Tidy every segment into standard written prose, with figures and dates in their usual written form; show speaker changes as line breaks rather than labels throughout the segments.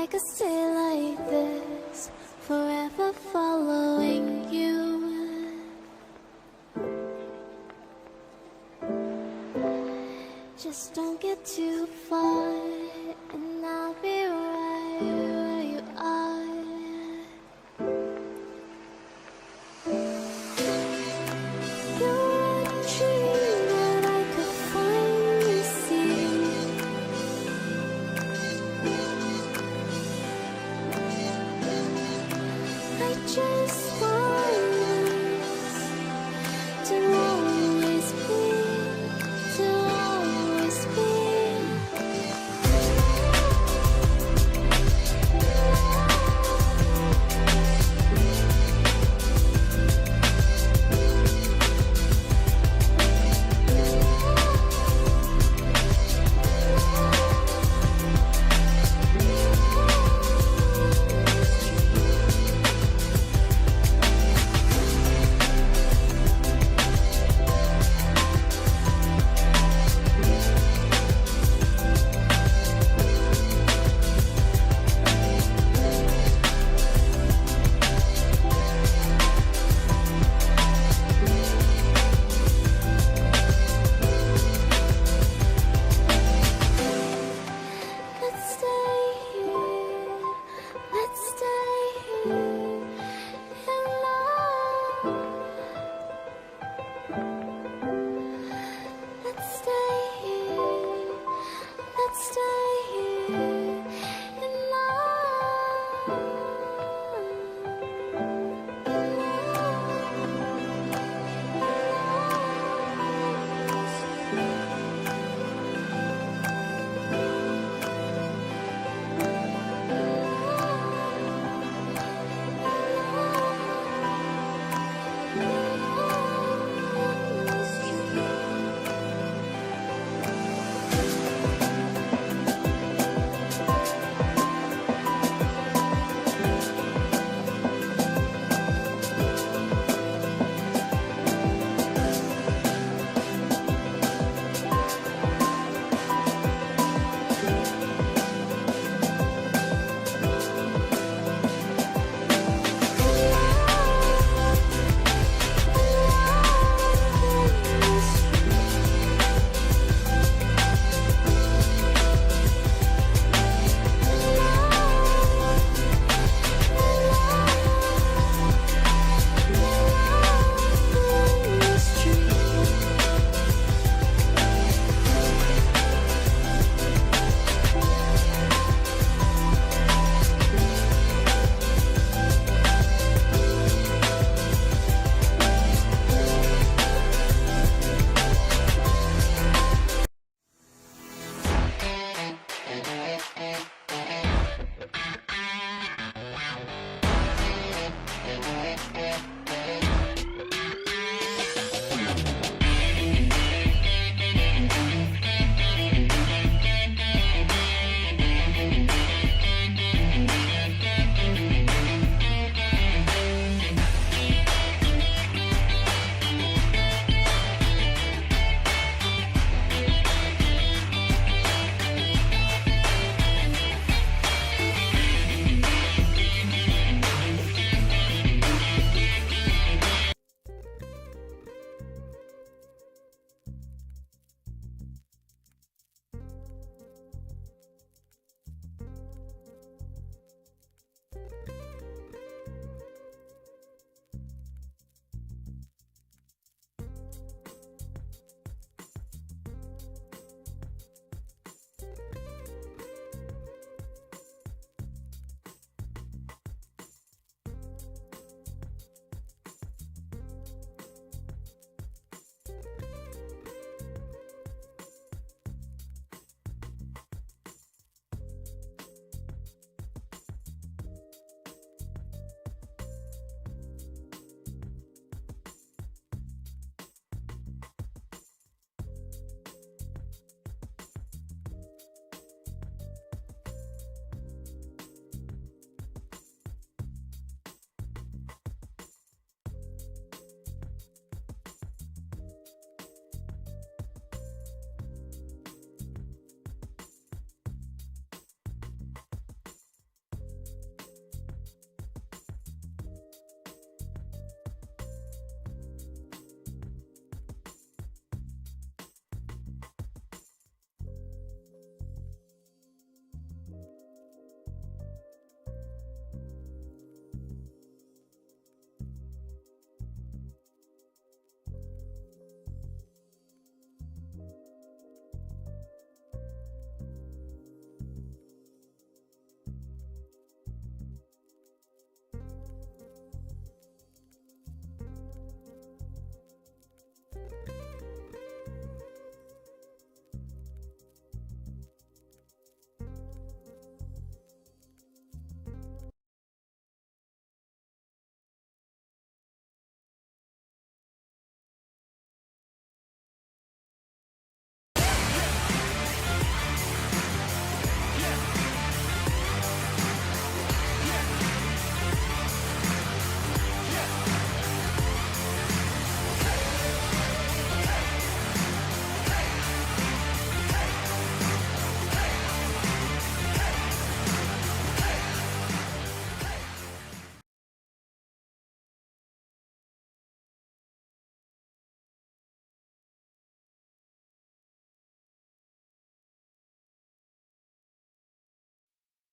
I could stay like this, forever following you. Just don't get too far, and I'll be right where you are. You're a dream that I could finally see. I just want us to always be, to always be.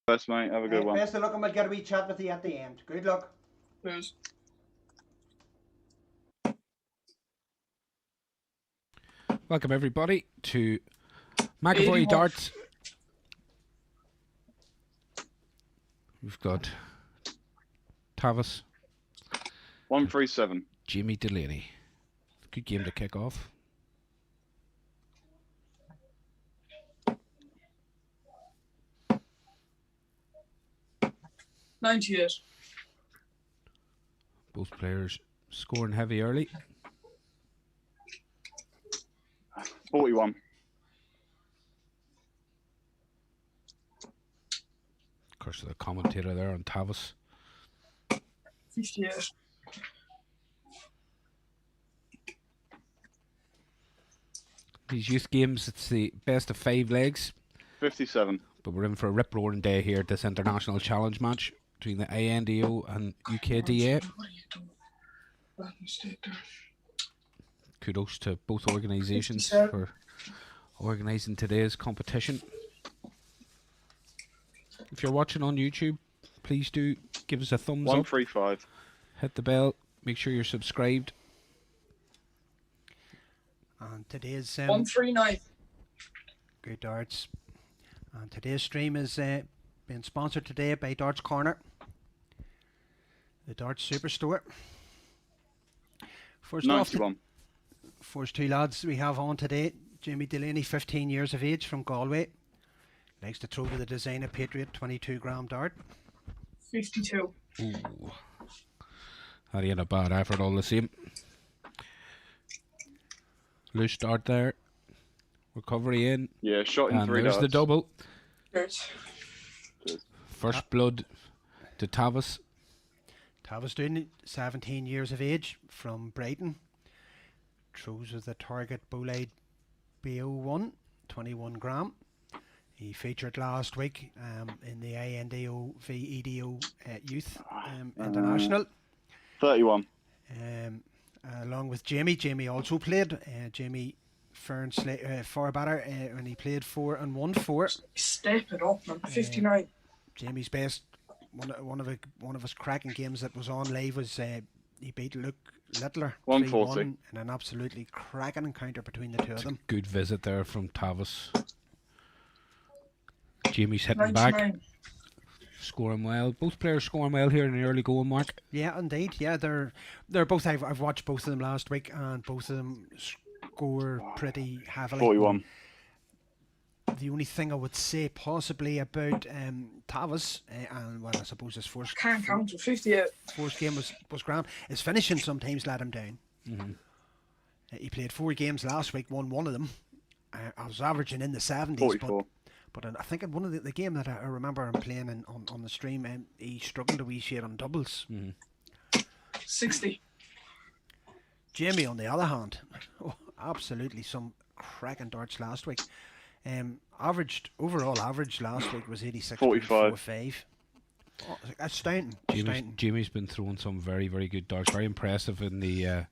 Best, mate. Have a good one.
Best of luck, and we'll get a wee chat with you at the end. Good luck.
Cheers.
Welcome everybody to McAvoy Darts. We've got Tavis,
137.
Jimmy Delaney. Good game to kick off.
$98.
Both players scoring heavy early.
41.
Of course, the commentator there on Tavis.
58.
These youth games, it's the best of 5 legs.
57.
But we're in for a rip-roaring day here at this international challenge match between the INDO and UKDA.
What are you doing? Bad mistake there.
Kudos to both organisations
57.
for organising today's competition. If you're watching on YouTube, please do give us a thumbs up.
135.
Hit the bell. Make sure you're subscribed.
And today's
139.
Great Darts. And today's stream is being sponsored today by Darts Corner, the Darts Superstore. First off,
91.
first two lads we have on today. Jimmy Delaney, 15 years of age, from Galway. Likes to throw with the designer Patriot 22-gram dart.
52.
Ooh. That ain't a bad effort all the same. Loose start there. Recovery in.
Yeah, shot in
And
3
there's
darts.
the double.
Cheers.
First blood to Tavis.
Tavis doing 17 years of age, from Brighton. Throws with the target Bolide BO1, 21 gram. He featured last week in the INDO v EDO Youth International.
31.
Along with Jamie. Jamie also played. Jamie far better when he played 4 and 1-4.
Step it up, man. 59.
Jamie's best, one of his cracking games that was on live was he beat Luke Littler
140
3-1 in an absolutely cracking encounter between the two of them.
Good visit there from Tavis. Jamie's hitting
99.
back, scoring well. Both players scoring well here in the early going, Mark.
Yeah, indeed. Yeah, they're both. I've watched both of them last week, and both of them score pretty heavily.
41.
The only thing I would say possibly about Tavis, and well, I suppose his first
Can't count to 58.
first game was grand. His finishing sometimes let him down.
Mm-hmm.
He played 4 games last week, won one of them. I was averaging in the 70s,
44.
but I think in one of the game that I remember him playing on the stream, he struggled a wee shade on doubles.
Mm-hmm.
60.
Jamie, on the other hand, absolutely some cracking darts last week. Overall average last week was 86.45. Oh, astounding.
Jamie's been throwing some very, very good darts. Very impressive in the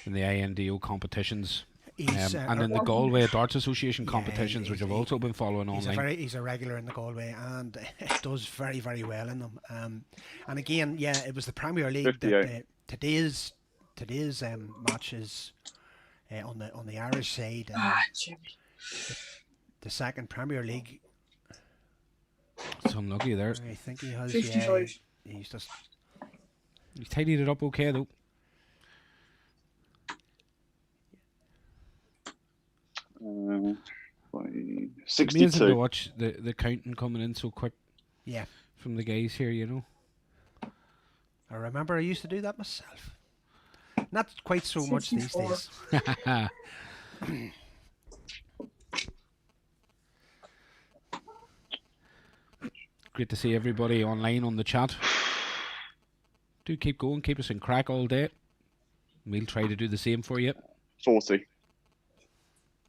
INDO competitions. And in the Galway Darts Association competitions, which I've also been following online.
He's a regular in the Galway, and does very, very well in them. And again, yeah, it was the Premier League that today's match is on the Irish side.
Jimmy.
The second Premier League.
It's unlucky there.
I think he has
55.
He's just.
He's tidied it up okay though.
It's
62. Amazing to watch the counting coming in so quick.
Yeah.
From the guys here, you know.
I remember I used to do that myself. Not quite so much these days.
Great to see everybody online on the chat. Do keep going, keep us in crack all day. We'll try to do the same for you.
40.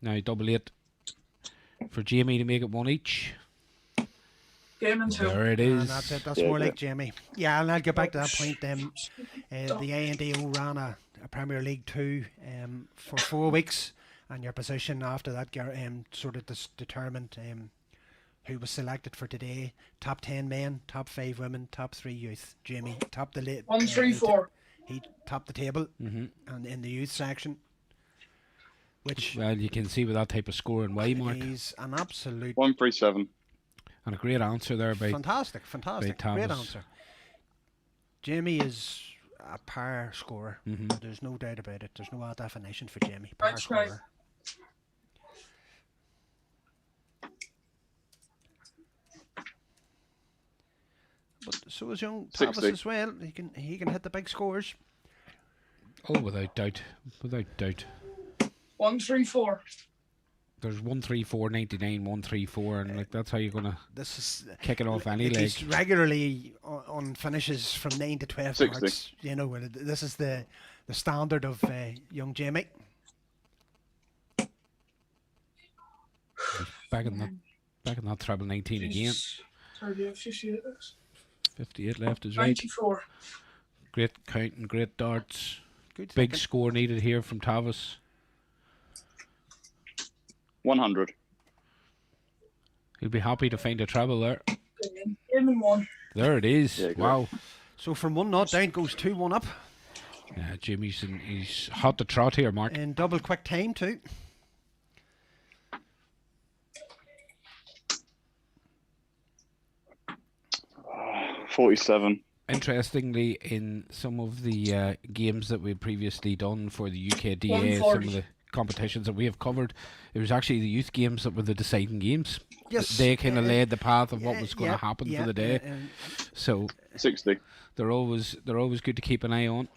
Now double 8 for Jamie to make it 1 each.
Game and 2.
There it is.
And that's it. That's more like Jamie. Yeah, and I'll get back to that point. The INDO ran a Premier League 2 for 4 weeks, and your position after that sort of determined who was selected for today. Top 10 men, top 5 women, top 3 youth. Jamie topped the late.
134.
He topped the table,
Mm-hmm.
and in the youth section, which
Well, you can see with that type of score and way, Mark.
he's an absolute
137.
And a great answer there by
fantastic,
Tavis.
great answer. Jamie is a power scorer.
Mhm.
There's no doubt about it. There's no other definition for Jamie. Power
That's right.
scorer. But so is young Tavis
60.
as well. He can hit the big scores.
Oh, without doubt. Without doubt.
134.
There's 134, 99, 134, and like that's how you're gonna
This is
kick it off any
at
leg.
least regularly on finishes from 9 to 12
60.
darts. You know, this is the standard of young Jamie.
Back in that treble 19 again.
38, 58.
58 left is right.
94.
Great counting, great darts.
Good
Big
thinking.
score needed here from Tavis.
100.
He'll be happy to find a treble there.
Game in 1.
There it is.
Yeah, great.
Wow.
So from 1-0 down goes 2-1 up.
Yeah, he's hot to trot here, Mark.
In double quick time too.
Oh, 47.
Interestingly, in some of the games that we'd previously done for the UKDA, some
140.
of the competitions that we have covered, it was actually the youth games that were the deciding games.
Yes.
They kind of laid the path of what was going to
yeah,
happen
yeah,
for the day. So
60.
they're always good to keep an eye on.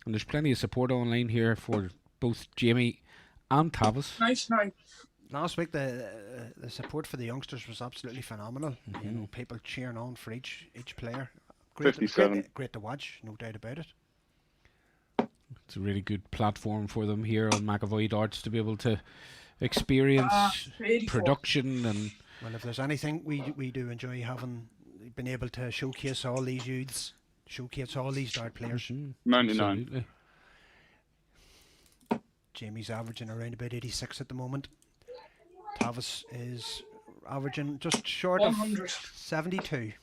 And there's plenty of support online here for both Jamie and Tavis.
Nice night.
Last week the support for the youngsters was absolutely phenomenal. You know, people cheering on for each player. Great,
57.
great to watch, no doubt about it.
It's a really good platform for them here on McAvoy Darts to be able to experience
84.
production and
Well, if there's anything we do enjoy having been able to showcase all these youths, showcase all these dart players.
99.
absolutely.
Jamie's averaging around about 86 at the moment. Tavis is averaging just short
100.
of 72.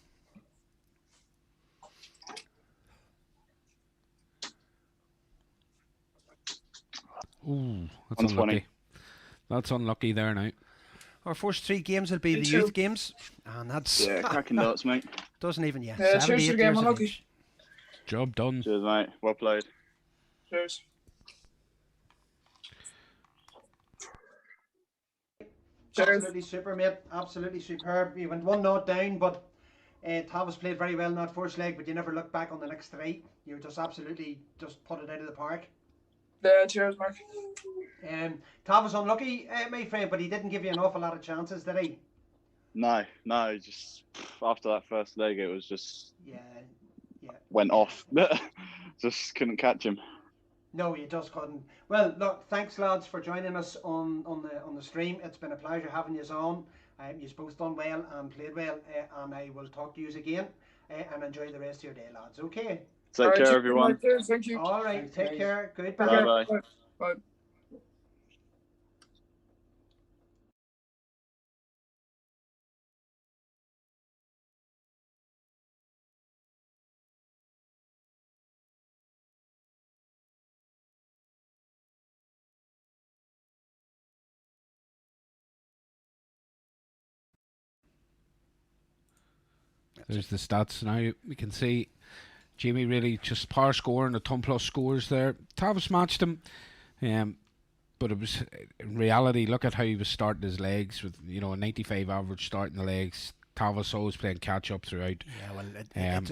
Ooh, that's
120.
unlucky. That's unlucky there now.
Our first 3 games will be
Me
the
too.
youth games, and that's
Yeah, cracking darts, mate.
doesn't even yet.
Cheers to
78
the game,
years of
unlucky.
age.
Job done.
Cheers, mate. Well played.
Cheers. Cheers.
Absolutely super, mate. Absolutely superb. You went 1-0 down, but Tavis played very well in that first leg, but you never looked back on the next 3. You just absolutely just put it out of the park.
Yeah, cheers, Mark.
Tavis unlucky, my friend, but he didn't give you an awful lot of chances, did he?
No, just after that first leg, it was just
Yeah.
went off. Just couldn't catch him.
No, you just couldn't. Well, look, thanks lads for joining us on the stream. It's been a pleasure having you on. You've both done well and played well, and I will talk to you again and enjoy the rest of your day, lads. Okay.
Take
Alright,
care,
cheers,
everyone.
Mark. Cheers, thank you.
All right. Take care. Goodbye.
Bye-bye.
Bye.
There's the stats now. We can see Jamie really just power scoring the ton plus scores there. Tavis matched him, but it was in reality. Look at how he was starting his legs with a 95 average start in the legs. Tavis always playing catch up throughout.
Yeah, well,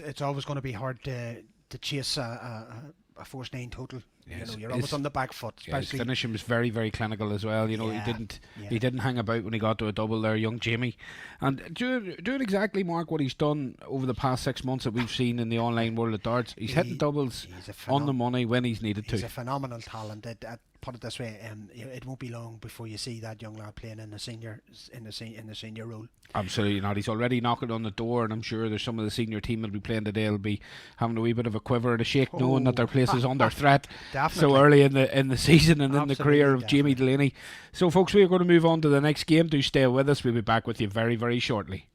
it's always going to be hard to chase a force 9 total.
Yes,
You're always on the back foot.
Yeah, his
Especially,
finishing was very, very clinical as well.
Yeah,
He didn't hang about when he got to a double there, young Jamie. And doing exactly, Mark, what he's done over the past 6 months that we've seen in the online world of darts. He's hitting doubles
he's
on the money when he's needed
he's
to.
a phenomenal talent. put it this way, it won't be long before you see that young lad playing in the senior role.
Absolutely not. He's already knocking on the door, and I'm sure there's some of the senior team will be playing today. Will be having a wee bit of a quiver and a shake, knowing that their place is under threat so early in the season and in the career of Jamie Delaney. So, folks, we are going to move on to the next game. Do stay with us. We'll be back with you very, very shortly.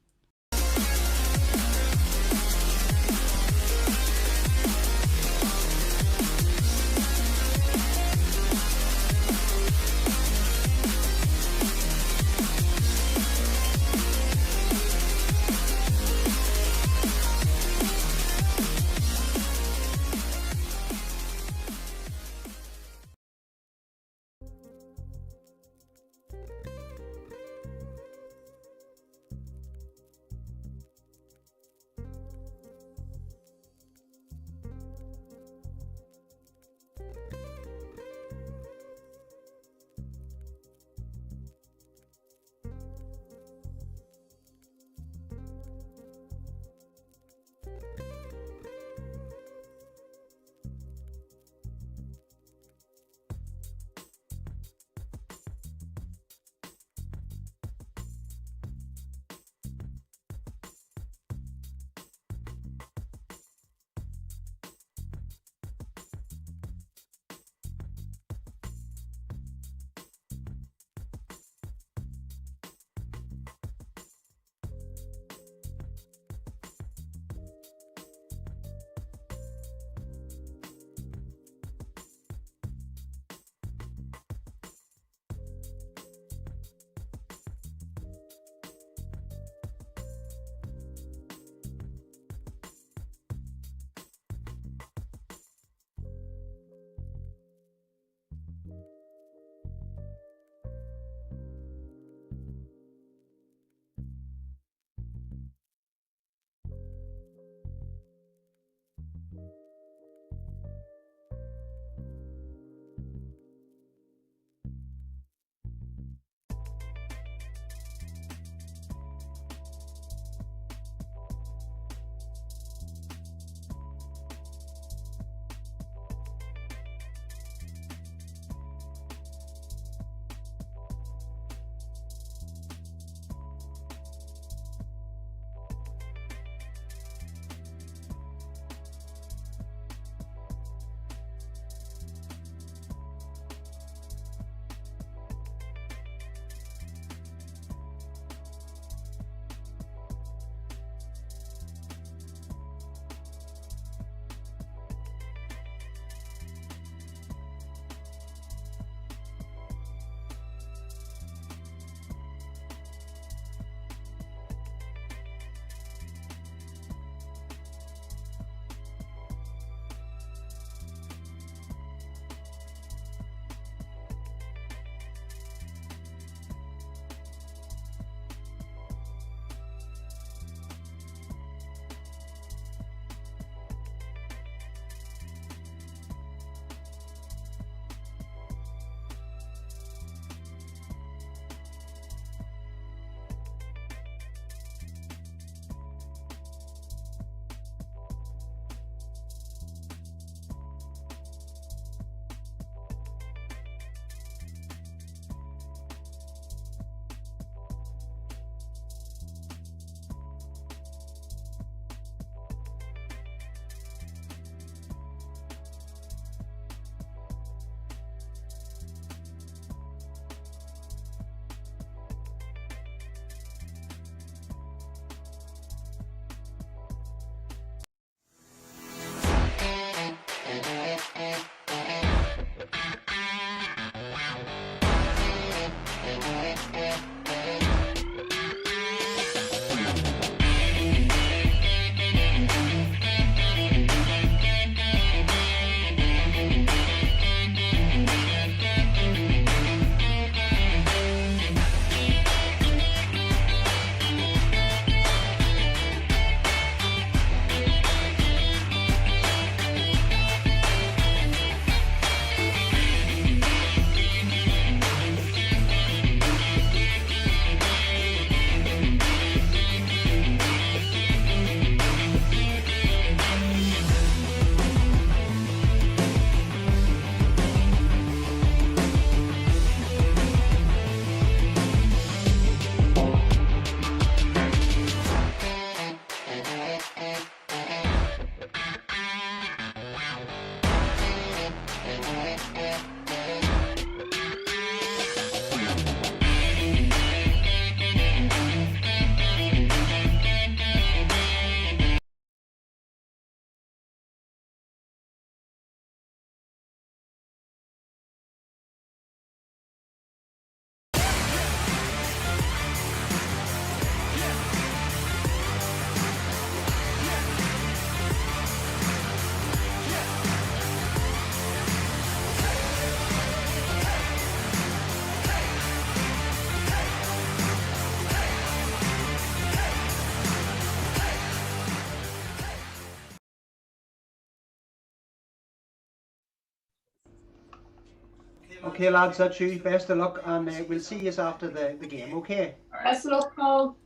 Okay, lads, that's you. Best of luck, and we'll see you after the game, okay?
Best of luck, Paul.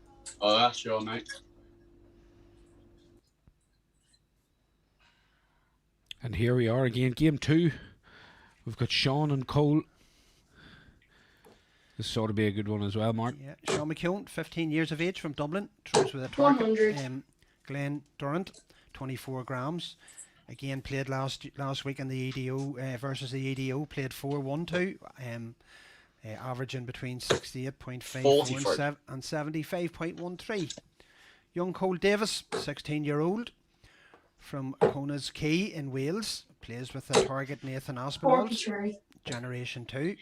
Oh, that's your mate.
And here we are again, game 2. We've got Sean and Cole. This sort of be a good one as well, Mark.
Yeah, Sean McKeown, 15 years of age from Dublin, throws with a target.
100.
Glenn Durrant, 24 grams. Again, played last week in the EDO versus the EDO. Played 4-1-2. Averaging between 68.54 and 75.13. Young Cole Davis, 16-year-old from Cona's Quay in Wales. Plays with the target Nathan Aspinall's.
43.
Generation 2.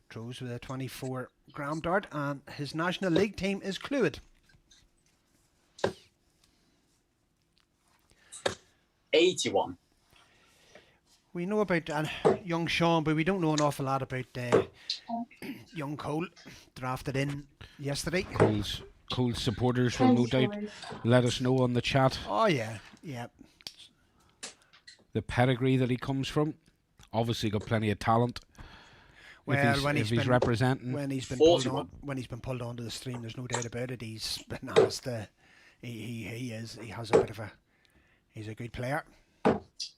Throws with a 24-gram dart, and his National League team is Clwyd.
81.
We know about young Sean, but we don't know an awful lot about young Cole, drafted in yesterday.
Cole's supporters will no doubt let us know on the chat
Oh yeah, yeah.
the pedigree that he comes from. Obviously got plenty of talent.
Well,
if he's representing,
when he's been
41.
pulled onto the stream, there's no doubt about it. He's been asked. He has a bit of a. He's a good player.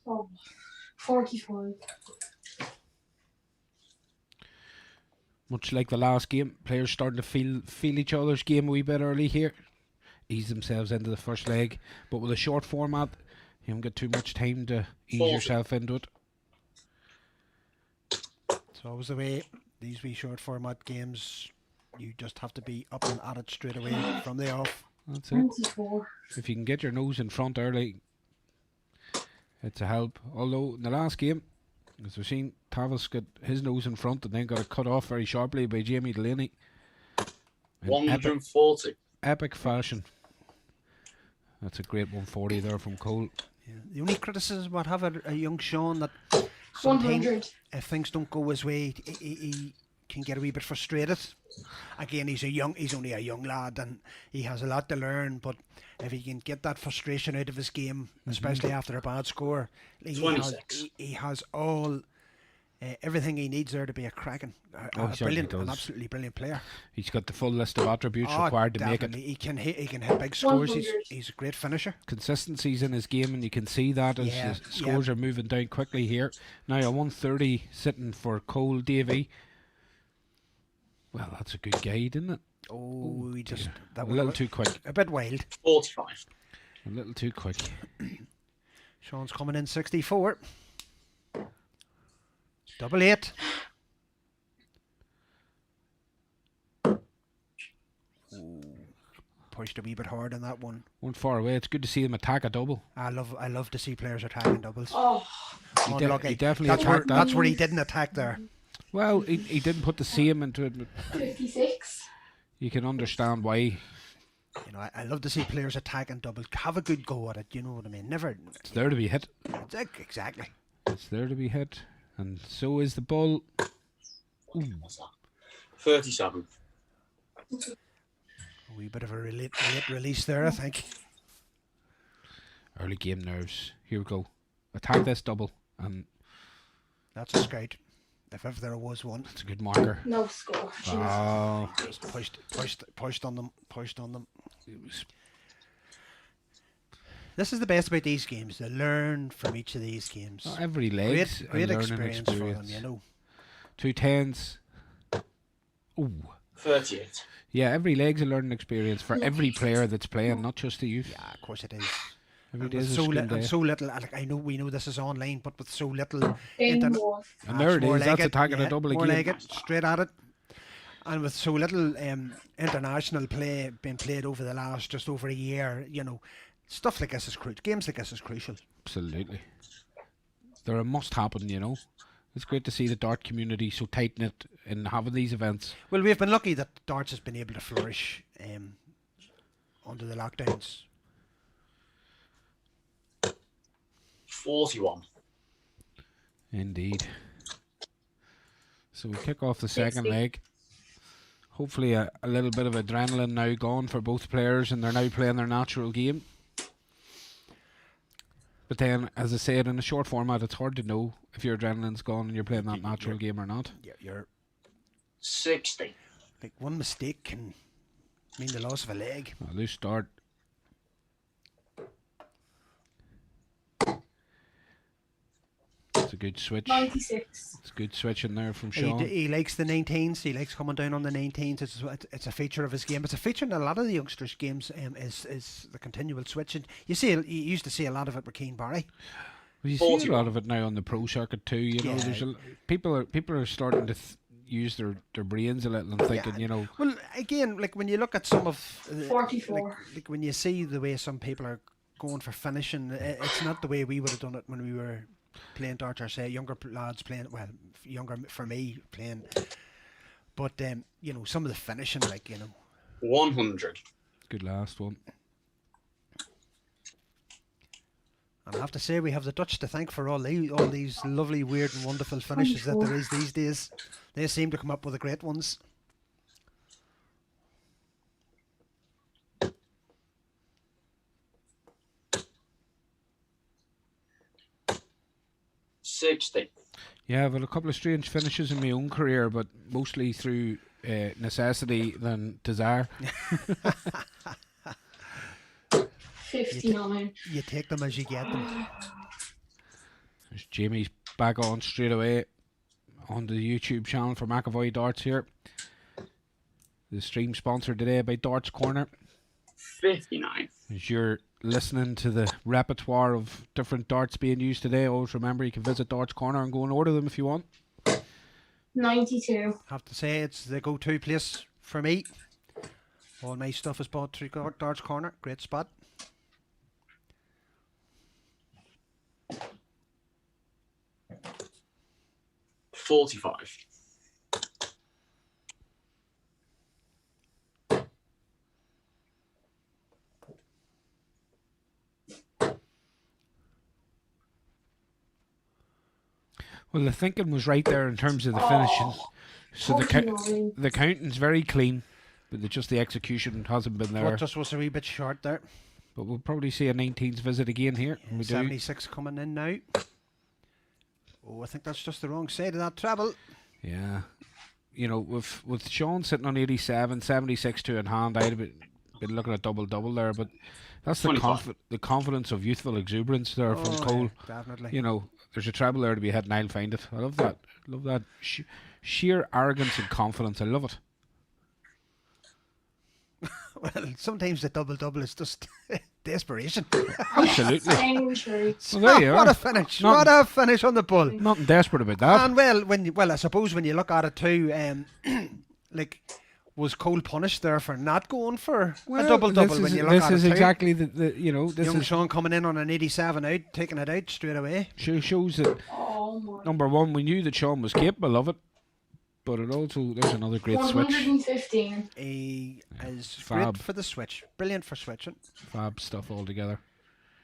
Oh, 45.
much like the last game, players starting to feel each other's game a wee bit early here, ease themselves into the first leg. But with a short format, you don't get too much time to ease
40.
yourself into it.
It's always the way these wee short format games. You just have to be up and at it straight away from the off.
That's it.
24.
If you can get your nose in front early, it's a help. Although in the last game, as we've seen, Tavis got his nose in front and then got it cut off very sharply by Jamie Delaney. In
140.
epic fashion. That's a great 140 there from Cole.
Yeah. The only criticism I'd have a young Sean that sometimes
100.
if things don't go his way, he can get a wee bit frustrated. Again, he's only a young lad and he has a lot to learn. But if he can get that frustration out of his game, especially after a bad score, he has all everything he needs there to be a cracking,
Oh, he certainly
an
does.
absolutely brilliant player.
He's got the full list of attributes required to make it.
He can hit big scores.
100.
He's a great finisher.
Consistency's in his game, and you can see that as
Yeah,
his scores are moving down quickly here. Now a 130 sitting for Cole Davey. Well, that's a good guide, isn't it?
Oh, we just
A little too quick.
a bit wild.
45.
A little too quick.
Sean's coming in 64. Double 8. Pushed a wee bit hard on that one.
One far away. It's good to see him attack a double.
I love to see players attacking doubles.
Oh,
Unlucky.
he definitely
that's
attacked that.
That's where he didn't attack there.
Well, he didn't put the same into it, but
56.
you can understand why.
You know, I love to see players attacking doubles. Have a good go at it. You know what I mean? Never.
It's there to be hit.
Exactly.
It's there to be hit. And so is the ball. Ooh.
What's that? 37.
A wee bit of a late release there, I think.
Early game nerves. Here we go. Attack this double. And
That's a scout. If ever there was one.
it's a good marker.
No score.
Oh.
Just pushed on them.
It was
This is the best about these games. They learn from each of these games.
every leg's
Great
a learning
experience for them, you know.
2 10s. Ooh.
38.
Yeah, every leg's a learning experience for every player that's playing, not just the youth.
Yeah, of course it is.
Every
And
day
with
is a
so,
school
and
day.
so little, like I know we know this is online, but with so little,
In
internet-
more.
And there it
more
is, that's
like it,
attacking a double
more
again.
like it, straight at it. And with so little international play being played over the last just over a year, you know, stuff like this is crucial. Games like this is crucial.
Absolutely. They're a must happen, you know. It's great to see the dart community so tight knit in having these events.
Well, we've been lucky that darts has been able to flourish under the lockdowns.
41.
Indeed. So we kick off the second
60.
leg. Hopefully a little bit of adrenaline now gone for both players and they're now playing their natural game. But then, as I said, in a short format, it's hard to know if your adrenaline's gone and you're playing that natural game or not.
You're
60.
like one mistake can mean the loss of a leg.
A loose start. It's a good switch.
96.
It's a good switch in there from
He,
Sean.
he likes the 19s. He likes coming down on the 19s. It's a feature of his game. It's a feature in a lot of the youngsters' games. Is the continual switching. You used to see a lot of it with Keane Barry.
Well, you see a lot of it now on the pro circuit too. You know,
Yeah.
there's people are starting to use their brains a little and thinking, you know.
Well, again, like when you look at some of
44.
like when you see the way some people are going for finishing, it's not the way we would have done it when we were playing darts. Or say younger lads playing, well, younger for me playing. But you know, some of the finishing, like, you know,
100.
Good last one.
and I have to say we have the Dutch to thank for all these lovely, weird, and wonderful finishes that there is these days. They seem to come up with the great ones.
$60.
Yeah, I've had a couple of strange finishes in my own career, but mostly through necessity than desire.
59.
You take them as you get them.
There's Jamie's back on straight away on the YouTube channel for McAvoy Darts here. The stream sponsored today by Darts Corner.
59.
As you're listening to the repertoire of different darts being used today, always remember you can visit Darts Corner and go and order them if you want.
92.
Have to say it's the go-to place for me. All my stuff is bought through Darts Corner. Great spot.
$45.
Well, the thinking was right there in terms of the finishing. So the counting's very clean, but just the execution hasn't been there.
What just was a wee bit short there.
But we'll probably see a 19s visit again here. We do.
76 coming in now. Oh, I think that's just the wrong side of that treble.
Yeah. You know, with Sean sitting on 87, 76 two in hand, I'd have been looking at double there, but that's the confidence of youthful exuberance there from Cole.
Yeah, definitely.
You know, there's a treble there to be hit and I'll find it. I love that. Love that sheer arrogance and confidence. I love it.
Well, sometimes the double is just desperation.
Absolutely.
Century.
Well, there you are.
What a finish! What a finish on the bull.
Nothing desperate about that.
And well, I suppose when you look at it too, like, was Cole punished there for not going for a double when you look at it
This is
too?
exactly the you know, this
Young
is
Sean coming in on an 87 out, taking it out straight away.
shows that
Oh my.
number one, we knew that Sean was capable of it, but it also there's another great switch.
115.
He is
Fab.
great for the switch. Brilliant for switching.
Fab stuff altogether.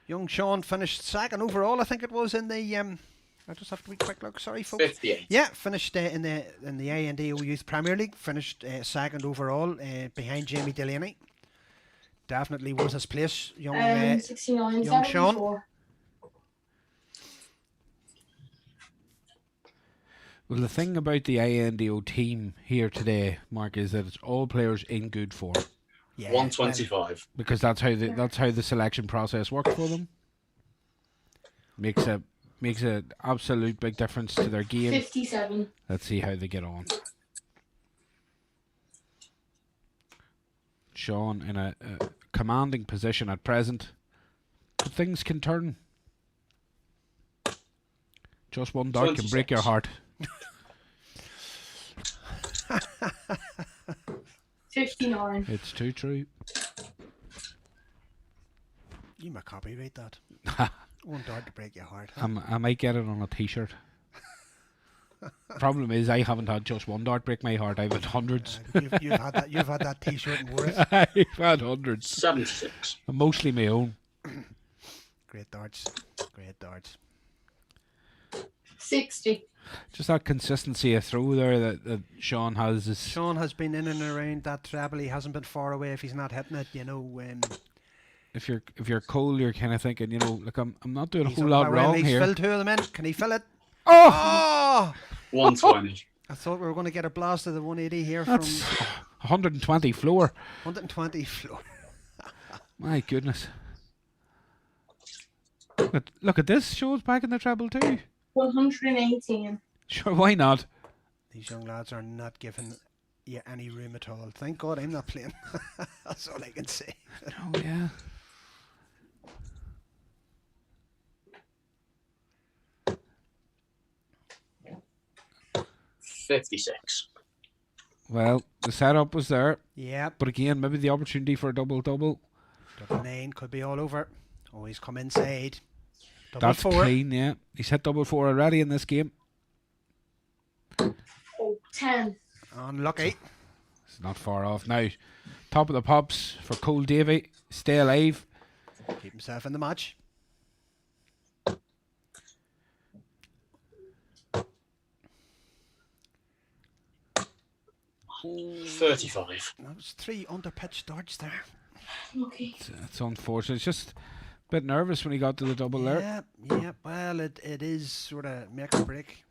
Young Sean finished second overall, I think it was in the I just have to be quick look. Sorry, folks.
58.
Yeah, finished in the INDO Youth Premier League. Finished second overall behind Jamie Delaney. Definitely was his place. Young
69.
young Sean.
74.
Well, the thing about the INDO team here today, Mark, is that it's all players in good form
Yeah,
125.
because that's how the selection process works for them. Makes a absolute big difference to their game.
57.
Let's see how they get on. Sean in a commanding position at present, but things can turn. Just one dart can break your
26.
heart.
59.
It's too true.
You might copyright that. One dart to break your heart. Huh?
I might get it on a t-shirt. Problem is, I haven't had just one dart break my heart. I've had hundreds.
You've had that T-shirt and wore it.
I've had hundreds.
76.
And mostly my own.
Great darts. Great darts.
60.
Just that consistency of throw there that Sean has is
Sean has been in and around that treble. He hasn't been far away if he's not hitting it. You know,
if you're Cole, you're kind of thinking, you know, look, I'm not doing a
He's
whole
on
lot
by
wrong
He's
here.
filled 2 of them in. Can he fill it?
Oh,
Oh!
120.
I thought we were going to get a blast of the 180 here
that's
from
120 floor.
120 floor.
My goodness. Look at this. Show's back in the treble too.
118.
Sure, why not?
These young lads are not giving you any room at all. Thank God I'm not playing. That's all I can say.
Oh yeah.
$56.
Well, the setup was there,
Yeah,
but again, maybe the opportunity for a double.
double 9 could be all over. Always come inside. Double
That's
4.
clean, yeah. He's hit double 4 already in this game.
Oh, 10.
Unlucky.
It's not far off now. Top of the pops for Cole Davey. Stay alive.
Keep himself in the match.
$35.
That was 3 under-pitch darts there.
Okay.
It's unfortunate. It's just a bit nervous when he got to the double there.
Yeah, yeah. Well, it is sort of make or break.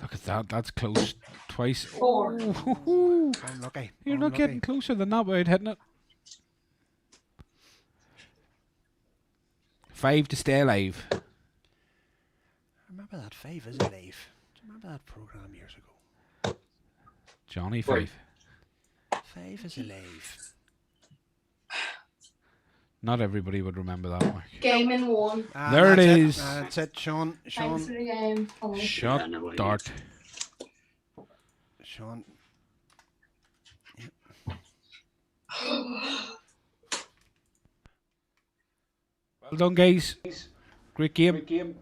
Look at that. That's close twice.
4.
Ooh.
Unlucky.
You're not getting closer than that without hitting it. 5 to stay alive.
I remember that 5 is alive. Do you remember that programme years ago?
Johnny
Right.
5.
5 is alive.
Not everybody would remember that, Mark.
Game in 1.
There it
That's
is.
That's it, Sean.
Thanks
Sean.
for the game. Oh.
Shot
Yeah, nobody
dart.
Sean.
Well done, guys. Great game.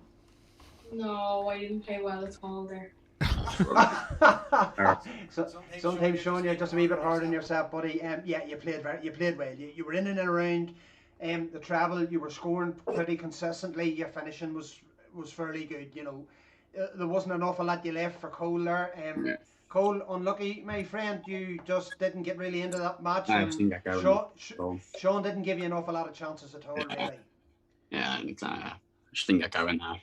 No, I didn't play well at all there.
Sometimes, Sean, you're just a wee bit hard on yourself, buddy. Yeah, you played well. You were in and around the travel. You were scoring pretty consistently. Your finishing was fairly good. You know, there wasn't an awful lot you left for Cole there. Cole, unlucky, my friend. You just didn't get really into that match.
I just didn't get going. So,
Sean didn't give you an awful lot of chances at all, really.
yeah, and I just didn't get going now.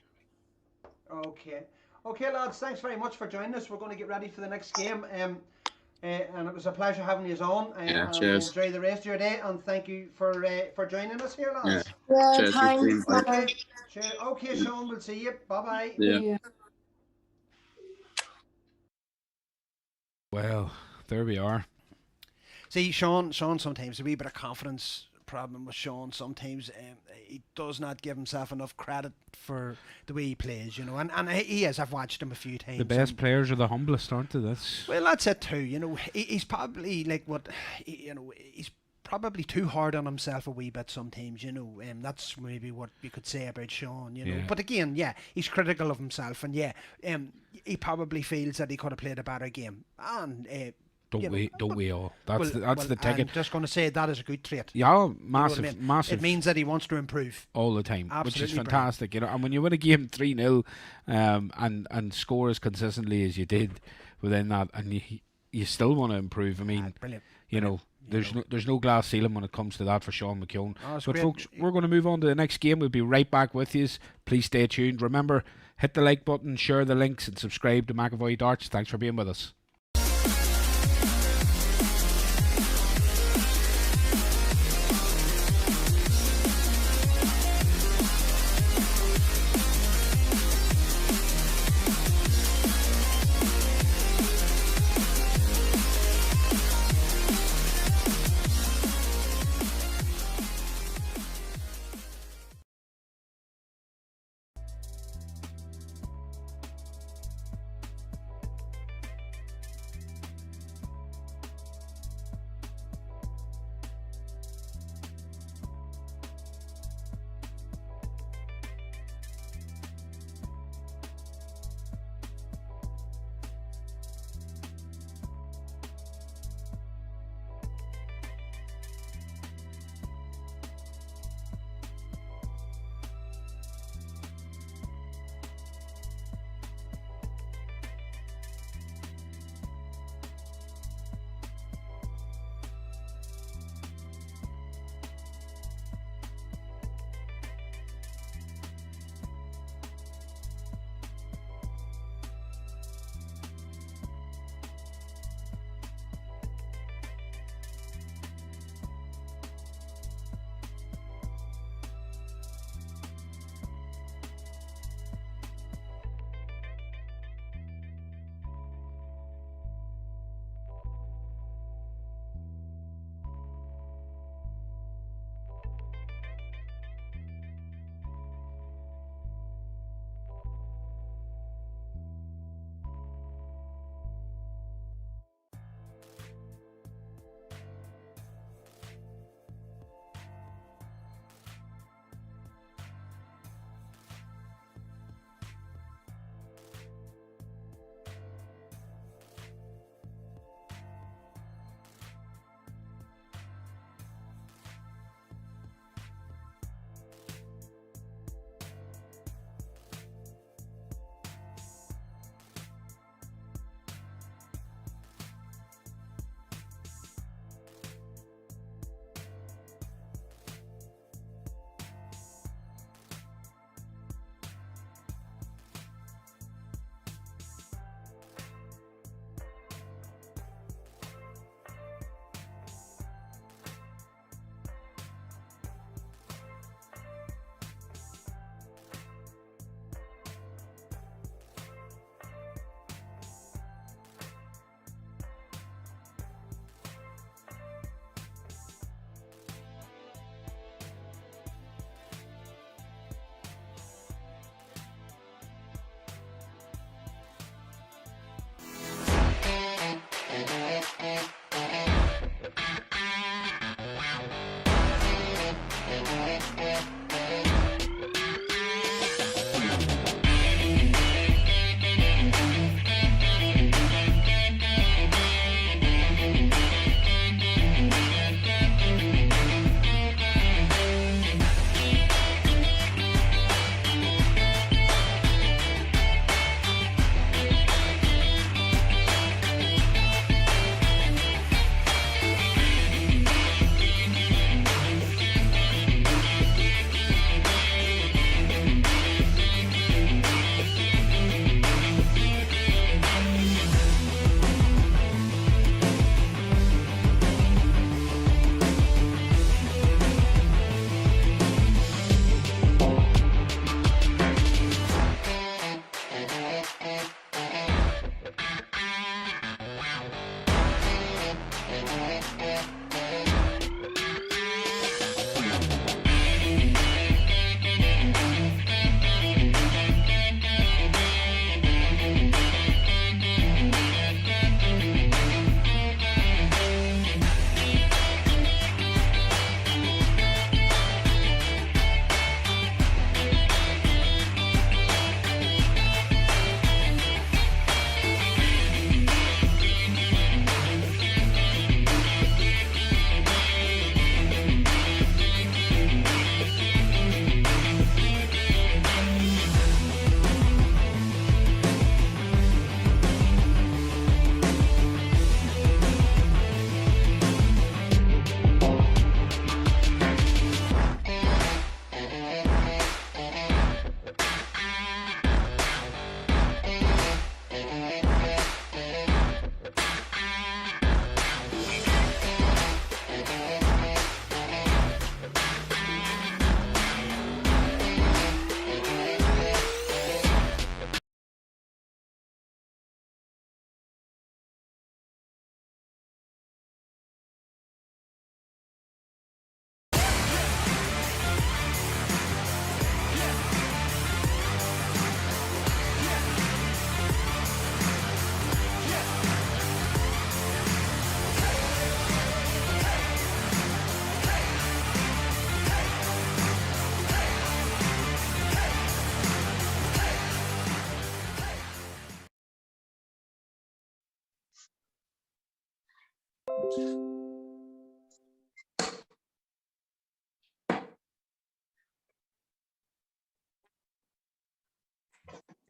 Okay, lads. Thanks very much for joining us. We're going to get ready for the next game. And it was a pleasure having you on.
Yeah, cheers.
Enjoy the rest of your day, and thank you for joining us here, lads.
Yeah.
Yeah,
Cheers,
thanks.
bye.
Bye.
Cheers. Okay, Sean. We'll see you. Bye bye.
Yeah.
Well, there we are.
See, Sean sometimes a wee bit of confidence problem with Sean. Sometimes he does not give himself enough credit for the way he plays, you know. And he is. I've watched him a few times.
The best
and-
players are the humblest, aren't they? That's
Well, that's it too. You know, he's probably like he's probably too hard on himself a wee bit sometimes. You know, that's maybe what you could say about Sean. You know,
Yeah.
but again, yeah, he's critical of himself, and yeah, he probably feels that he could have played a better game. And
don't
you know,
we all? That's
well,
the ticket.
I'm just going to say that is a good trait.
Yeah,
You know what I
massive,
mean?
massive.
It means that he wants to improve.
all the time, which is
Absolutely brilliant.
fantastic. You know, and when you win a game 3-0, and score as consistently as you did within that, and you still want to improve. I mean,
Brilliant.
you know, there's no glass ceiling when it comes to that for Sean McKeown.
Oh, it's
But
great.
folks, we're going to move on to the next game. We'll be right back with you. Please stay tuned. Remember, hit the like button, share the links, and subscribe to McAvoy Darts. Thanks for being with us.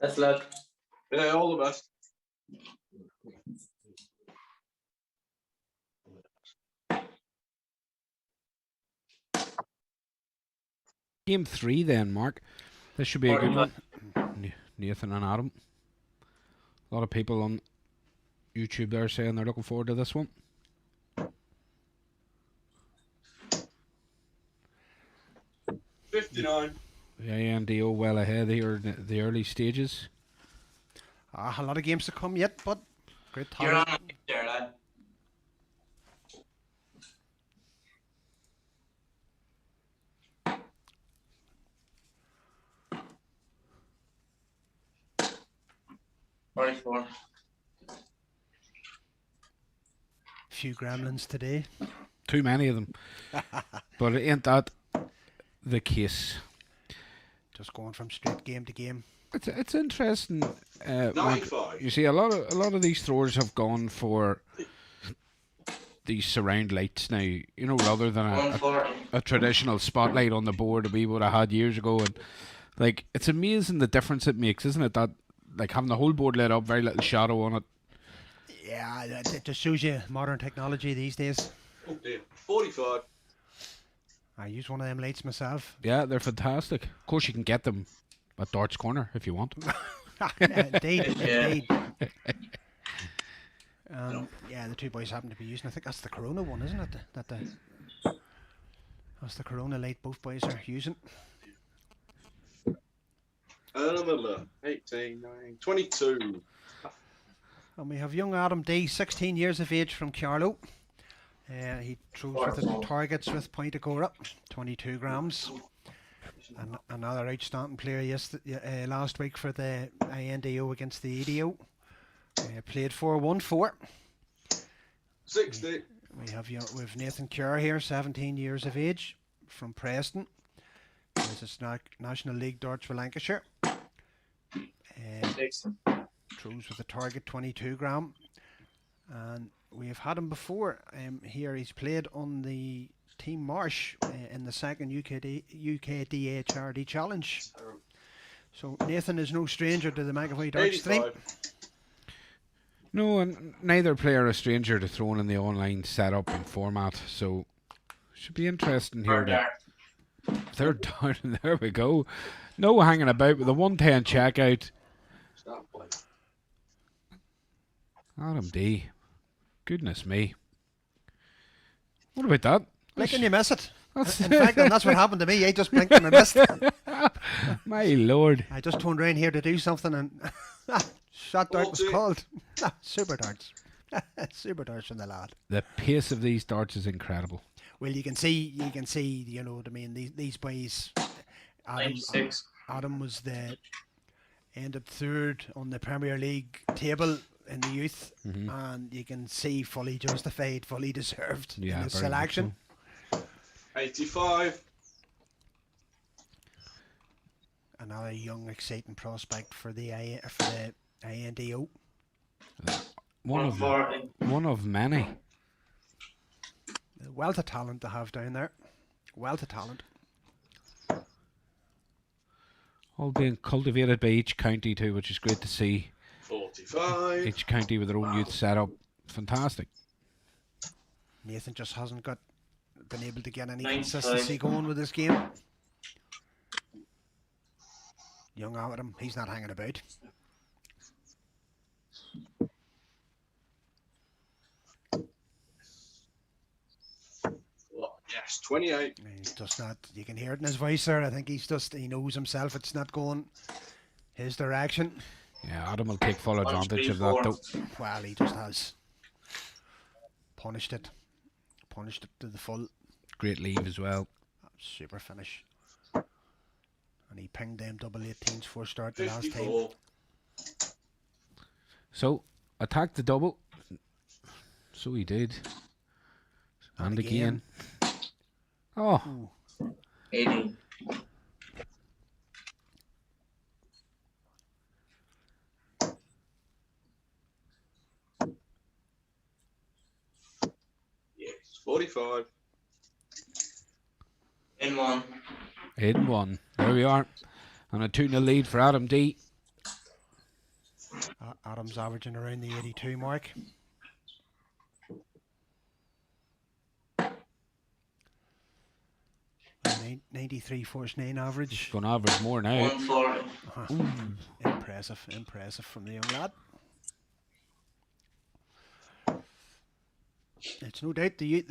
That's luck.
Yeah, all the best.
Game 3 then, Mark. This should be a good one. Nathan and Adam. A lot of people on YouTube there saying they're looking forward to this one.
$59.
Yeah, INDO well ahead here in the early stages.
A lot of games to come yet, but great
You're
talent.
on there, lad. $44.
Few gremlins today.
Too many of them. But ain't that the case?
Just going from straight game to game.
It's interesting. Mark,
95.
you see, a lot of these throwers have gone for these surround lights now. You know, rather than a traditional spotlight on the board that we would have had years ago. And like, it's amazing the difference it makes, isn't it? That like having the whole board lit up, very little shadow on it.
Yeah, it just shows you modern technology these days.
Oh dear. 45.
I use one of them lights myself.
Yeah, they're fantastic. Of course, you can get them at Darts Corner if you want.
Indeed,
Yeah.
indeed. Yeah, the two boys happen to be using. I think that's the Corona one, isn't it? That's the Corona light both boys are using.
Another 18, 19, 22.
And we have young Adam D, 16 years of age from Carlow. He throws with the targets with point Agora, 22 grams. And another outstanding player last week for the INDO against the EDO. Played 4-1-4.
60.
We have Nathan Kerr here, 17 years of age, from Preston. This is National League darts for Lancashire. Throws with a target 22 gram. And we have had him before here. He's played on the Team Marsh in the second UKDA Charity Challenge. So Nathan is no stranger to the McAvoy Darts stream.
85.
No, and neither player a stranger to throwing in the online setup and format. So should be interesting here. Third down, and there we go. No hanging about with a 110 checkout.
Start playing.
Adam D. Goodness me. What about that?
Blink and you miss it. In
That's
fact, and that's what happened to me. I just blinked and I missed it.
my lord.
I just turned around here to do something and shot dart was
40.
called. Super darts. Super darts from the lad.
The pace of these darts is incredible.
Well, you can see, you know what I mean, these boys, Adam was ended third on the Premier League table in the youth, and you can see fully justified, fully deserved in his
very much
selection.
so.
85.
Another young, exciting prospect for the INDO.
One of many.
Wealth of talent to have down there. Wealth of talent.
All being cultivated by each county too, which is great to see.
45.
Each county with their own youth setup. Fantastic.
Nathan just hasn't been able to get any
95.
consistency going with this game. Young Adam, he's not hanging about.
Yes, 28.
He's just not, you can hear it in his voice there. I think he knows himself it's not going his direction.
Yeah, Adam will take full advantage of that though.
Well, he just has punished it to the full.
Great leave as well.
Super finish. And he pinged them double 18s for start the last time.
54.
So, attack the double. So he did. And again. Oh,
Ooh.
80. 45.
In one.
8-1. There we are. And a 2-0 lead for Adam D.
Adam's averaging around the 82 mark. A 93 force 9 average.
Going to average more now.
140.
Impressive from the young lad. It's no doubt the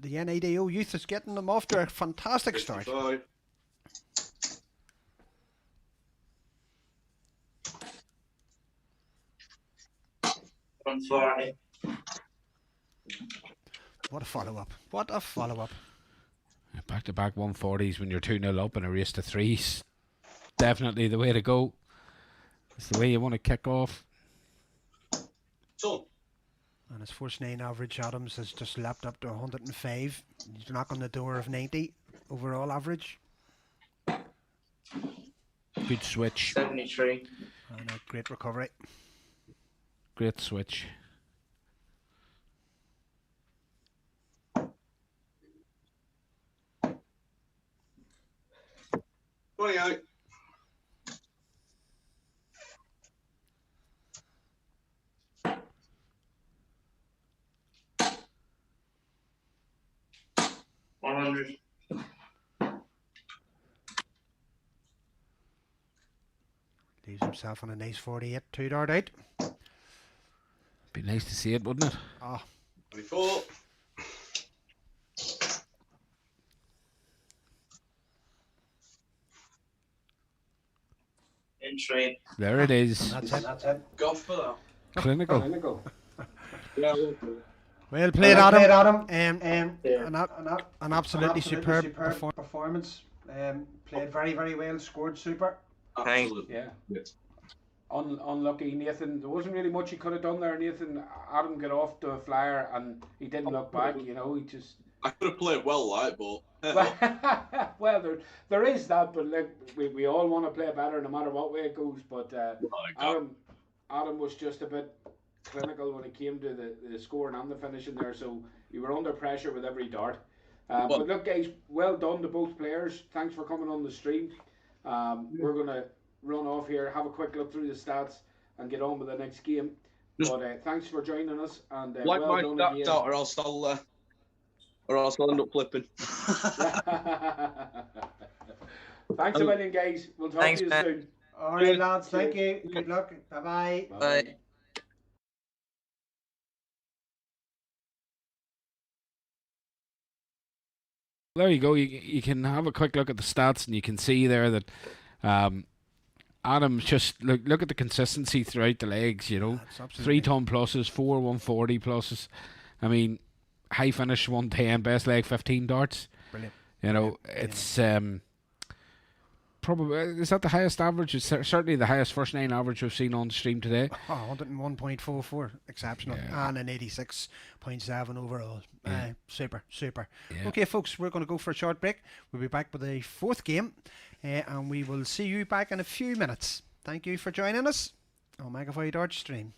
NIDO youth is getting them off to a fantastic start.
55.
What a follow-up. What a follow-up.
Back-to-back 140s when you're 2-0 up in a race to threes. Definitely the way to go. It's the way you want to kick off.
So.
And his force 9 average, Adams, has just lapped up to 105. He's knock on the door of 90 overall average.
Good switch.
73.
And a great recovery.
Great switch.
Going out.
Leaves himself on a nice 48, 2-dart out.
Be nice to see it, wouldn't it?
Ah,
24.
Entry.
There it is.
that's it.
Go for that.
Clinical.
Yeah,
Well played, Adam.
Yeah.
An absolutely superb performance. Played very, very well. Scored super.
absolutely.
Yeah.
Yes.
Unlucky, Nathan. There wasn't really much he could have done there, Nathan. Adam got off to a flyer and he didn't look back, you know, he just...
I could have played well, like, but.
Well, there is that, but like, we all want to play better no matter what way it goes, but Adam was just a bit clinical when it came to the scoring and the finishing there, so you were under pressure with every dart. But look, guys, well done to both players. Thanks for coming on the stream. We're going to run off here, have a quick look through the stats and get on with the next game. But thanks for joining us, and
like
well
my
done
stats
again.
out, or else I'll end up flipping.
Thanks a million, guys. We'll talk to you soon.
All right, lads. Thank you. Good luck. Bye-bye.
Bye.
There you go. You can have a quick look at the stats, and you can see there that Adam's just look at the consistency throughout the legs. You know, 3-ton pluses, 4 140 pluses. I mean, high finish 110, best leg 15 darts.
Brilliant.
You know, it's probably, is that the highest average? It's certainly the highest first 9 average we've seen on the stream today.
101.44, exceptional, and an 86.7 overall. Super.
Yeah.
Okay, folks, we're going to go for a short break. We'll be back with the 4th game, and we will see you back in a few minutes. Thank you for joining us on Magify Dart Stream.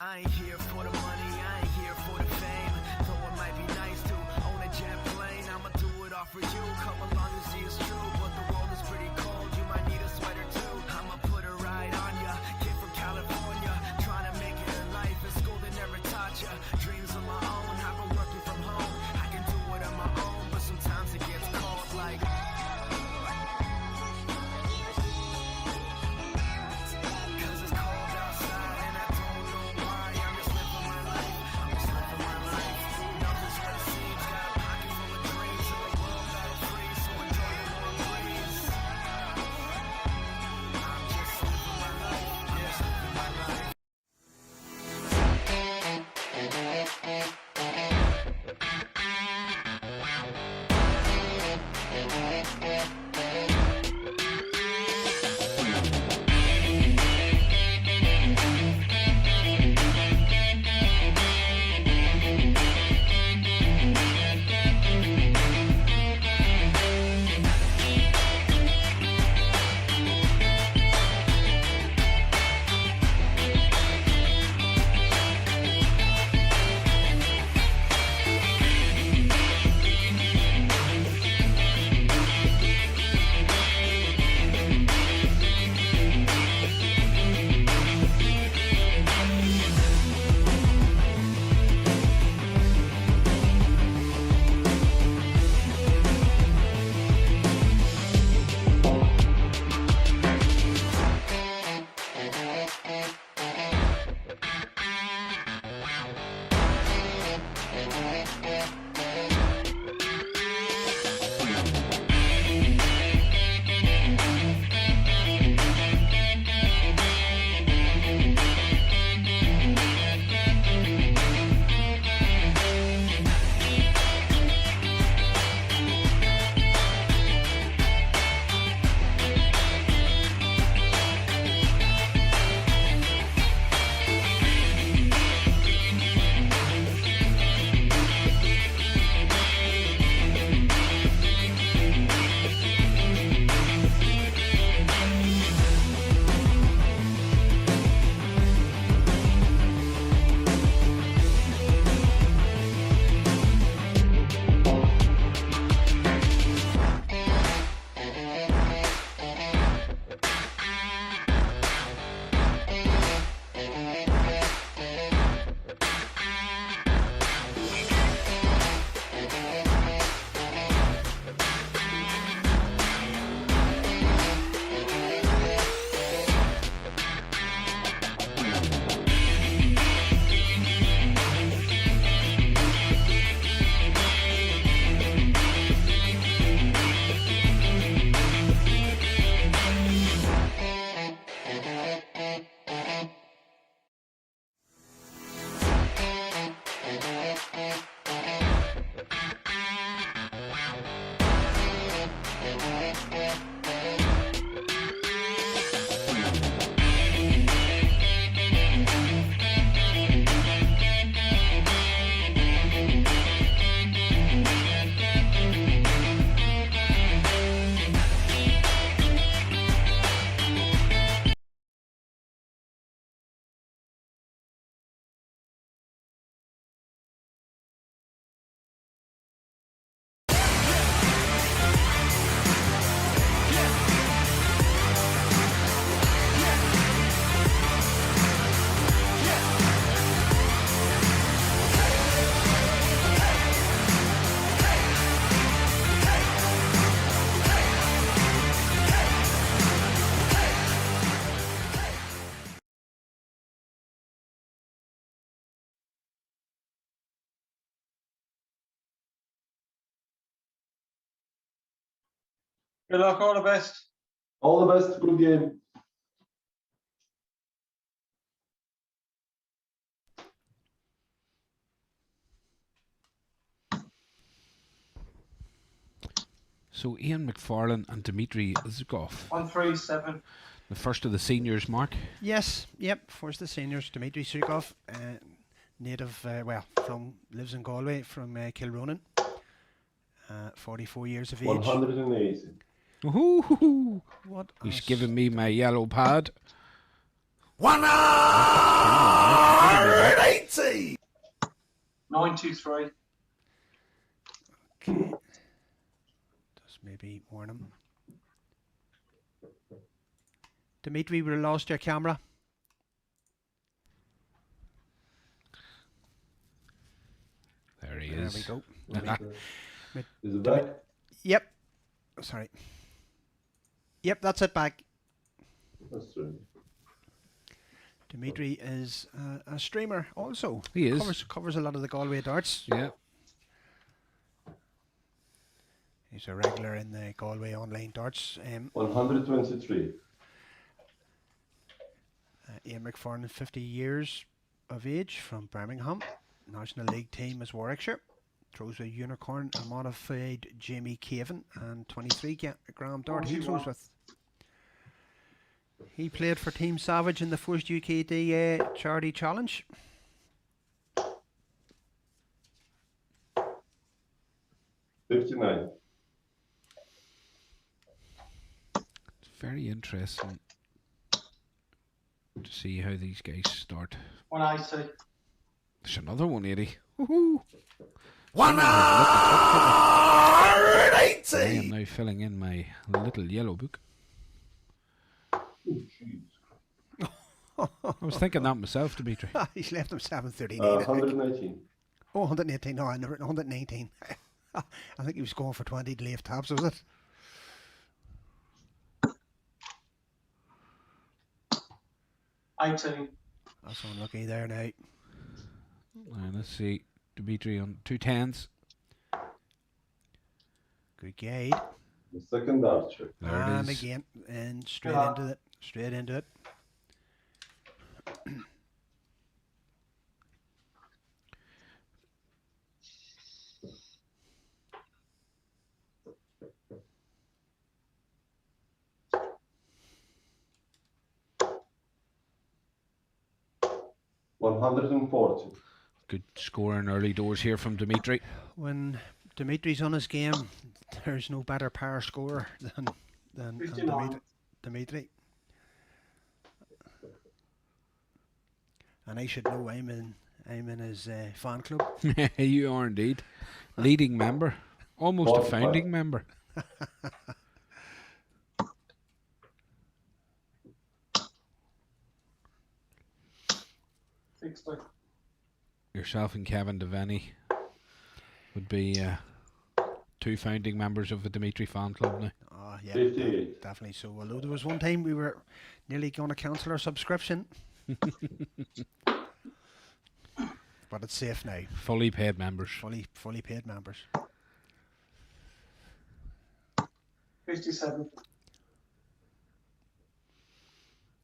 I ain't here for the money, I ain't here for the fame. Though it might be nice to own a jet plane, I'ma do it all for you. Come along and see it's true, but the world is pretty cold. You might need a sweater too. I'ma put a ride on ya. Kid from California, trying to make it in life. In school they never taught ya. Dreams of my own, I've been working from home. I can do it on my own, but sometimes it gets cold like.
Good luck, all the best.
All the best. Good game.
So Ian McFarlane and Dimitri Zukov.
137.
The first of the seniors, Mark.
Yes, yep. First the seniors, Dimitri Zukov, native, lives in Galway from Kilronan. 44 years of age.
180.
Ooh,
What?
he's giving me my yellow pad.
180.
93.
Okay. Just maybe warn him. Dimitri, we lost your camera.
There he
There
is.
we go.
Is it back?
Yep. Sorry. Yep, that's it back.
That's true.
Dimitri is a streamer also.
He is.
Covers a lot of the Galway darts.
Yeah.
He's a regular in the Galway online darts.
123.
Ian McFarlane, 50 years of age, from Birmingham. National League team is Warwickshire. Throws a unicorn, a modified Jamie Cavan, and 23-gram dart he throws with. He played for Team Savage in the first UKDA charity challenge.
$59.
It's very interesting to see how these guys start.
180.
There's another 180. Woohoo!
180.
I am now filling in my little yellow book. I was thinking that myself, Dimitri.
He's left him 739.
119.
Oh, 118. No, I never 119. I think he was going for 20 to leave tabs, was it?
That's
That's unlucky there now.
And let's see. Dimitri on 2 10s.
Good guide.
The second archer.
There
And
it is.
again, and straight into it. Straight into it.
$140.
Good score in early doors here from Dimitri.
When Dimitri's on his game, there's no better power scorer than
59.
Dimitri. And I should know I'm in his fan club.
You are indeed. Leading member. Almost a founding member. Yourself and Kevin Delaney would be 2 founding members of the Dimitri fan club now.
Oh, yeah,
58.
definitely so. Although there was one time we were nearly going to cancel our subscription. But it's safe now.
Fully paid members.
Fully paid members.
57.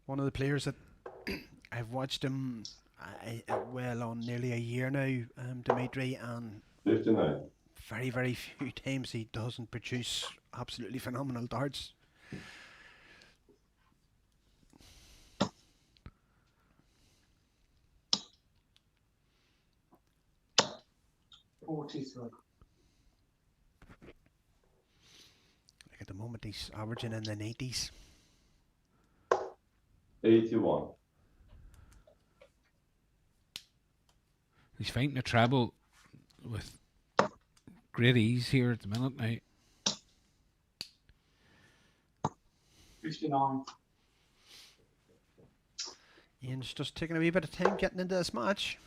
One of the players that I've watched him well on nearly a year now, Dimitri, and
59.
very, very few times he doesn't produce absolutely phenomenal darts.
$43.
Like at the moment he's averaging in the 90s.
81.
He's fighting a treble with great ease here at the minute now.
59.
Ian's just taking a wee bit of time getting into this match.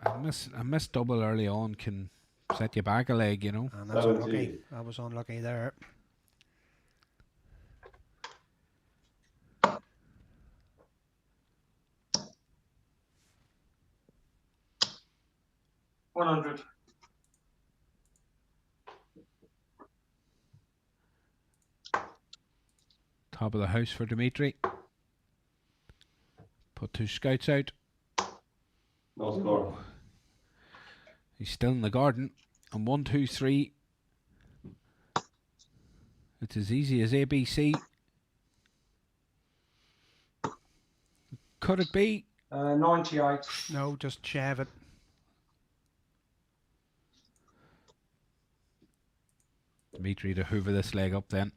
A miss double early on can set you back a leg, you know.
And that's unlucky. That was unlucky there.
$100.
Top of the house for Dimitri. Put 2 scouts out.
No score.
He's still in the garden. And 1, 2, 3. It's as easy as ABC. Could it be?
98.
No, just shave it.
Dimitri to hoover this leg up then.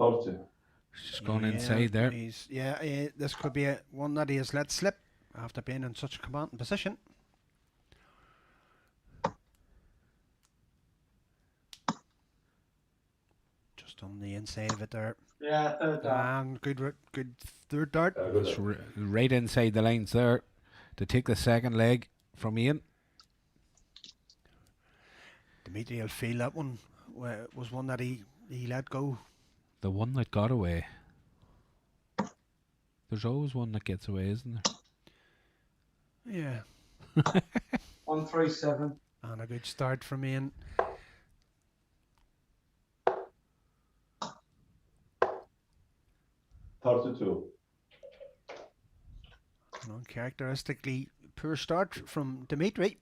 30.
Just gone inside there.
This could be one that he has let slip after being in such a commanding position. Just on the inside of it there.
Yeah, third dart.
And good third dart.
That's right inside the lines there to take the second leg from Ian.
Dimitri will feel that one was one that he let go.
The one that got away. There's always one that gets away, isn't
there?
Yeah. 137.
And a good start from Ian.
$32.
An uncharacteristically poor start from Dimitri.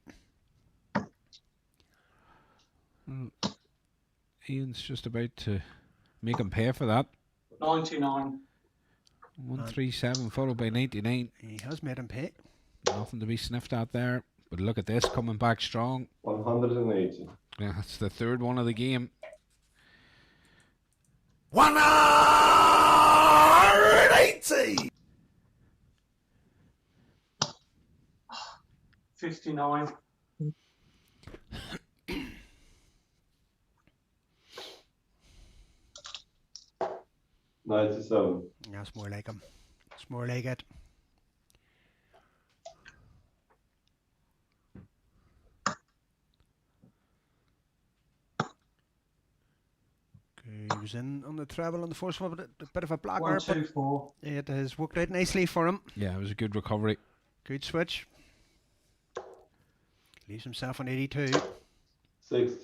Ian's just about to make him pay for that.
99.
137 followed by 99.
He has made him pay.
Nothing to be sniffed at there. But look at this, coming back strong.
180.
Yeah, that's the third one of the game.
180!
59.
$97.
That's more like him. It's more like it. He was in on the treble on the first one, but a bit of a blacker.
124.
It has worked out nicely for him.
Yeah, it was a good recovery.
Good switch. Leaves himself on 82.
60.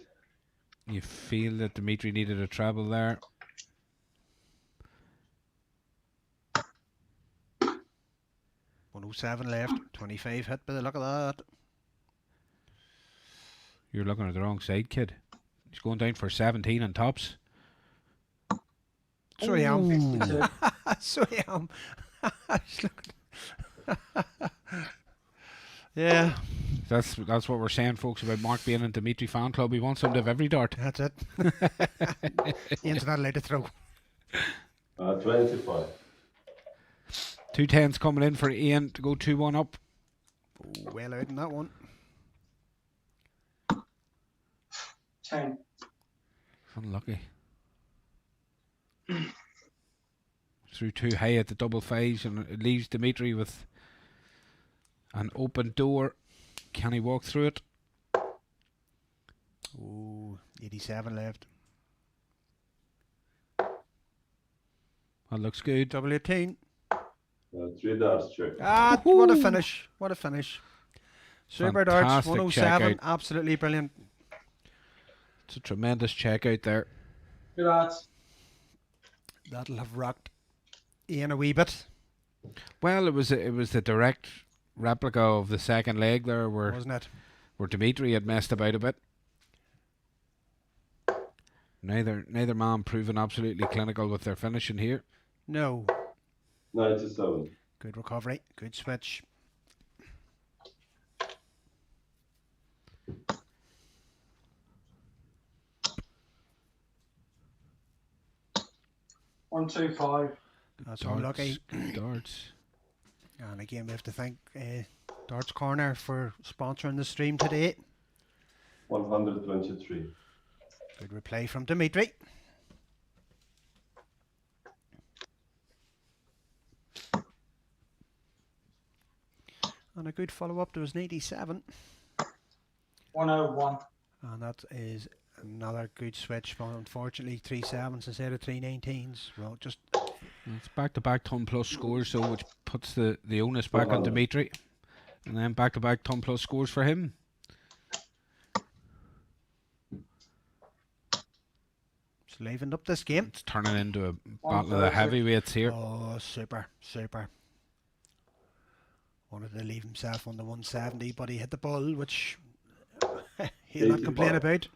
You feel that Dimitri needed a treble there. $107 left. 25 hit by the look of that. You're looking at the wrong side, kid. He's going down for 17 on tops.
So I am. So I am. Yeah.
That's what we're saying, folks, about Mark being in Dimitri fan club. He wants him to have every dart.
That's it. Ian's not allowed to throw.
25.
2 10s coming in for Ian to go 2-1 up.
Oh, well out in that one.
10.
Unlucky. Through too high at the double fives, and it leaves Dimitri with an open door. Can he walk through it?
Oh, 87 left.
That looks good.
Double 18.
3 darts check.
Ah, what a finish. What a finish. Super darts,
Fantastic
107.
checkout.
Absolutely brilliant.
It's a tremendous check out there.
Good odds.
That'll have rocked Ian a wee bit.
Well, it was the direct replica of the second leg there,
Wasn't it?
where Dimitri had messed about a bit. Neither man proving absolutely clinical with their finishing here.
No.
97.
Good recovery. Good switch.
One, 2, 5.
That's
Darts,
unlucky.
darts.
And again, we have to thank Darts Corner for sponsoring the stream today.
123.
Good replay from Dimitri. And a good follow-up. There was an 87.
101.
And that is another good switch. But unfortunately, 3 sevens instead of 3 19s. Well, just
It's back-to-back ton plus scores, so which puts the onus back on Dimitri. And then back-to-back ton plus scores for him.
it's livened up this game.
It's turning into a battle of the heavyweights here.
Oh, super, super. Wanted to leave himself on the 170, but he hit the ball, which he'll not complain about.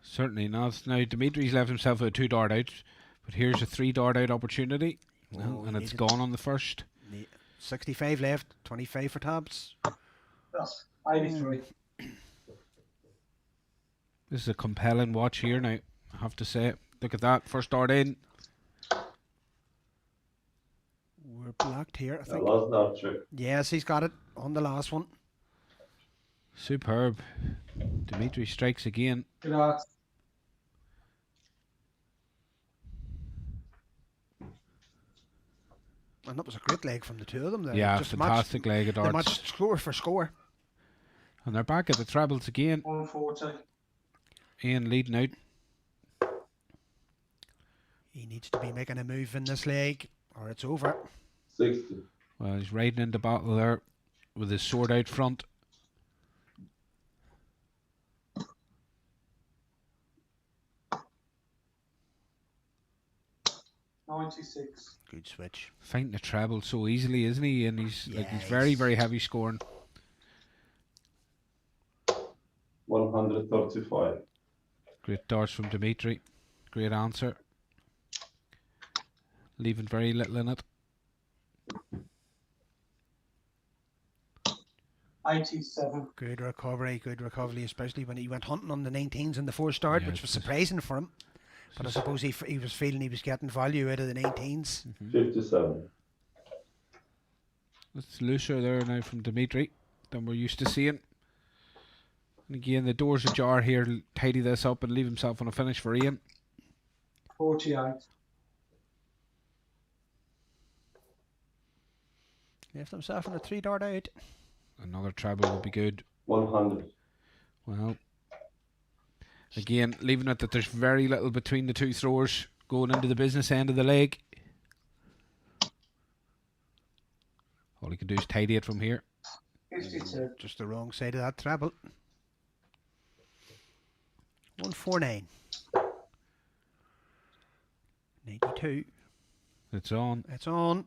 Certainly not. Now, Dimitri's left himself with a 2 dart out, but here's a 3 dart out opportunity.
Oh,
and
he
it's
needed-
gone on the first.
65 left, 25 for Tabs.
Yes. 83.
This is a compelling watch here now, I have to say. Look at that. First dart in.
We're blocked here, I think.
Last dart trick.
Yes, he's got it on the last one.
Superb. Dimitri strikes again.
Good art.
And that was a great leg from the two of them there.
Yeah,
Just
fantastic leg of
They
darts.
matched score for score.
And they're back at the trebles again.
140.
Ian leading out.
He needs to be making a move in this leg, or it's over.
60.
Well, he's riding into battle there with his sword out front.
$96.
Good switch.
Finding the treble so easily, isn't he? And he's very, very heavy scoring.
135.
Great darts from Dimitri. Great answer. Leaving very little in it.
87.
Good recovery, especially when he went hunting on the 19s in the first start,
Yeah,
which was surprising for him. But I suppose he was feeling he was getting value out of the 19s.
57.
It's looser there now from Dimitri than we're used to seeing. And again, the door's ajar here. Tidy this up and leave himself on a finish for Ian.
48.
Left himself on a 3-dart out.
Another treble would be good.
100.
Well, again, leaving it that there's very little between the two throwers going into the business end of the leg. All he can do is tidy it from here.
52.
Just the wrong side of that treble. 149. 92.
It's on.
It's on.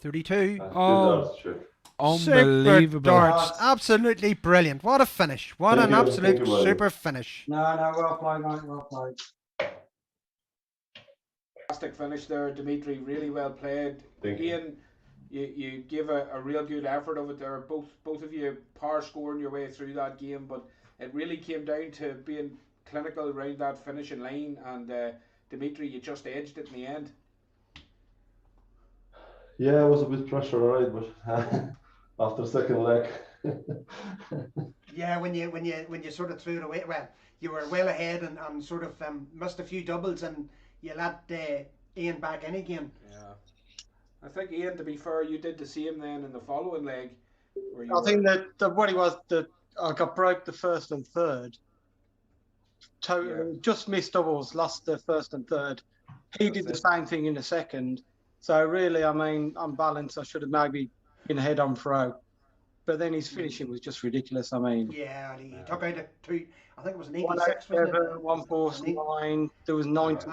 32.
Oh,
Super
unbelievable.
darts. Absolutely brilliant. What a finish. What
Thank
an
you.
absolute
Thank you,
super finish.
No, well played, mate. Well played.
Fantastic finish there, Dimitri. Really well played.
Thank you.
Ian, you gave a real good effort of it there. Both of you power scoring your way through that game, but it really came down to being clinical around that finishing line, and Dimitri, you just edged it in the end.
Yeah, it was a bit pressure, right? But after second leg.
Yeah, when you sort of threw it away, well, you were well ahead and sort of missed a few doubles, and you let Ian back in again.
Yeah. I think, Ian, to be fair, you did the same then in the following leg. Where you
I think that what it was, that I got broke the first and third. Just missed doubles, lost the first and third. He did the same thing in the second. So really, I mean, on balance, I should have maybe been ahead on throw. But then his finishing was just ridiculous. I mean,
Yeah, he took out a two. I think it was an 86. wasn't it?
149. There was 90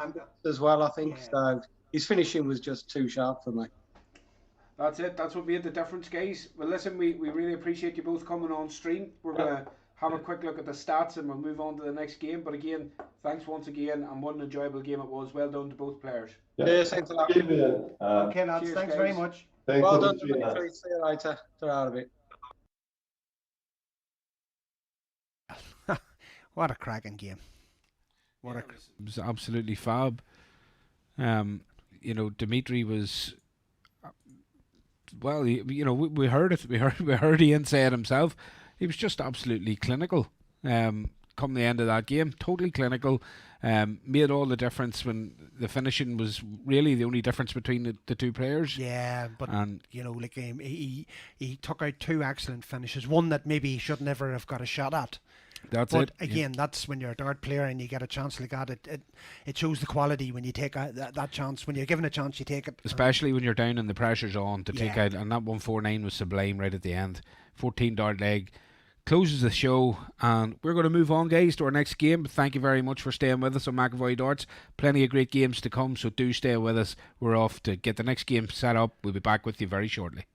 as well, I think. So his finishing was just too sharp for me.
That's it. That's what made the difference, guys. Well, listen, we really appreciate you both coming on stream. We're going to have a quick look at the stats and we'll move on to the next game. But again, thanks once again, and what an enjoyable game it was. Well done to both players.
Yeah, thanks a lot.
Okay, lads,
Cheers,
thanks
guys.
very much.
Well done, Dimitri. See you later. They're out of it.
What a cracking game.
It was absolutely fab. You know, Dimitri was. Well, we heard it. We heard Ian say it himself. He was just absolutely clinical. Come the end of that game, totally clinical. Made all the difference when the finishing was really the only difference between the two players.
Yeah, but like he took out two excellent finishes. One that maybe he should never have got a shot at.
That's
but
it.
Again, that's when you're a dart player and you get a chance like that. It shows the quality when you take that chance. When you're given a chance, you take it.
Especially when you're down and the pressure's on to take out. And that 149 was sublime right at the end. 14 dart leg. Closes the show, and we're going to move on, guys, to our next game. Thank you very much for staying with us on McAvoy Darts. Plenty of great games to come, so do stay with us. We're off to get the next game set up. We'll be back with you very shortly.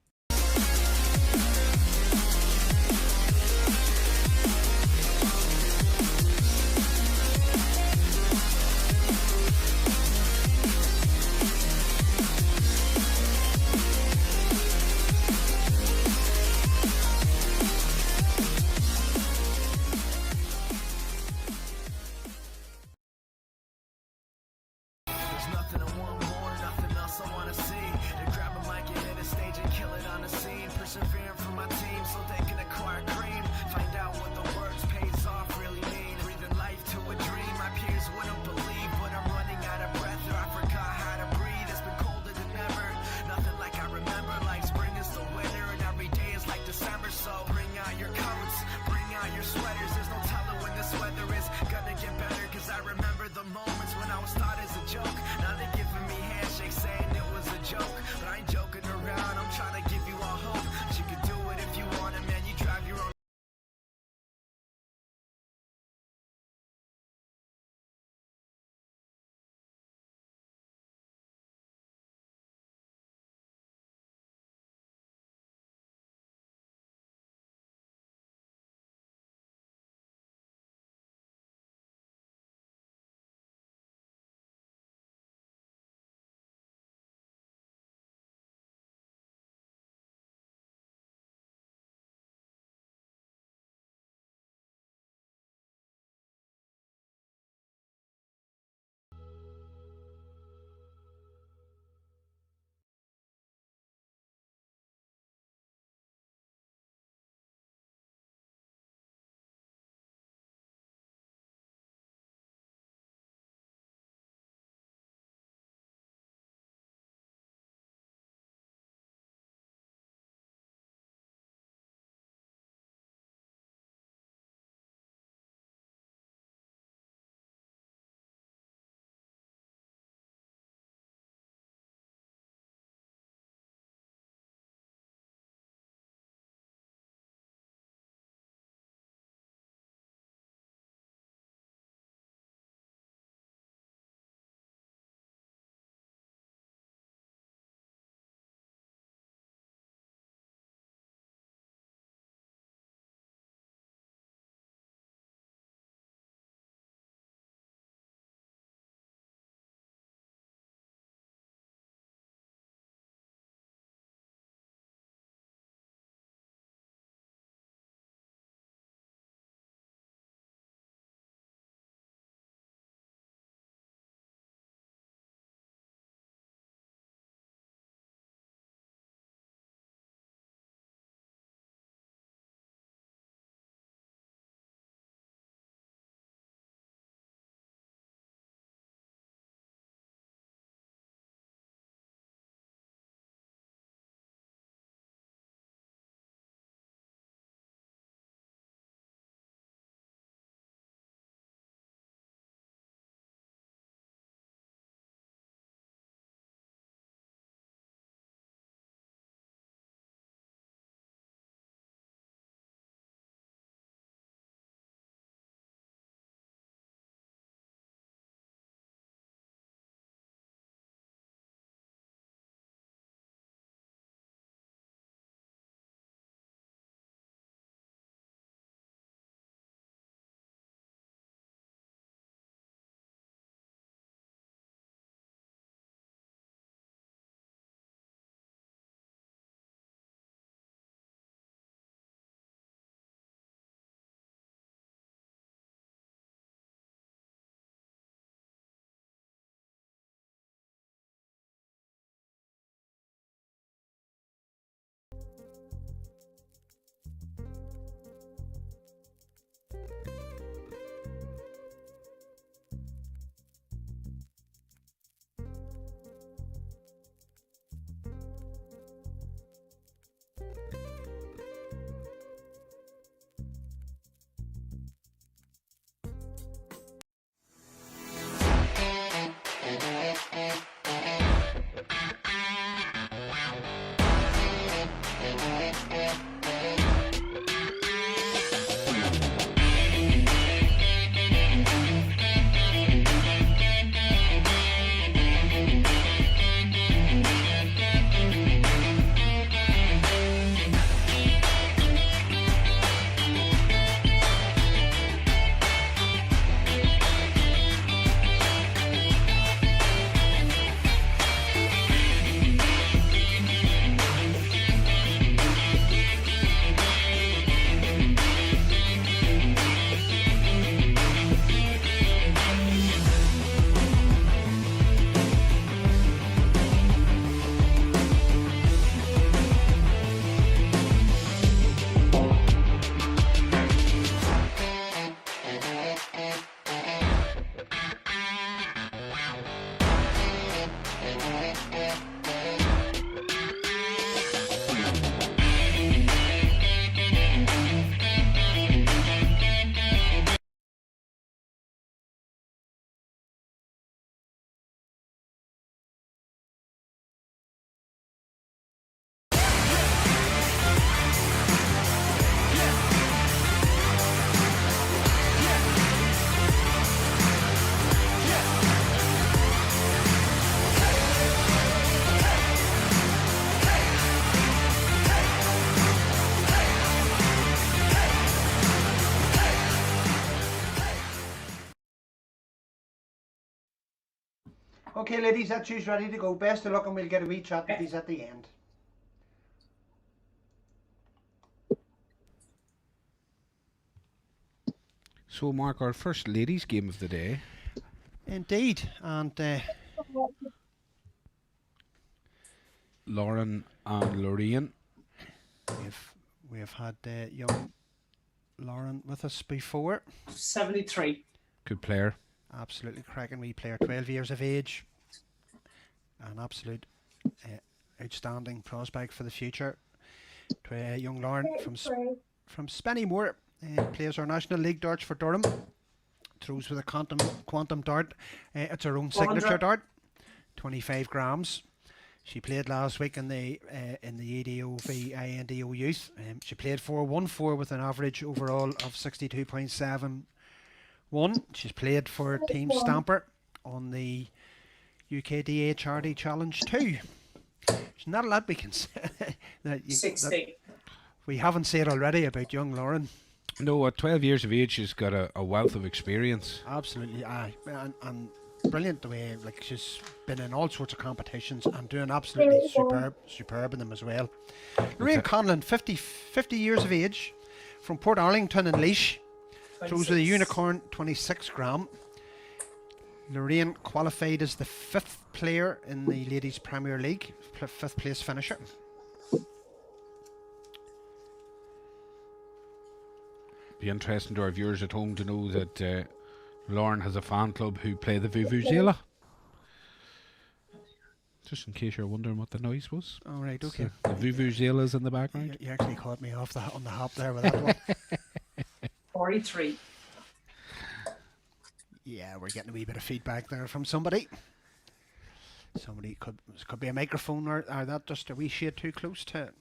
Okay, ladies, that's you ready to go. Best of luck, and we'll get a wee chat with these at the end.
So, Mark, our first ladies' game of the day.
Indeed, and
Lauren and Lorraine.
We have had young Lauren with us before.
73.
Good player.
Absolutely cracking wee player, 12 years of age. An absolute outstanding prospect for the future. Young Lauren from Spennymoor plays our National League darts for Durham. Throws with a quantum dart. It's her own signature dart, 25 grams. She played last week in the EDO v INDO youth. She played 4-1-4 with an average overall of 62.71. She's played for Team Stamper on the UKDA Charity Challenge 2. There's not a lot we can say.
60.
We haven't said already about young Lauren.
No, at 12 years of age, she's got a wealth of experience.
Absolutely, aye. And brilliant the way, like, she's been in all sorts of competitions and doing absolutely superb in them as well. Lorraine Conlon, 50 years of age, from Port Arlington in Laois. Throws with a unicorn, 26 gram. Lorraine qualified as the 5th player in the Ladies Premier League, 5th place finisher.
Be interesting to our viewers at home to know that Lauren has a fan club who play the Vuvuzela. Just in case you're wondering what the noise was.
All right, okay.
So the Vuvuzela's in the background.
You actually caught me on the hop there with that one.
43.
Yeah, we're getting a wee bit of feedback there from somebody. Somebody could be a microphone or that just a wee shade too close to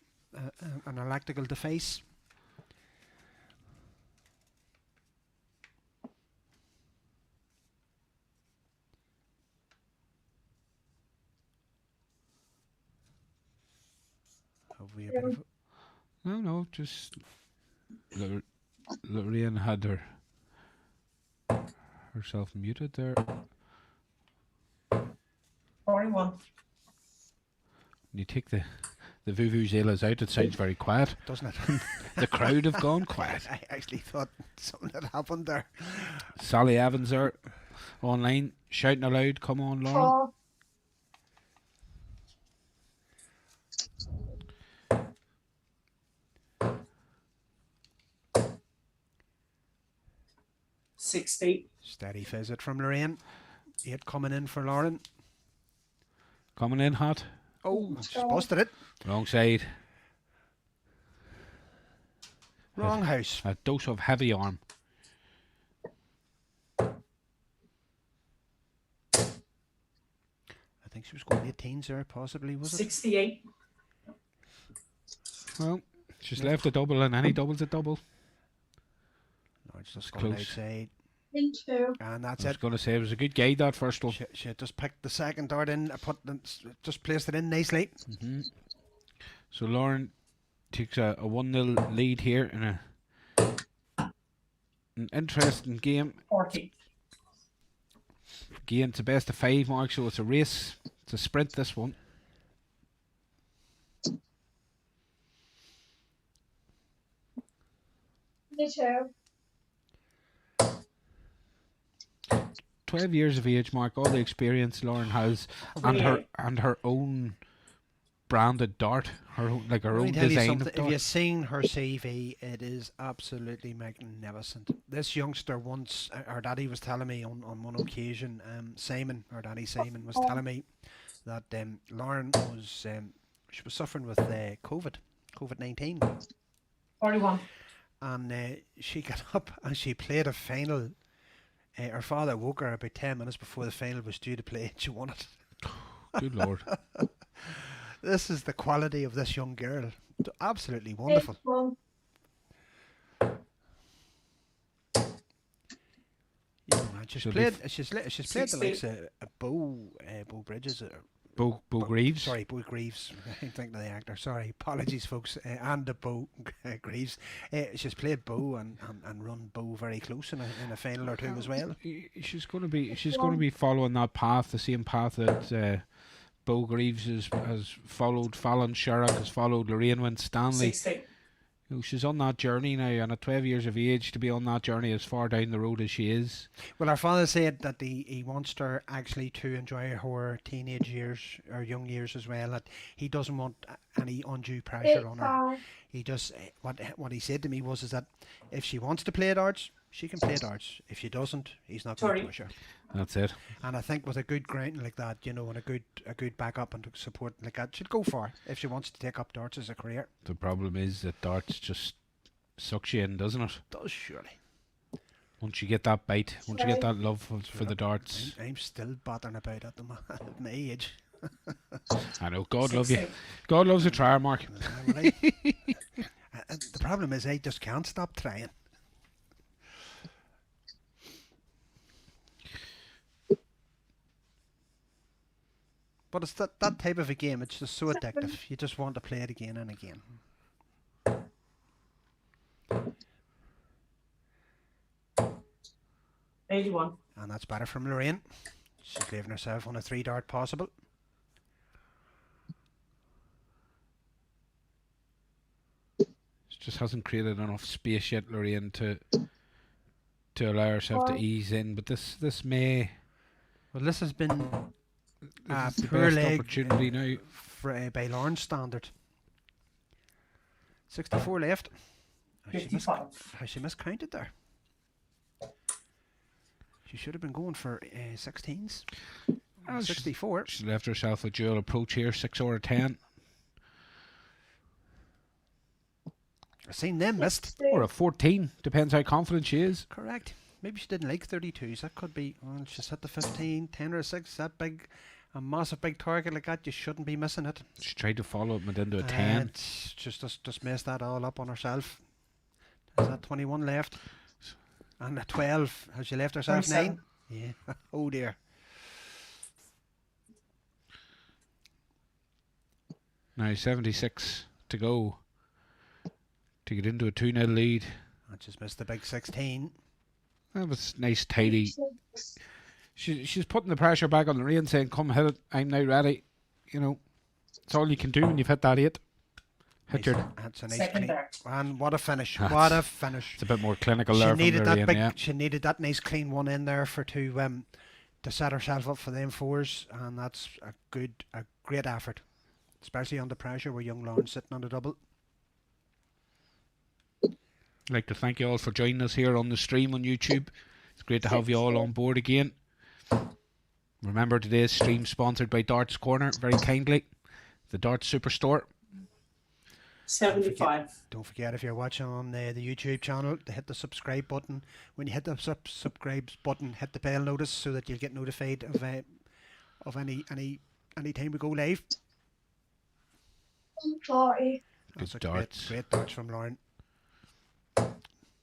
an electrical device. Have we a bit of
No, just Lorraine had herself muted there.
41.
When you take the Vuvuzelas out, it sounds very quiet.
Doesn't it?
The crowd have gone quiet.
I actually thought something had happened there.
Sally Evans are online, shouting aloud, come on, Lauren.
60.
Steady visit from Lorraine. 8 coming in for Lauren.
Coming in hot.
Oh, she's busted it.
Wrong side.
Wrong house.
A dose of heavy arm.
I think she was going 18s there, possibly, was it?
68.
Well, she's left a double, and any double's a double.
No, it's just
It's
going
close.
outside.
Into.
And that's
I was
it.
going to say it was a good guide, that first one.
She just picked the second dart in, just placed it in nicely.
So Lauren takes a 1-0 lead here in an interesting game.
40.
Again, it's a best of 5 mark, so it's a race. It's a sprint, this one.
Me too.
12 years of age, Mark, all the experience Lauren has, and her own branded dart, her own design of
If
dart.
you've seen her CV, it is absolutely magnificent. This youngster once, our daddy was telling me on one occasion, our daddy Simon was telling me that Lauren was she was suffering with COVID-19.
41.
And she got up and she played a final. Her father woke her about 10 minutes before the final was due to play, and she won it.
Good Lord.
This is the quality of this young girl. Absolutely wonderful.
81.
She's played the likes of Bo Bridges,
Bo Greaves.
Sorry, Bo Greaves. I think of the actor. Sorry, apologies, folks. And the Bo Greaves. She's played Bo and run Bo very close in a final or two as well.
She's going to be following that path, the same path that Bo Greaves has followed. Fallon Sherrock has followed. Lorraine Winstanley.
16.
You know, she's on that journey now, and at 12 years of age, to be on that journey as far down the road as she is.
Well, her father said that he wants her actually to enjoy her teenage years or young years as well. That he doesn't want any undue pressure on her. He just what he said to me was that if she wants to play darts, she can play darts. If she doesn't, he's not going to push her.
That's it.
And I think with a good ground like that, you know, and a good backup and support like that, she'd go for it if she wants to take up darts as a career.
The problem is that darts just sucks you in, doesn't it?
It does, surely.
Once you get that bite, once you get that love for the darts.
I'm still bothering about at my age.
I know, God love you. God loves a trier, Mark.
And the problem is I just can't stop trying. But it's that type of a game, it's just so addictive. You just want to play it again and again.
81.
And that's better from Lorraine. She's leaving herself on a 3-dart possible.
She just hasn't created enough space yet, Lorraine, to allow herself to ease in. But this may...
Well, this has been
This is the
poor
best
leg
opportunity now.
For, by Lauren's standard. 64 left. Has she miscounted there? She should have been going for 16s. 64.
She's left herself a dual approach here, 6 or 10.
I've seen them missed.
Or a 14, depends how confident she is.
Correct. Maybe she didn't like 32s. That could be. Well, she's hit the 15, 10 or a 6. That big, a massive big target like that, you shouldn't be missing it.
She tried to follow it into a 10.
Just messed that all up on herself. Is that 21 left? And a 12. Has she left herself 9? Yeah. Oh dear.
Now 76 to go to get into a 2-0 lead.
I just missed the big 16.
That was nice, tidy. She's putting the pressure back on the rain, saying, "Come hit it. I'm now ready." You know, it's all you can do when you've hit that 8. Hit your.
That's a nice clean. And what a finish! What a finish!
It's a bit more clinical there from Lorraine, yeah.
She needed that nice clean one in there to set herself up for them 4s, and that's a great effort, especially under pressure with young Lauren sitting on the double.
I'd like to thank you all for joining us here on the stream on YouTube. It's great to have you all on board again. Remember, today's stream sponsored by Darts Corner, very kindly. The Darts Superstore.
75.
Don't forget, if you're watching on the YouTube channel, to hit the subscribe button. When you hit the subscribe button, hit the bell notice so that you'll get notified of any time we go live.
40.
That's
darts.
Great darts from Lauren.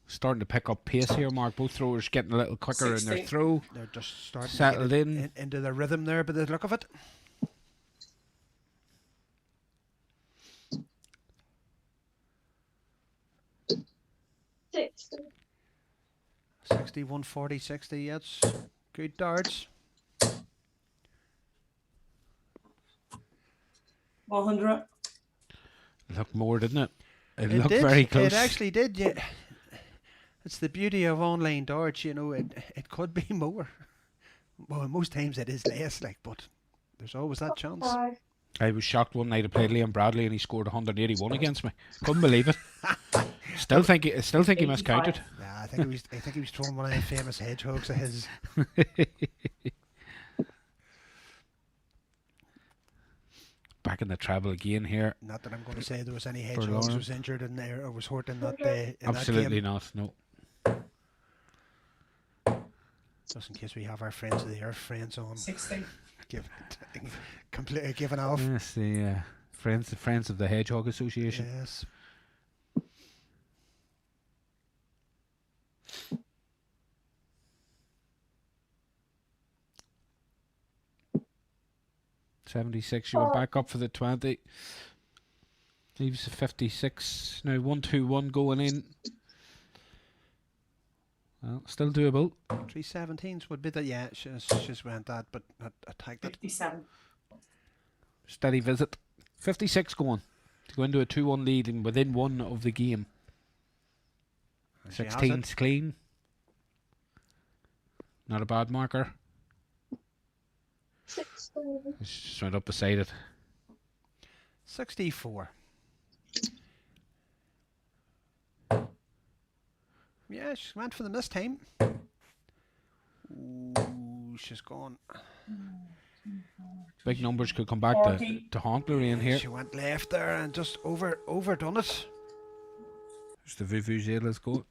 Starting to pick up pace here, Mark. Both throwers getting a little quicker in their throw.
They're just starting
settled
to get into the rhythm there, by the look of it.
Sixty.
61, 40, 60. That's good darts.
100.
Looked more, didn't it? It looked
did.
very close.
It actually did, yeah. It's the beauty of online darts, you know, it could be more. Well, most times it is less, like, but there's always that chance.
I was shocked one night I played Liam Bradley and he scored 181 against me. Couldn't believe it. Still think he miscounted.
Nah, I think he was throwing one of the famous hedgehogs of his.
Back in the treble again here.
Not that I'm going to say there was any hedgehogs was injured in there or was hurt in that
Absolutely
that game.
not, no.
Just in case we have our friends of the earth friends on.
16.
Completely given off.
Yes, the friends of the Hedgehog Association.
Yes.
76. You went back up for the 20. Leaves a 56. Now 1-2-1 going in. Well, still doable.
317s would be that. Yeah, she's went that, but I tagged it.
57.
Steady visit. 56 going. To go into a 2-1 lead and within one of the game.
And she has
16's
it.
clean. Not a bad marker.
16.
It's just went up beside it.
64. Yeah, she went for the miss time. Ooh, she's gone.
Big numbers could come back to haunt Lorraine here.
She went left there and just overdone it.
There's the Vuvuzela's go.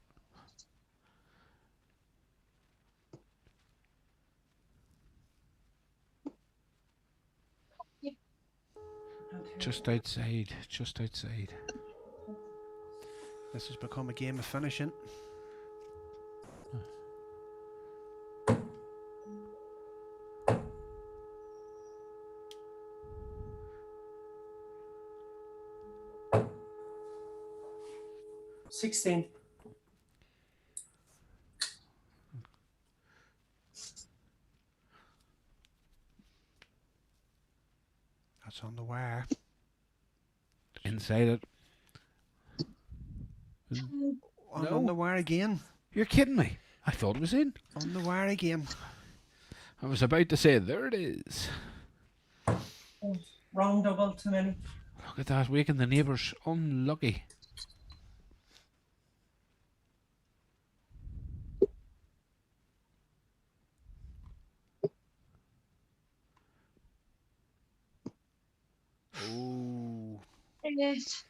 Just outside, just outside.
This has become a game of finishing.
$16.
That's on the wire.
Inside it.
On the wire again.
You're kidding me. I thought it was in.
On the wire again.
I was about to say, there it is.
Wrong double, too many.
Look at that, waking the neighbours. Unlucky.
Oh.
Yes.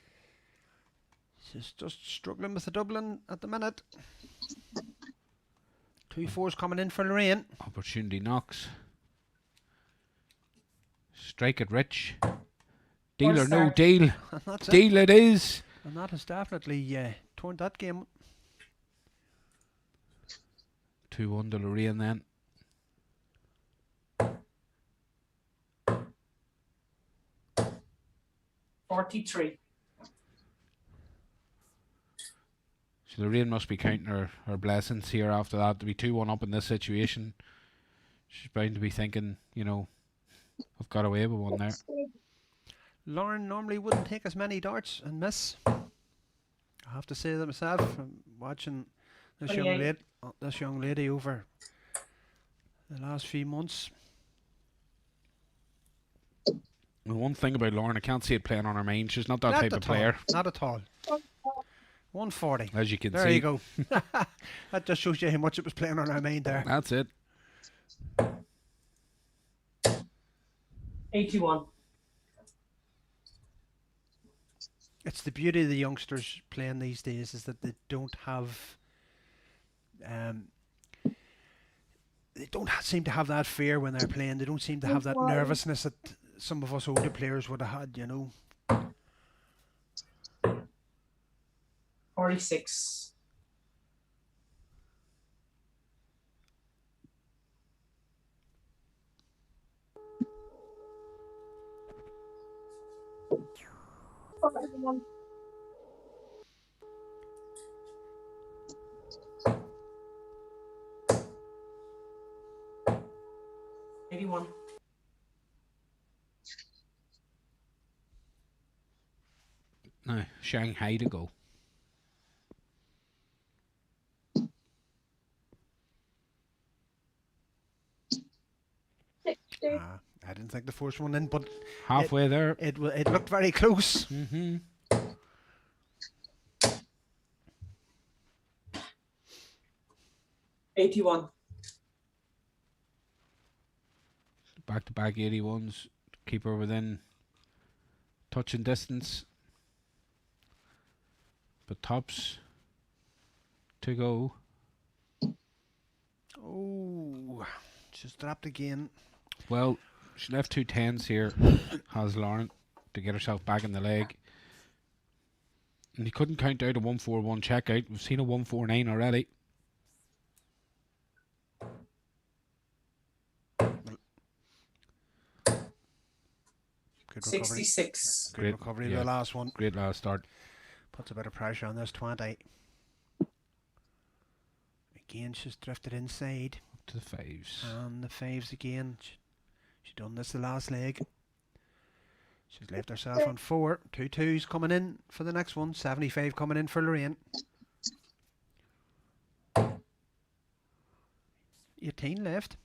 She's just struggling with the doubling at the minute. 2 4s coming in for Lorraine.
Opportunity knocks. Strike it rich. Deal or no deal.
And that's
Deal it is.
And that has definitely turned that game.
2-1 to Lorraine then.
$43.
So Lorraine must be counting her blessings here after that. To be 2-1 up in this situation, she's bound to be thinking, you know, I've got away with one there.
Lauren normally wouldn't take as many darts and miss. I have to say that myself from watching this young lady over the last few months.
The one thing about Lauren, I can't see it playing on her mind. She's not that type of player.
Not at all. 140.
As you can see.
There you go. That just shows you how much it was playing on her mind there.
That's it.
81.
It's the beauty of the youngsters playing these days is that they don't have they don't seem to have that fear when they're playing. They don't seem to have that nervousness that some of us older players would have had, you know.
46. $81.
Now, Shanghai to go.
I didn't think the first one in, but
halfway there.
It looked very close.
Mm-hmm.
$81.
Back-to-back 81s. Keep her within touching distance. But tops to go.
Oh, she's dropped again.
Well, she left 2 10s here, has Lauren, to get herself back in the leg. And he couldn't count out a 141 checkout. We've seen a 149 already.
Good recovery.
66.
Good recovery the last one.
Great last start.
Puts a bit of pressure on this 20. Again, she's drifted inside.
Up to the fives.
And the fives again. She done this the last leg. She's left herself on 4. 2 twos coming in for the next one. 75 coming in for Lorraine. 18 left.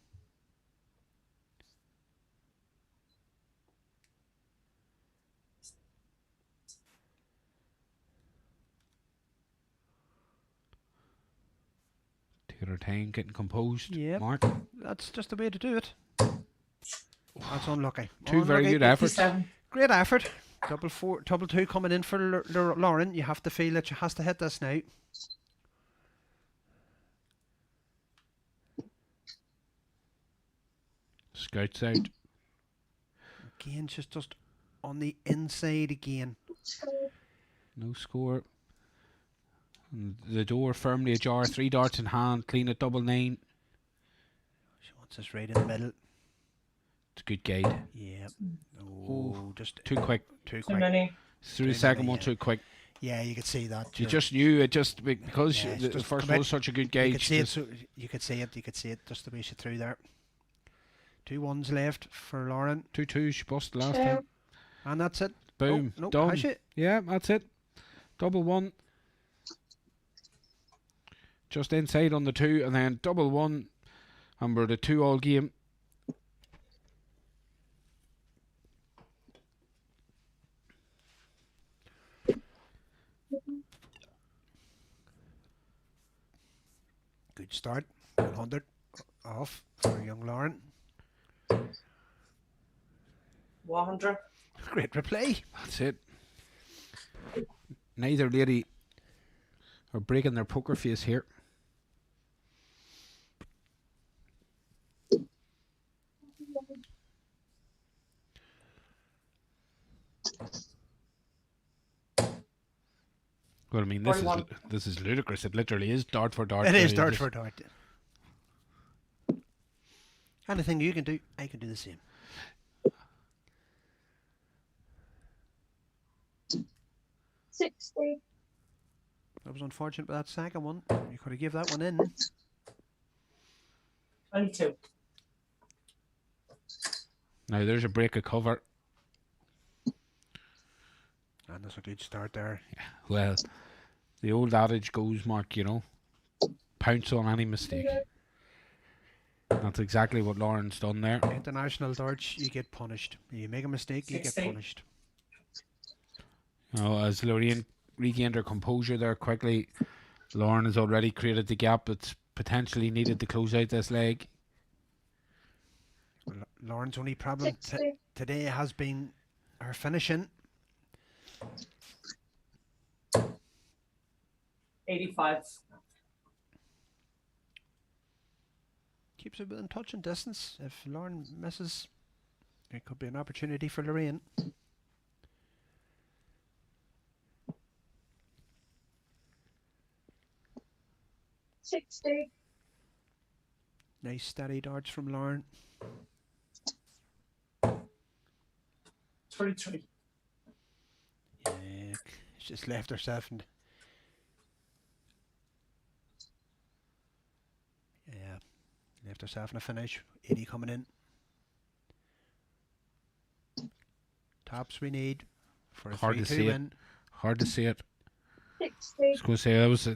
Taking her time, getting composed.
Yeah,
Mark.
That's just the way to do it. That's unlucky.
Two very good efforts.
Great effort. Double two coming in for Lauren. You have to feel that she has to hit this now.
Scouts out.
Again, she's just on the inside again.
No score. And the door firmly ajar. 3 darts in hand. Clean at double 9.
She wants us right in the middle.
It's a good guide.
Yeah. Oh, just
too quick.
Too quick.
Many.
Through the second one too quick.
Yeah, you could see that.
You just knew it just because
Yeah,
the
just
first
come
was
in.
such a good gauge.
You could see it. So you could see it. You could see it just the way she threw there. 2 ones left for Lauren.
2 twos. She busted last time.
And that's it.
Boom.
Oh, no,
Done.
has she?
Yeah, that's it. Double 1. Just inside on the 2, and then double 1. And we're the 2-all game.
Good start. 100 off for young Lauren.
100.
Great replay.
That's it. Neither lady are breaking their poker face here. Well, I mean, this is ludicrous. It literally is dart for dart.
It is dart for dart. Anything you can do, I can do the same.
60.
That was unfortunate with that second one. You could have give that one in.
22.
Now there's a break of cover.
And that's a good start there.
Yeah, well, the old adage goes, Mark, pounce on any mistake. That's exactly what Lauren's done there.
International darts, you get punished. You make a mistake, you get punished.
As Lorraine regained her composure there quickly, Lauren has already created the gap that's potentially needed to close out this leg.
Lauren's only problem today has been her finishing.
85.
Keeps her within touch and distance. If Lauren misses, it could be an opportunity for Lorraine.
$60.
Nice steady darts from Lauren.
33.
Yeah, she's just left herself and left herself in a finish. 80 coming in. Tops we need for a 3-2 win.
Hard to see it.
60.
I was going to say that was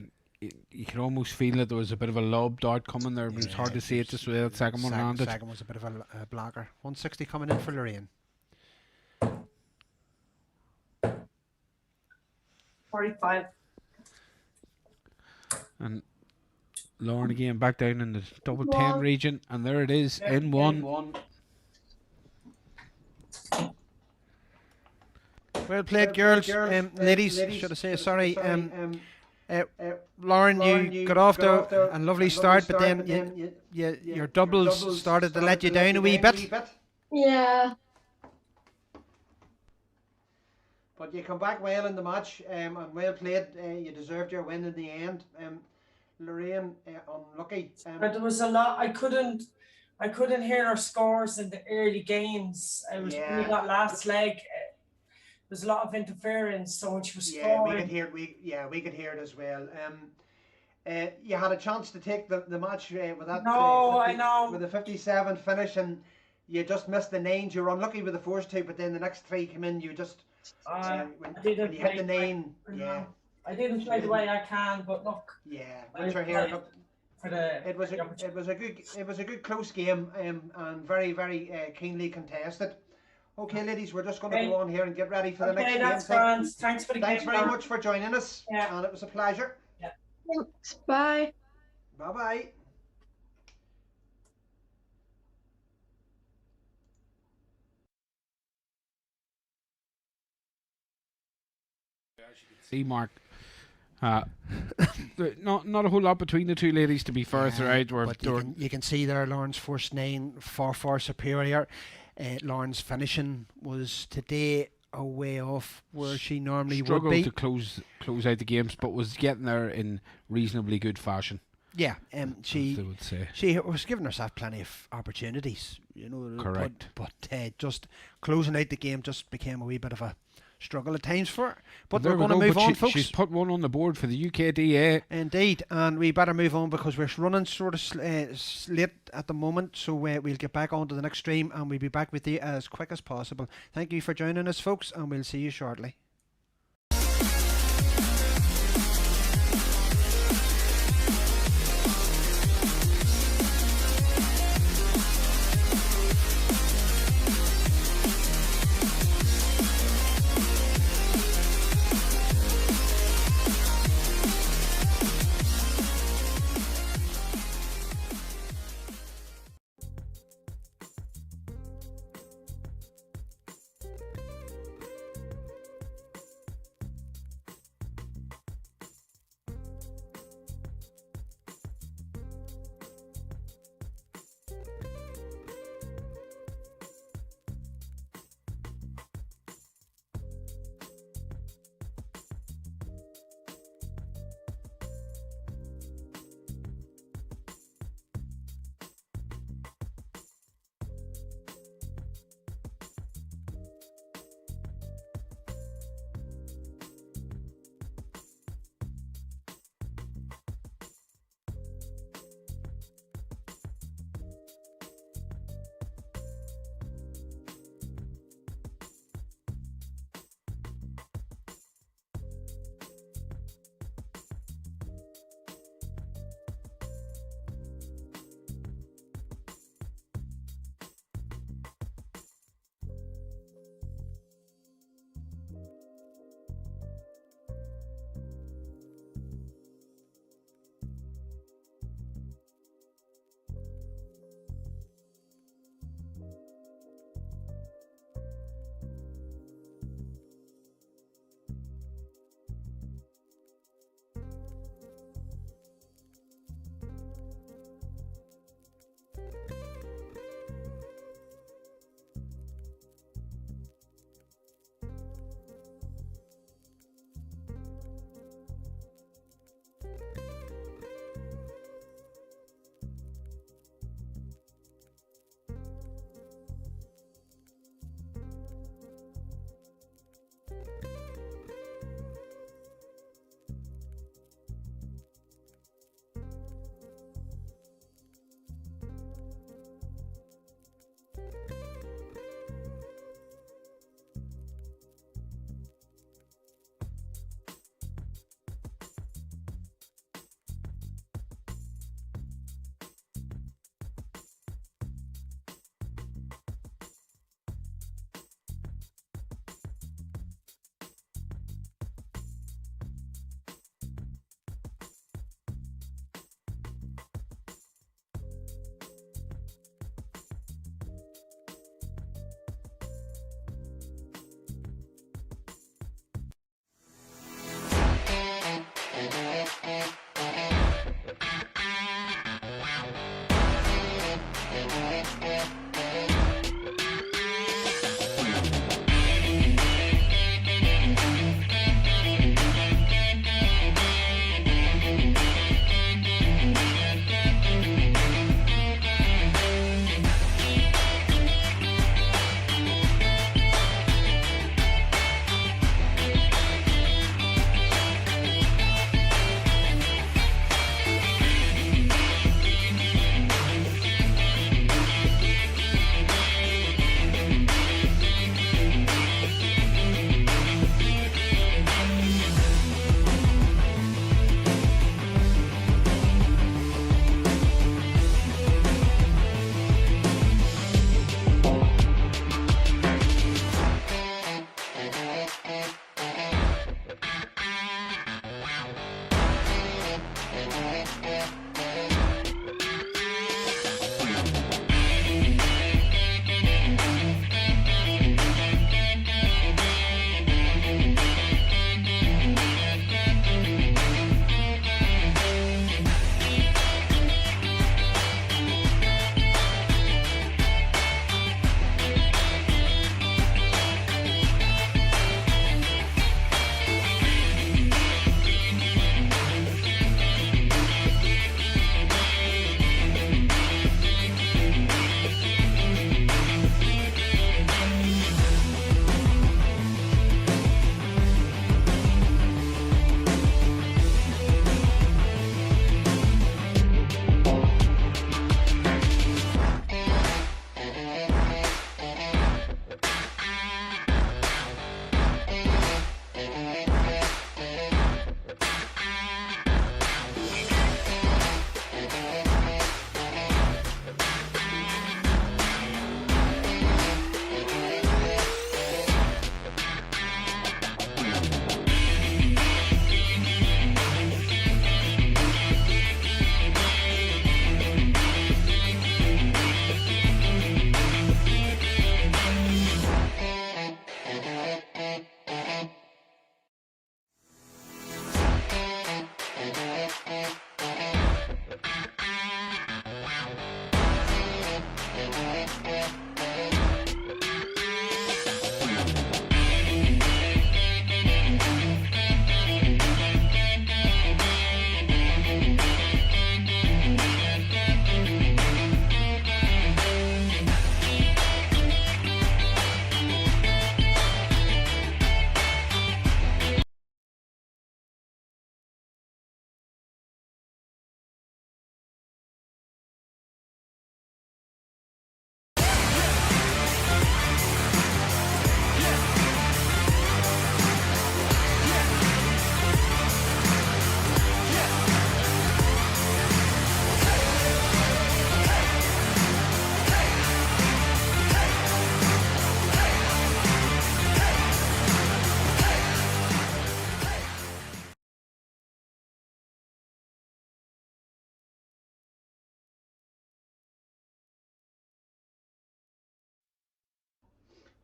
you can almost feel that there was a bit of a lob dart coming there, but it's hard to see it just with that second one landed.
Second was a bit of a blocker. 160 coming in for Lorraine.
45.
And Lauren again back down in the double 10 region, and there it is in one.
Well played, girls. Ladies, should I say sorry? Lauren, you got off to a lovely start, but then your doubles started to let you down a wee bit.
Yeah.
But you come back well in the match, and well played. You deserved your win in the end. Lorraine, unlucky.
But there was a lot. I couldn't. I couldn't hear our scores in the early games. I was
Yeah.
really that last leg. There's a lot of interference, so when she was scoring.
we could hear it as well. You had a chance to take the match with that.
No, I know.
With the 57 finish, and you just missed the nines. You were unlucky with the first two, but then the next three came in. You just when you hit the nine,
I didn't play the way I can, but look.
Yeah, Richard here. Look,
for the
it was a good close game, and very very keenly contested. Okay, ladies, we're just going to go on here and get ready for the next game.
That's grand. Thanks for the
Thanks
game,
very
man.
much for joining us, and it was a pleasure.
Yeah.
Thanks. Bye.
Bye bye.
See, Mark. Not a whole lot between the two ladies, to be fair, throughout.
But you can see there, Lauren's first nine far superior. Lauren's finishing was today a way off where she normally
struggled
would be.
to close out the games, but was getting there in reasonably good fashion.
Yeah, she
would say.
She was giving herself plenty of opportunities, you know.
Correct.
But just closing out the game just became a wee bit of a struggle at times for her. But
There
we're going to
we go,
move
but
on, folks.
She's put one on the board for the UKDA.
Indeed, and we better move on because we're running sort of late at the moment, so we'll get back onto the next stream and we'll be back with you as quick as possible. Thank you for joining us, folks, and we'll see you shortly.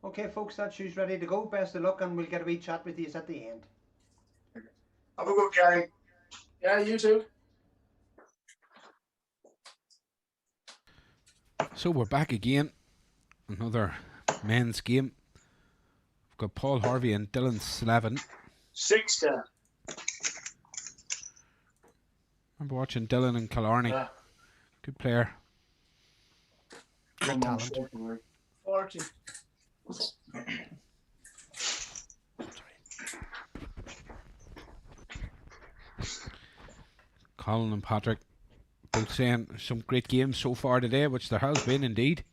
Okay, folks, that shoe's ready to go. Best of luck, and we'll get a wee chat with you at the end.
Have a good game.
Yeah, you too.
So we're back again. Another men's game. We've got Paul Harvey and Dylan Slavin.
60.
Remember watching Dylan and Killarney.
Yeah.
Good player.
Good talent.
40.
Conlon and Patrick both saying some great games so far today, which there has been indeed.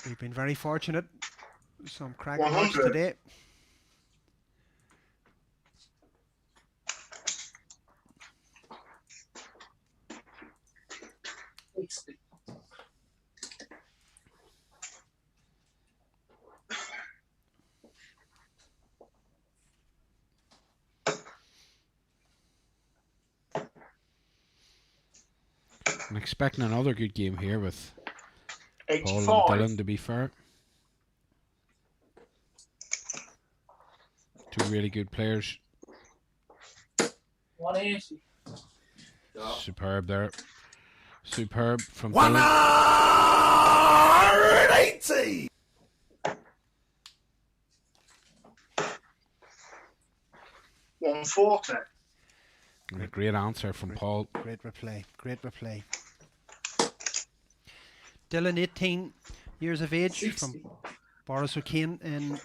We've been very fortunate. Some cracking matches
100.
today.
I'm expecting another good game here with
85.
Paul and Dylan, to be fair. Two really good players.
180.
Superb there. Superb from
180.
Dylan.
140.
A great answer from Paul.
Great replay. Great replay. Dylan, 18 years of age,
60.
from Boris O'Kane in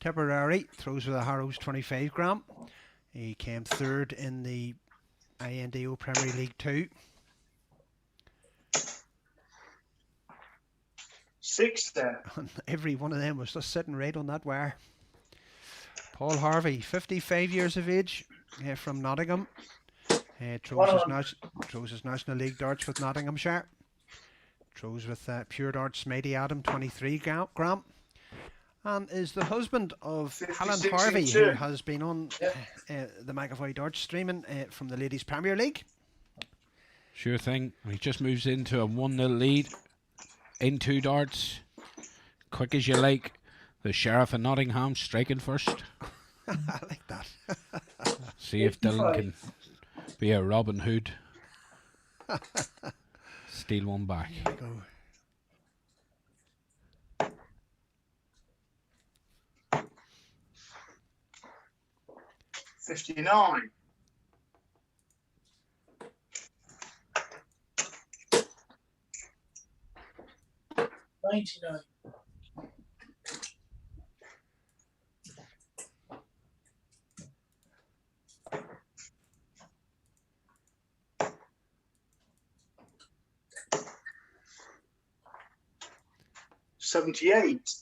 Tipperary. Throws with a Harrows 25 gram. He came third in the INDO Premier League 2.
60.
And every one of them was just sitting right on that wire. Paul Harvey, 55 years of age, from Nottingham. Throws his National League darts with Nottinghamshire. Throws with Pure Darts Mighty Adam 23 gram. And is the husband of Helen Harvey, who has been on the McAvoy Darts streaming from the Ladies Premier League.
Sure thing. He just moves into a 1-0 lead. In 2 darts. Quick as you like. The Sheriff of Nottingham striking first.
I like that.
See if Dylan can be a Robin Hood. Steal one back.
There you go.
59.
99.
78.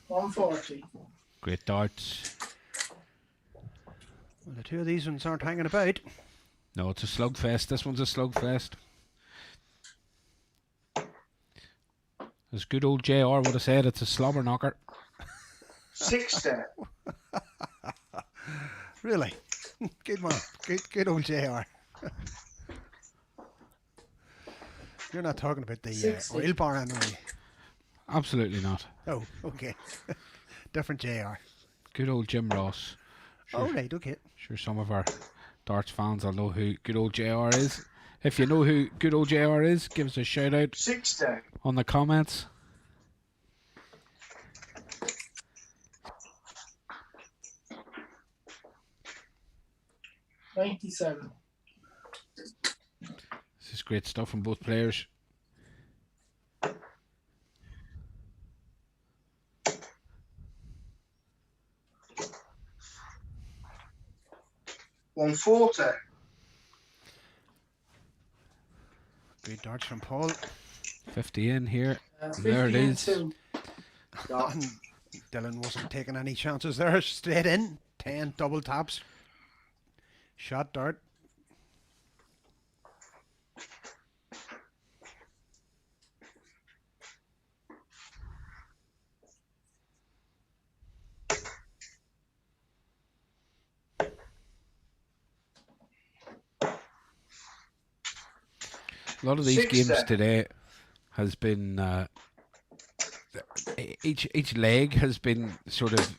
140.
Great darts.
Well, the two of these ones aren't hanging about.
No, it's a slugfest. This one's a slugfest. As good old JR would have said, it's a slobber knocker.
60.
Really? Good man. Good old JR. You're not talking about the oil bar, are you?
Absolutely not.
Oh, okay. Different JR.
Good old Jim Ross.
Sure, all right, okay.
Sure, some of our darts fans will know who good old JR is. If you know who good old JR is, give us a shout out
60.
on the comments.
$97.
This is great stuff from both players.
$140.
Great darts from Paul.
50 in here.
50
There it
in
is.
two.
And Dylan wasn't taking any chances there. Straight in. 10 double taps. Shot dart.
A lot of these
60.
games today has been each leg has been sort of.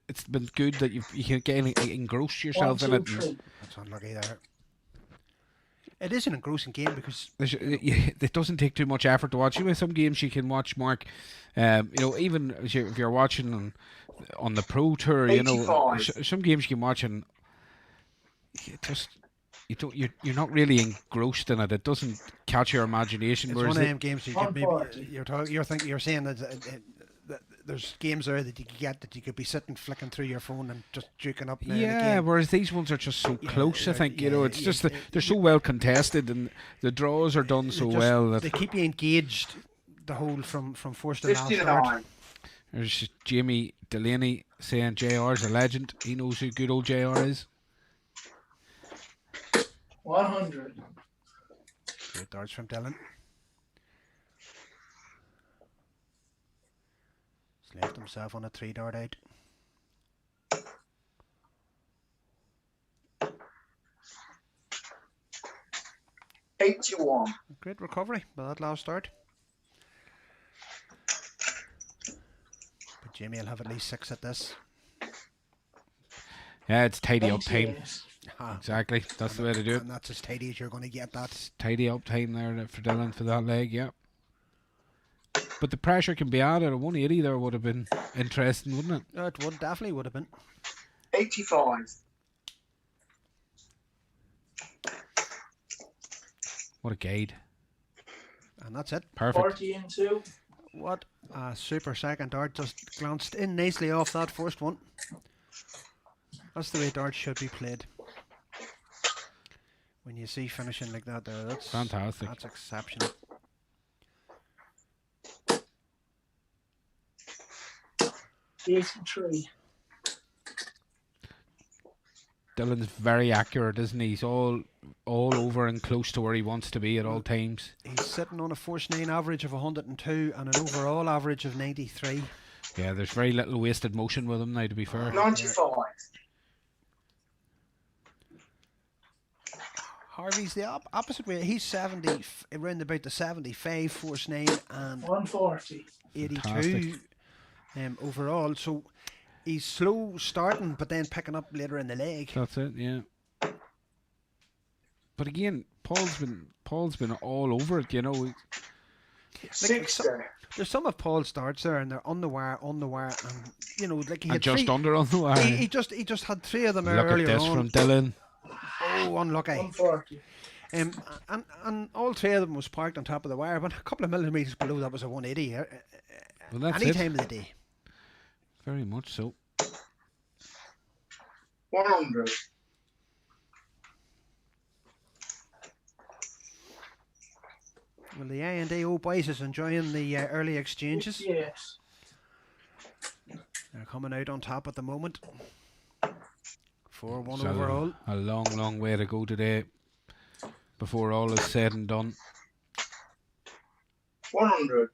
It's been good that you can get engross yourself in it.
That's unlucky there. It is an engrossing game because
It doesn't take too much effort to watch. You know, some games you can watch, Mark. Even if you're watching on the Pro Tour, you know,
85.
some games you can watch and you're not really engrossed in it. It doesn't catch your imagination.
it's one of them games you could maybe you're saying that there's games there that you could get that you could be sitting flicking through your phone and just duking up. Now and again.
Whereas these ones are just so close. I think it's just they're so well contested and the draws are done so well that
they keep you engaged the whole from first to last
59.
start.
There's Jamie Delaney saying JR's a legend. He knows who good old JR is.
100.
Great darts from Dylan. He's left himself on a 3-dart out.
$81.
Great recovery by that last start. But Jamie will have at least 6 at this.
Yeah, it's tidy up time.
Ah.
Exactly, that's the way to do it.
And that's as tidy as you're going to get that.
Tidy up time there for Dylan for that leg, yeah. But the pressure can be added. A 180 there would have been interesting, wouldn't it?
It would definitely would have been.
85.
What a guide.
And that's it.
Perfect.
40 and 2.
What a super second dart. Just glanced in nicely off that first one. That's the way darts should be played. When you see finishing like that there, that's
fantastic.
That's exceptional.
$83.
Dylan's very accurate, isn't he? He's all over and close to where he wants to be at all times.
He's sitting on a force 9 average of 102 and an overall average of 93.
Yeah, there's very little wasted motion with him now, to be fair.
95.
Harvey's the opposite way. He's 70, around about the 75 force 9 and
140.
82 overall. So he's slow starting, but then picking up later in the leg.
That's it, yeah. But again, Paul's been all over it, you know.
60.
There's some of Paul's starts there, and they're on the wire, and you know, like he had
just
three,
under on the wire.
He just had 3 of them
Look
earlier
at this
on.
from Dylan.
Oh, unlucky.
140.
And all 3 of them was parked on top of the wire, but a couple of millimetres below that was a 180.
Well, that's
any
it.
time of the day.
Very much so.
100.
Well, the INDO boys is enjoying the early exchanges.
Yes.
They're coming out on top at the moment. 4-1
So
overall.
A long way to go today before all is said and done.
100.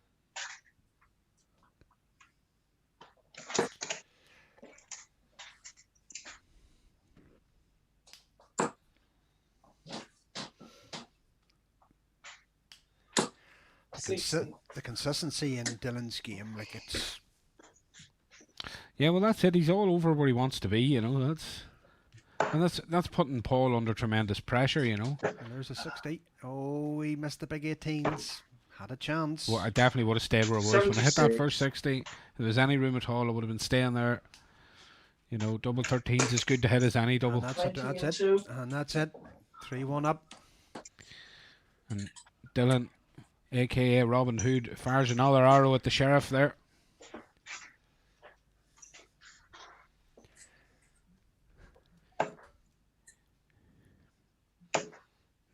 The consistency in Dylan's game, like it's.
Yeah, well, that's it. He's all over where he wants to be, you know. That's putting Paul under tremendous pressure, you know.
And there's a 60. Oh, he missed the big 18s. Had a chance.
Well, I definitely would have stayed where I was. When I hit that first 60, if there was any room at all, I would have been staying there. You know, double 13s is good to hit as any double.
And that's it. And that's it. 3-1 up.
And Dylan, a.k.a. Robin Hood, fires another arrow at the sheriff there.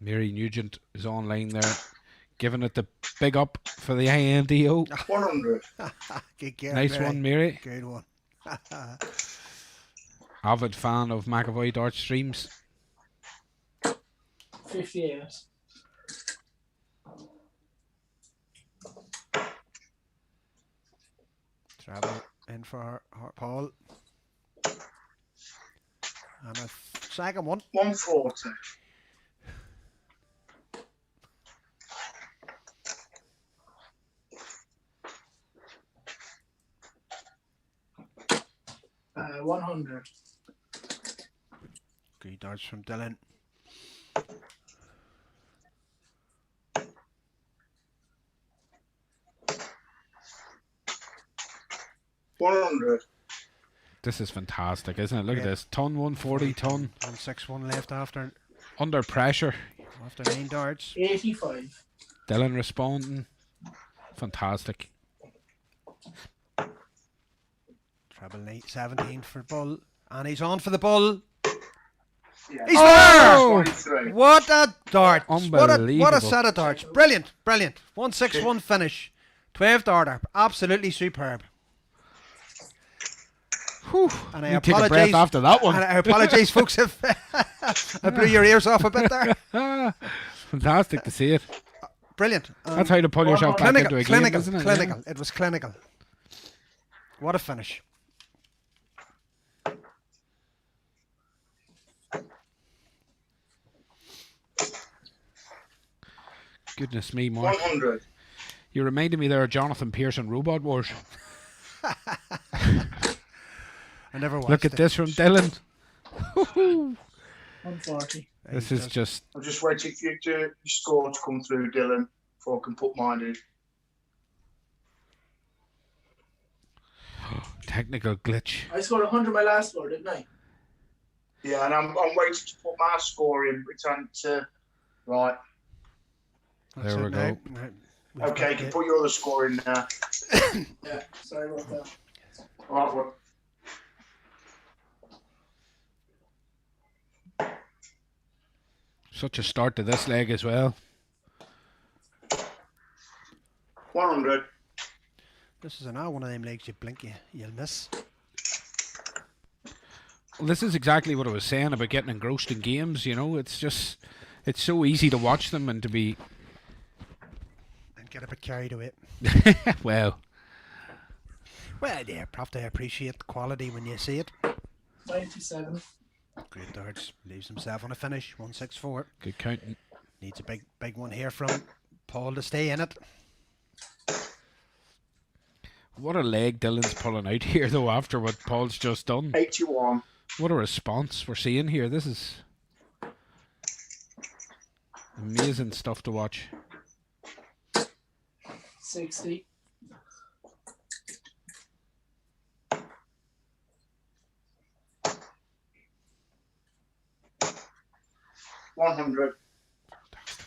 Mary Nugent is online there, giving it the big up for the INDO.
100.
Nice one, Mary.
Good one.
Avid fan of McAvoy Dart streams.
58.
Travel in for Paul. And a second one.
140.
100.
Good darts from Dylan.
$100.
This is fantastic, isn't it? Look at
Yeah.
this. Ton 140, ton.
161 left after
Under pressure.
9 darts.
85.
Dylan responding. Fantastic.
Treble 17 for Bull. And he's on for the Bull.
Yeah.
He's
Oh!
there! What a dart! What a
Unbelievable.
set of darts. Brilliant, brilliant. 161 finish. 12 darter. Absolutely superb.
Whew.
And I
You take a breath
apologise
after that one.
And I apologise, folks, if I blew your ears off a bit there.
Fantastic to see it.
Brilliant.
That's how to pull yourself back into a game, isn't it?
Clinical.
Yeah.
It was clinical. What a finish.
Goodness me, Mark.
100.
You reminded me there of Jonathan Pearson Robot Wars.
I never watched
Look at
it.
this from Dylan.
140.
This is just
I'm just waiting for your score to come through, Dylan, before I can put mine in.
technical glitch.
I scored 100 my last score, didn't I?
Yeah, and I'm waiting to put my score in, return to right.
There we go.
Okay, you can put your other score in now.
Yeah, sorry about that.
All right, well.
Such a start to this leg as well.
100.
This is another one of them legs you blink, you'll miss.
Well, this is exactly what I was saying about getting engrossed in games, you know. It's just, it's so easy to watch them and to be...
And get a bit carried away.
Well,
yeah, have to appreciate the quality when you see it.
97.
Great darts. Leaves himself on a finish. 164.
good counting.
Needs a big one here from Paul to stay in it.
What a leg Dylan's pulling out here, though, after what Paul's just done.
81.
What a response we're seeing here. This is amazing stuff to watch.
60.
$100.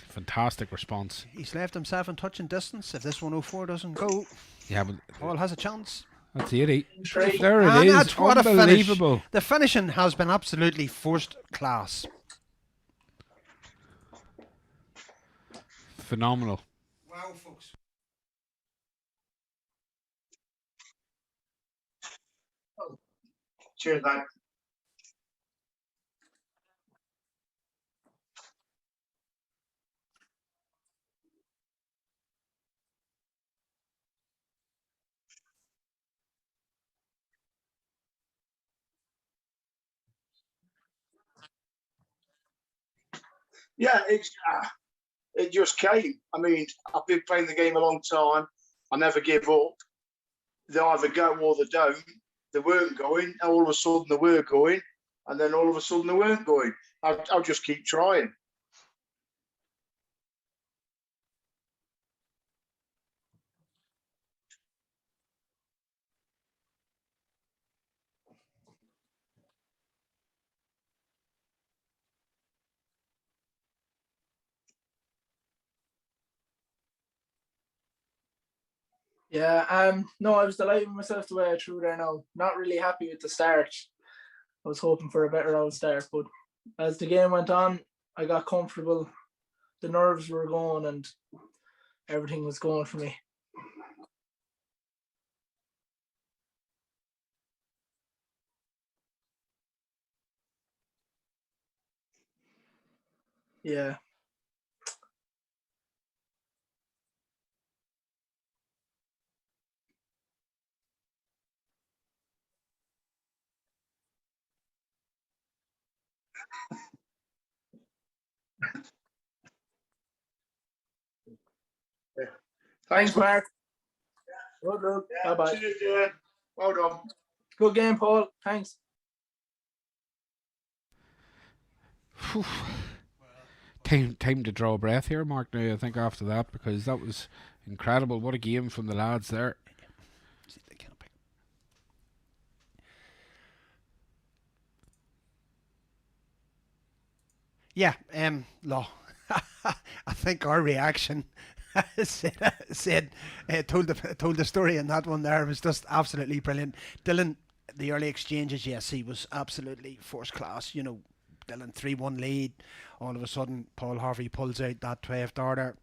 Fantastic response.
He's left himself in touching distance. If this 104 doesn't go,
Yeah, but
Paul has a chance.
that's 80.
Three.
There it
And
is.
that's what a finish.
Unbelievable.
The finishing has been absolutely first class.
Phenomenal.
Wow, folks.
Cheers, mate. Yeah, it just came. I mean, I've been playing the game a long time. I never give up. They either go or they don't. They weren't going. All of a sudden, they were going. And then all of a sudden, they weren't going. I'll just keep trying.
Yeah, no, I was delighted with myself the way I threw there now. Not really happy with the start. I was hoping for a better old start, but as the game went on, I got comfortable. The nerves were going and everything was going for me. Yeah. Thanks, Mark. Good luck. Bye-bye.
Cheers, Well done.
Good game, Paul. Thanks.
Time to draw a breath here, Mark, now, I think, after that, because that was incredible. What a game from the lads there.
Yeah, Law. I think our reaction told the story in that one there. It was just absolutely brilliant. Dylan, the early exchanges, yes, he was absolutely first class. You know, Dylan 3-1 lead. All of a sudden, Paul Harvey pulls out that 12th darter.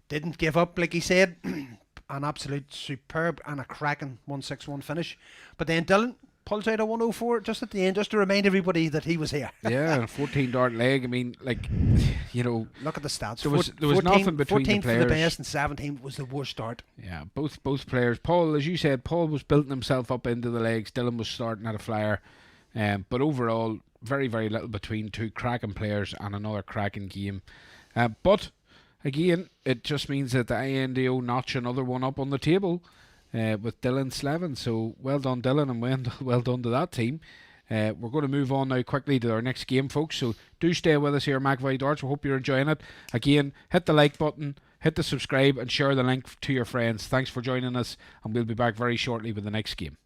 Didn't give up, like he said. An absolute superb and a cracking 161 finish. But then Dylan pulls out a 104 just at the end, just to remind everybody that he was here.
Yeah, 14 dart leg. I mean, like, you know,
look at the stats.
There was nothing between the players. 14
for the best and 17 was the worst start.
Yeah, both players. Paul, as you said, Paul was building himself up into the legs. Dylan was starting at a flyer. But overall, very, very little between two cracking players and another cracking game. But again, it just means that the INDO notch another one up on the table with Dylan Slavin. So well done, Dylan, and well done to that team. We're going to move on now quickly to our next game, folks. So do stay with us here, McAvoy Darts. We hope you're enjoying it. Again, hit the like button, hit the subscribe, and share the link to your friends. Thanks for joining us, and we'll be back very shortly with the next game.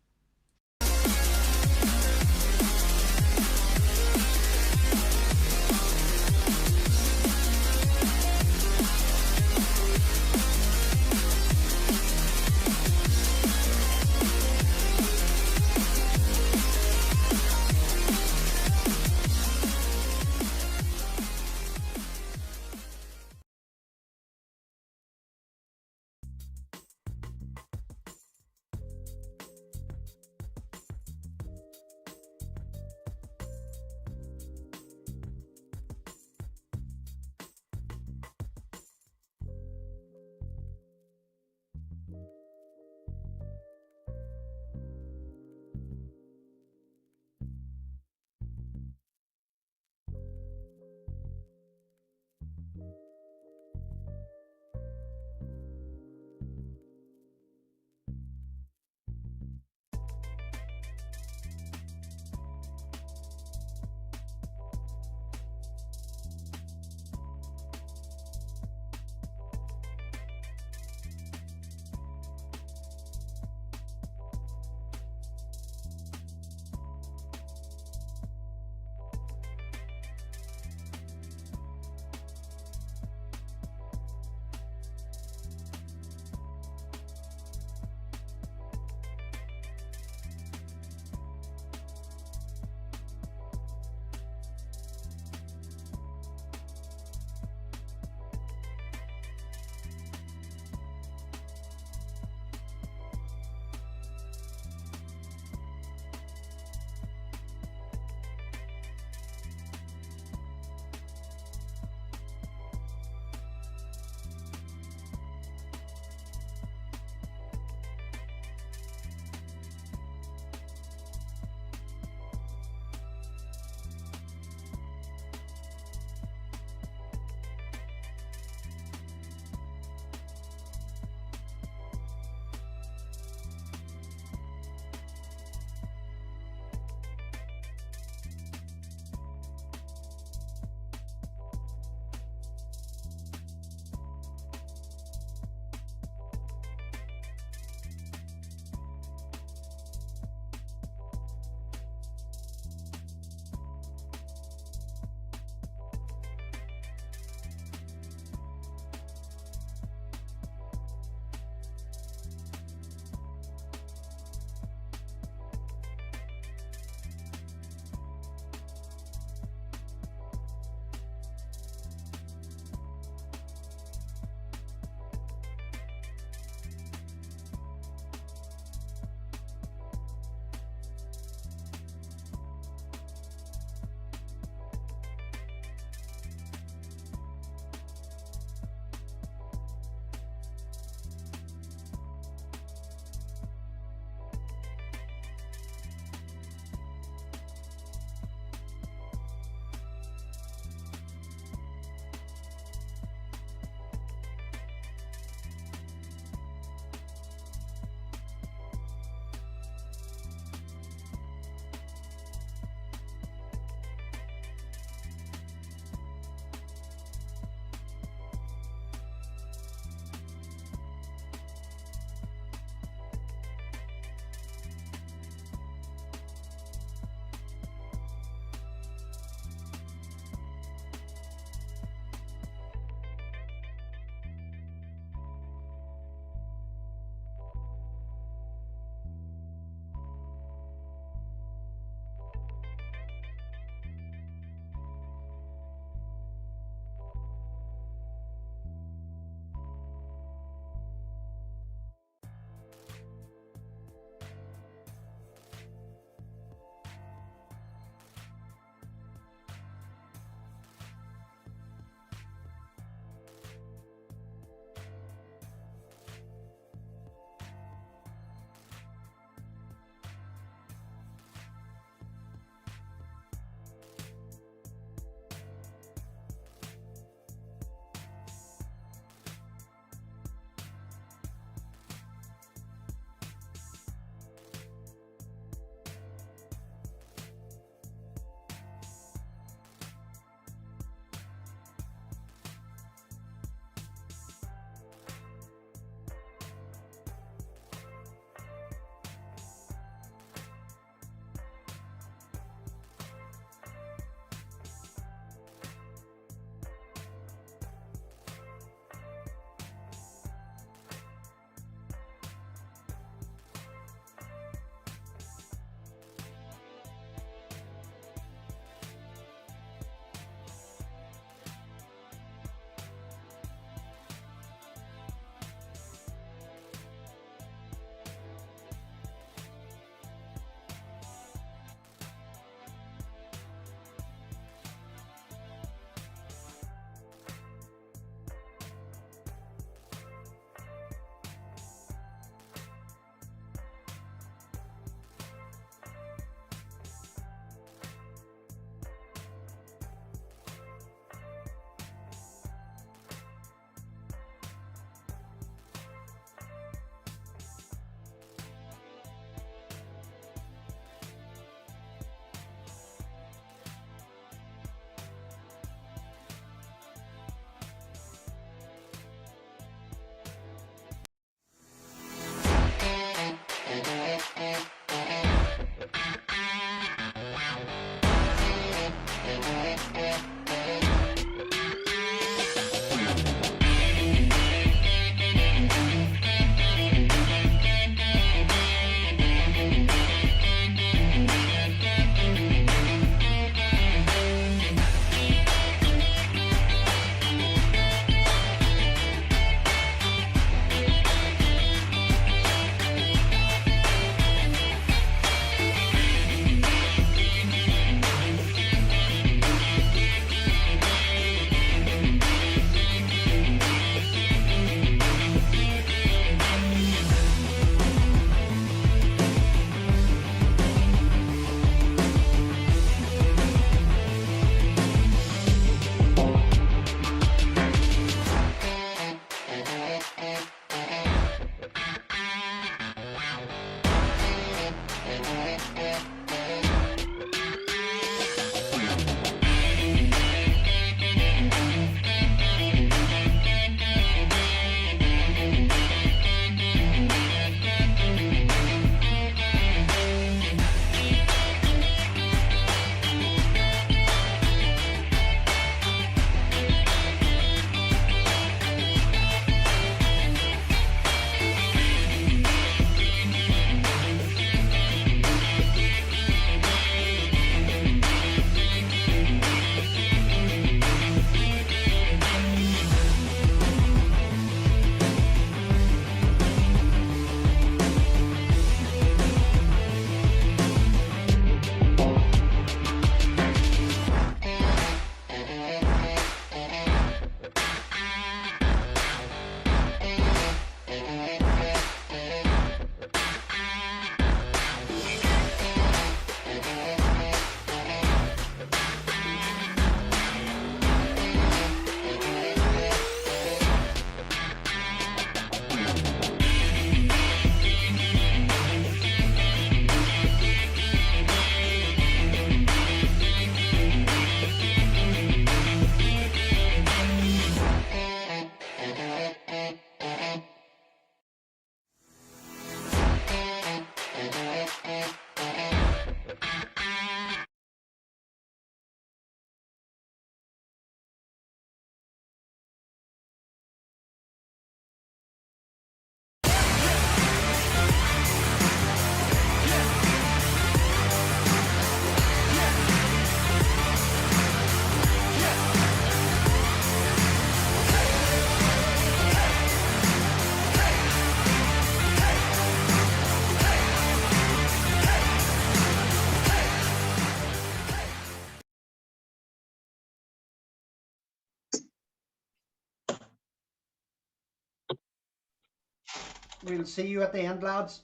We'll see you at the end, lads.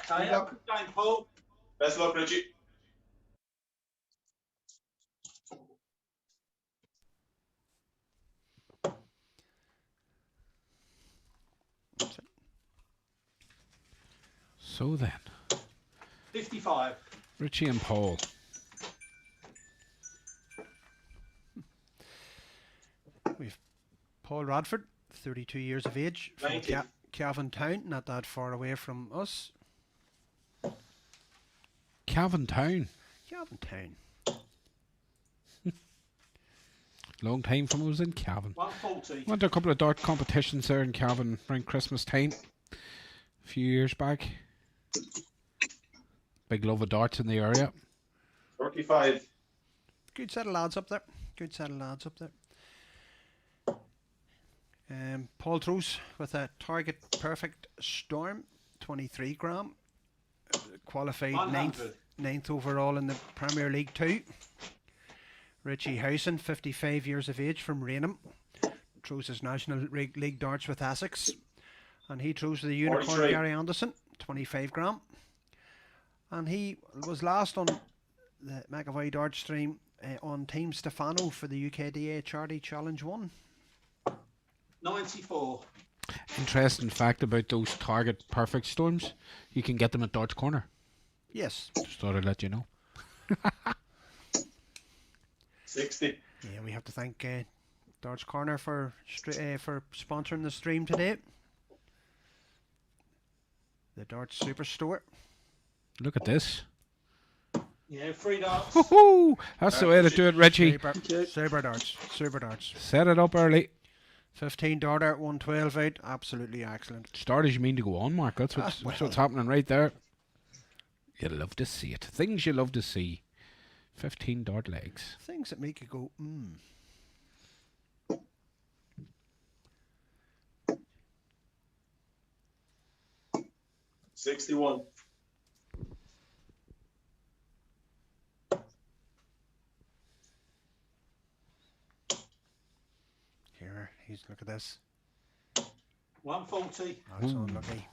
Good luck.
Thank Paul. Best luck, Richie.
So then,
55.
Richie and Paul.
We've Paul Radford, 32 years of age, from Cavan Town, not that far away from us.
Cavan Town.
Cavan Town.
Long time from I was in Cavan.
140.
Went to a couple of dart competitions there in Cavan around Christmas time a few years back. Big love of darts in the area.
45.
Good set of lads up there. Good set of lads up there. Paul throws with a target perfect storm, 23 gram. Qualified ninth overall in the Premier League 2. Richie Howson, 55 years of age, from Rainham. Throws his National League darts with Essex. And he throws with the Unicorn
43.
Gary Anderson, 25 gram. And he was last on the McAvoy dart stream on Team Stefano for the UKDA Charity Challenge 1.
94.
Interesting fact about those target perfect storms, you can get them at Darts Corner.
Yes.
Just thought I'd let you know.
60.
Yeah, we have to thank Darts Corner for sponsoring the stream today. The Darts Superstore.
Look at this.
Yeah, 3 darts.
Woohoo! That's the way to do it, Richie.
Super darts. Super darts.
Set it up early.
15 darter, 112 out. Absolutely excellent.
Start as you mean to go on, Mark. That's what's happening right there. You love to see it. Things you love to see. 15 dart legs.
Things that make you go,
61.
Here, look at this.
140.
That's unlucky.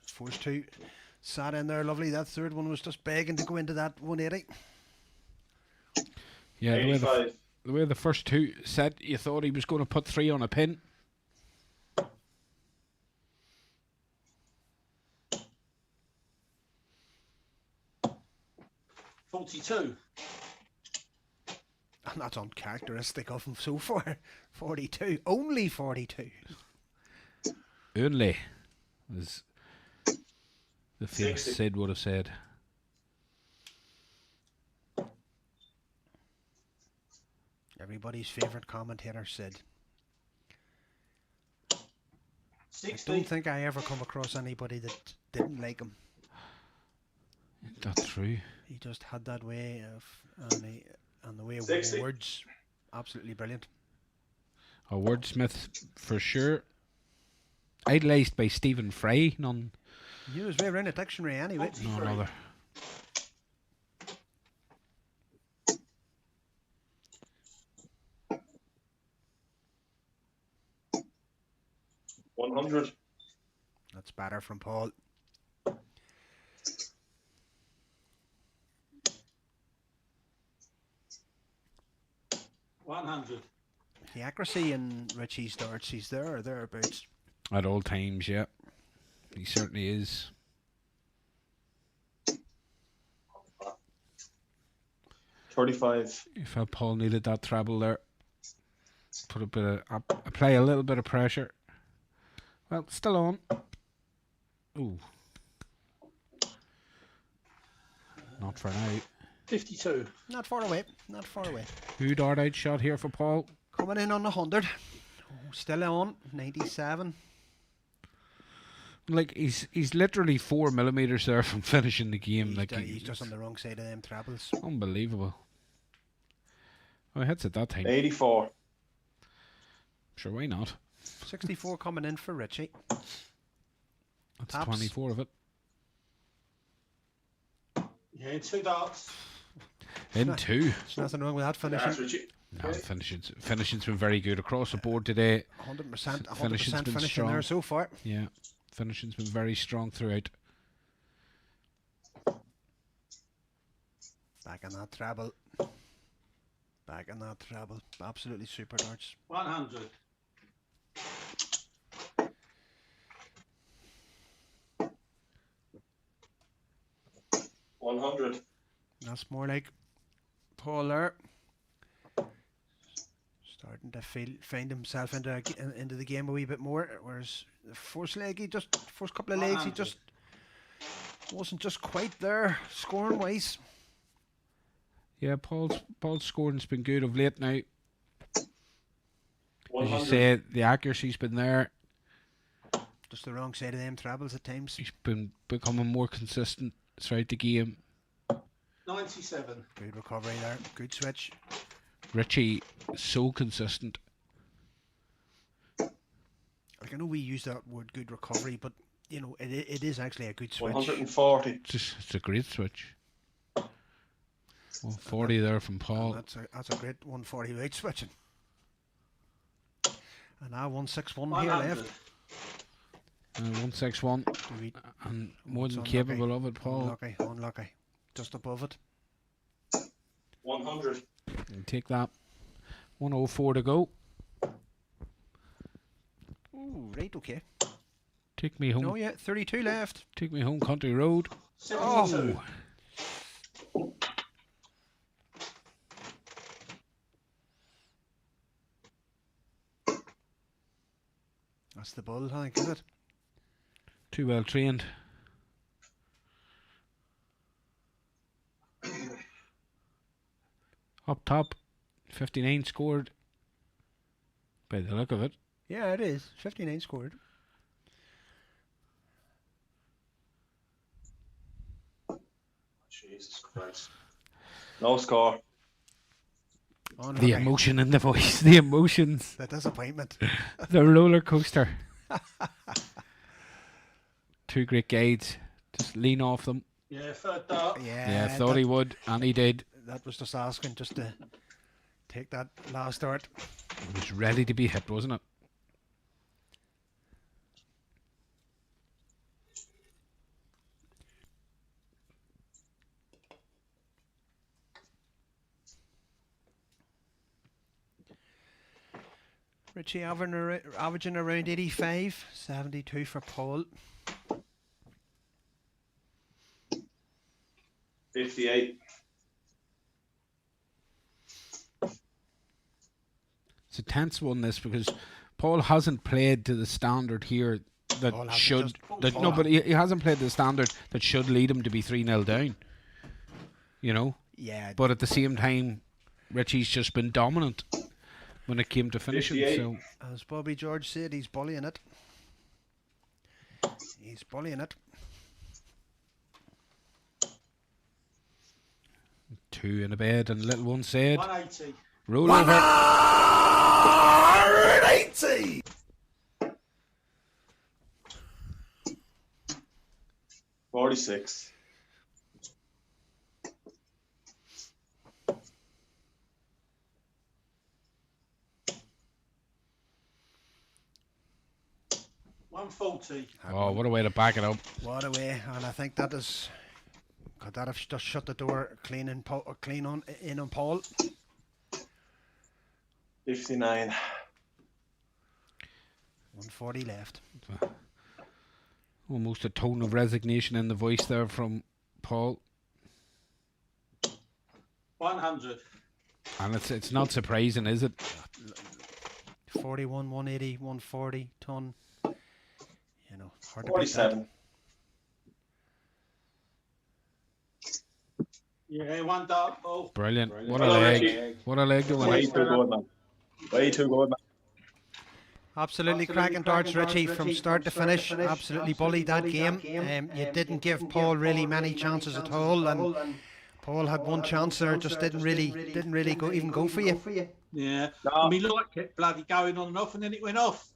Forced to. Sat in there, lovely. That third one was just begging to go into that 180.
Yeah, the way the first two set, you thought he was going to put 3 on a pin.
42.
And that's uncharacteristic of him so far. 42. Only 42.
Only, as the famous
60.
Sid would have said.
Everybody's favourite commentator, Sid.
60.
I don't think I ever come across anybody that didn't like him.
That's true.
He just had that way of, and the way of
60.
words, absolutely brilliant.
A wordsmith for sure. Idolised by Stephen Fry, none.
He was way around a dictionary anyway.
None other.
$100.
That's better from Paul.
$100.
The accuracy in Richie's darts, he's there or thereabouts.
At all times, yeah. He certainly is.
$35.
You felt Paul needed that treble there. Put a bit of apply a little bit of pressure. Well, still on. Ooh. Not for now.
52.
Not far away. Not far away.
Who dart out shot here for Paul?
Coming in on 100. Still on 97.
Like he's literally 4 millimeters there from finishing the game.
He's just on the wrong side of them trebles.
Unbelievable. Oh, he hits it that time.
84.
Sure, why not?
64 coming in for Richie.
That's
Taps.
24 of it.
Yeah, 2 darts.
In 2.
There's nothing wrong with that finishing.
No, finishing's been very good across the board today.
100%, 100%
Finishing's been
finishing
strong
there so far.
Yeah, finishing's been very strong throughout.
Back in that treble. Back in that treble. Absolutely super darts.
100.
$100.
That's more like Paul there. Starting to find himself into the game a wee bit more. Whereas the first couple of legs, he just wasn't just quite there scoring wise.
Yeah, Paul's scoring's been good of late now.
100.
As you say, the accuracy's been there.
Just the wrong side of them trebles at times.
He's been becoming more consistent throughout the game.
97.
Good recovery there. Good switch.
Richie, so consistent.
Like, I know we use that word good recovery, but you know it is actually a good switch.
140.
It's a great switch. 140 there from Paul.
That's a great 140 without switching. And now 161 here
100.
left.
161. And more than capable of it, Paul.
Unlucky. Just above it.
100.
And take that. 104 to go.
Ooh, right, okay.
Take me home.
Oh yeah, 32 left.
Take me home, country road.
72.
Oh.
That's the bull, I think, is it?
Too well trained. Up top, 59 scored. By the look of it.
Yeah, it is. 59 scored.
Jesus Christ. No score.
The emotion in the voice, the emotions.
The disappointment.
The roller coaster. Two great guides. Just lean off them.
Yeah, third dart.
Yeah, thought he would, and he did.
That was just asking just to take that last dart.
It was ready to be hit, wasn't it?
Richie averaging around 85, 72 for Paul.
58.
It's a tense one, this, because Paul hasn't played to the standard here that
Paul hasn't
should.
just-
That,
Paul
no, but he hasn't played to the standard that should lead him to be 3-0 down. You know?
Yeah.
But at the same time, Richie's just been dominant when it came to finishing.
58.
So
As Bobby George said, he's bullying it. He's bullying it.
2 in a bed, and little one said,
180.
roll over.
180.
46.
$140.
Oh, what a way to back it up.
What a way, and I think that is. Could that have just shut the door clean in on Paul?
59.
140 left.
Almost a tone of resignation in the voice there from Paul.
100.
And it's not surprising, is it?
41, 180, 140 ton. You know, hard to beat
47.
Yeah, one dot. Oh.
Brilliant. What a
Hello,
leg.
Richie.
What a leg to win
Way
it.
too good, man. Way too good, man.
Absolutely cracking darts, Richie, from start to finish. Absolutely bullied that game. You didn't give Paul really many chances at all, and Paul had one chance there, just didn't really go for you.
Yeah.
No.
I mean, look, kept bloody going on and off, and then it went off.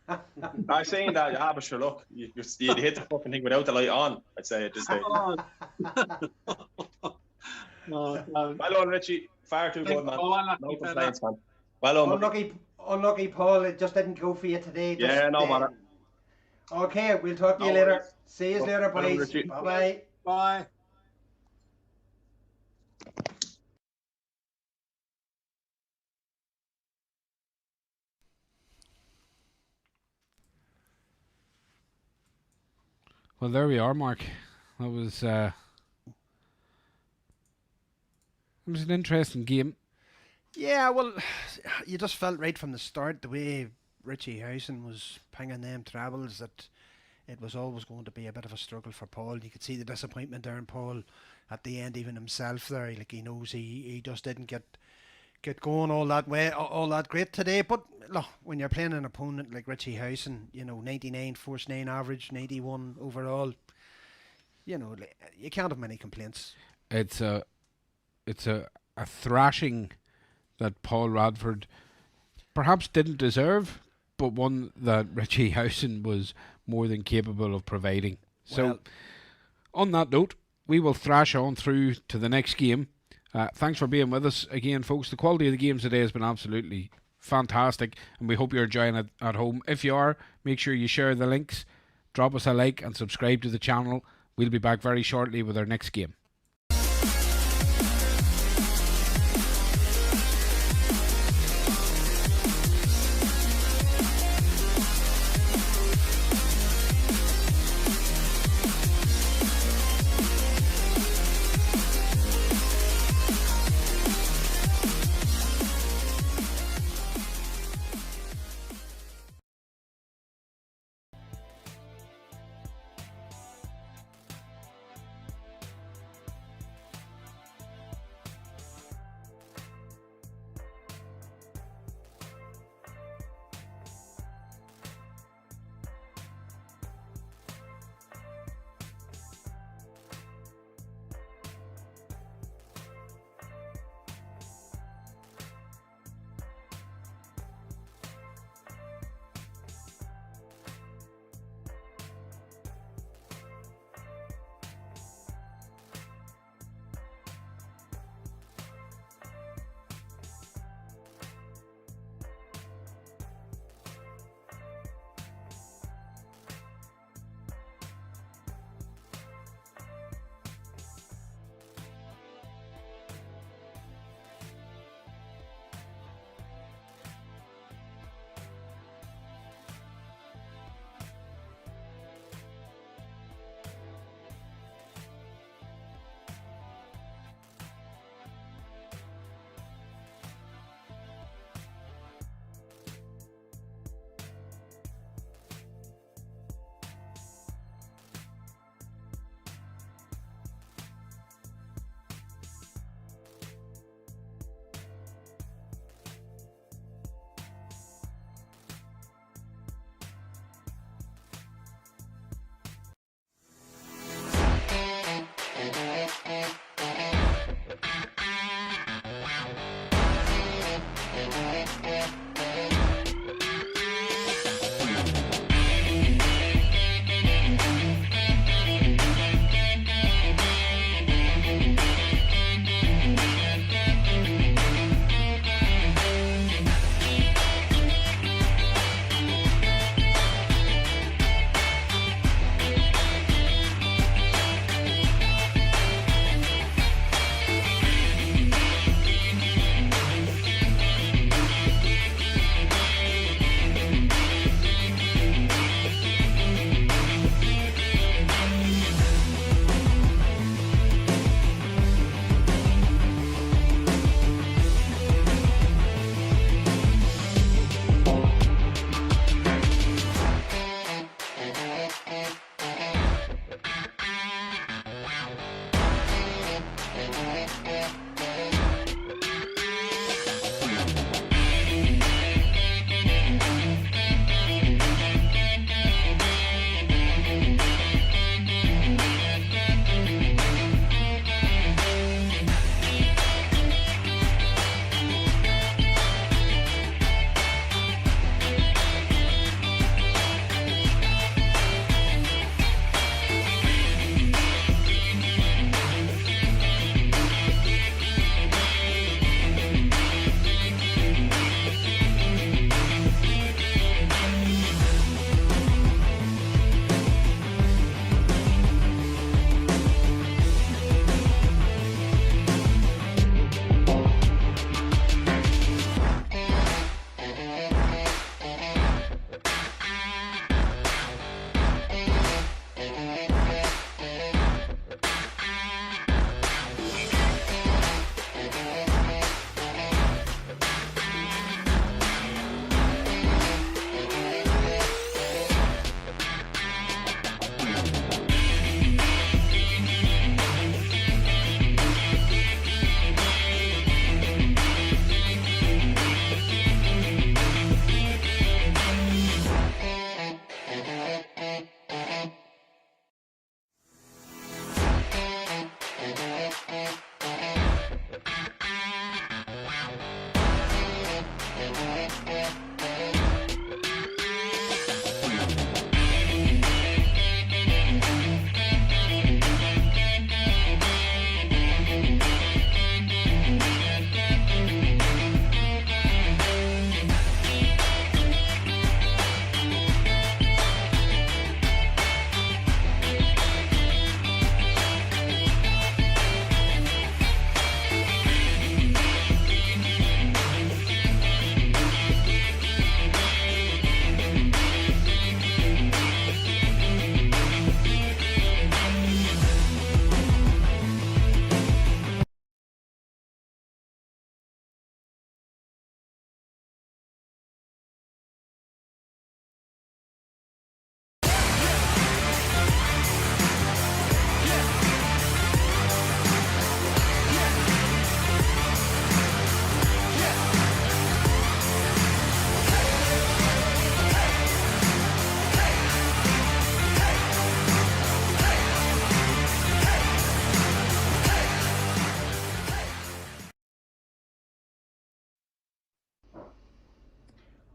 I'm saying that, yeah, but sure, look, you'd hit the fucking thing without the light on, I'd say at this stage.
Oh, no.
Well done, Richie. Far too good, man.
Oh, unlucky
No
fella.
complaints, man. Well done, buddy.
Unlucky, Paul. It just didn't go for you today.
Yeah, no matter.
Okay, we'll talk to you
No
later.
worries.
See you later,
Well done,
boys.
Richie.
Bye-bye.
Bye.
Well, there we are, Mark. That was it was an interesting game.
Yeah, well, you just felt right from the start the way Richie Howson was pinging them trebles that it was always going to be a bit of a struggle for Paul. You could see the disappointment there in Paul at the end, even himself there. Like, he knows he just didn't get going all that way, all that great today. But look, when you're playing an opponent like Richie Howson, you know, 99 force 9 average, 91 overall, you know, you can't have many complaints.
It's a thrashing that Paul Radford perhaps didn't deserve, but one that Richie Howson was more than capable of providing. So,
Well,
on that note, we will thrash on through to the next game. Thanks for being with us again, folks. The quality of the games today has been absolutely fantastic, and we hope you're enjoying it at home. If you are, make sure you share the links, drop us a like, and subscribe to the channel. We'll be back very shortly with our next game.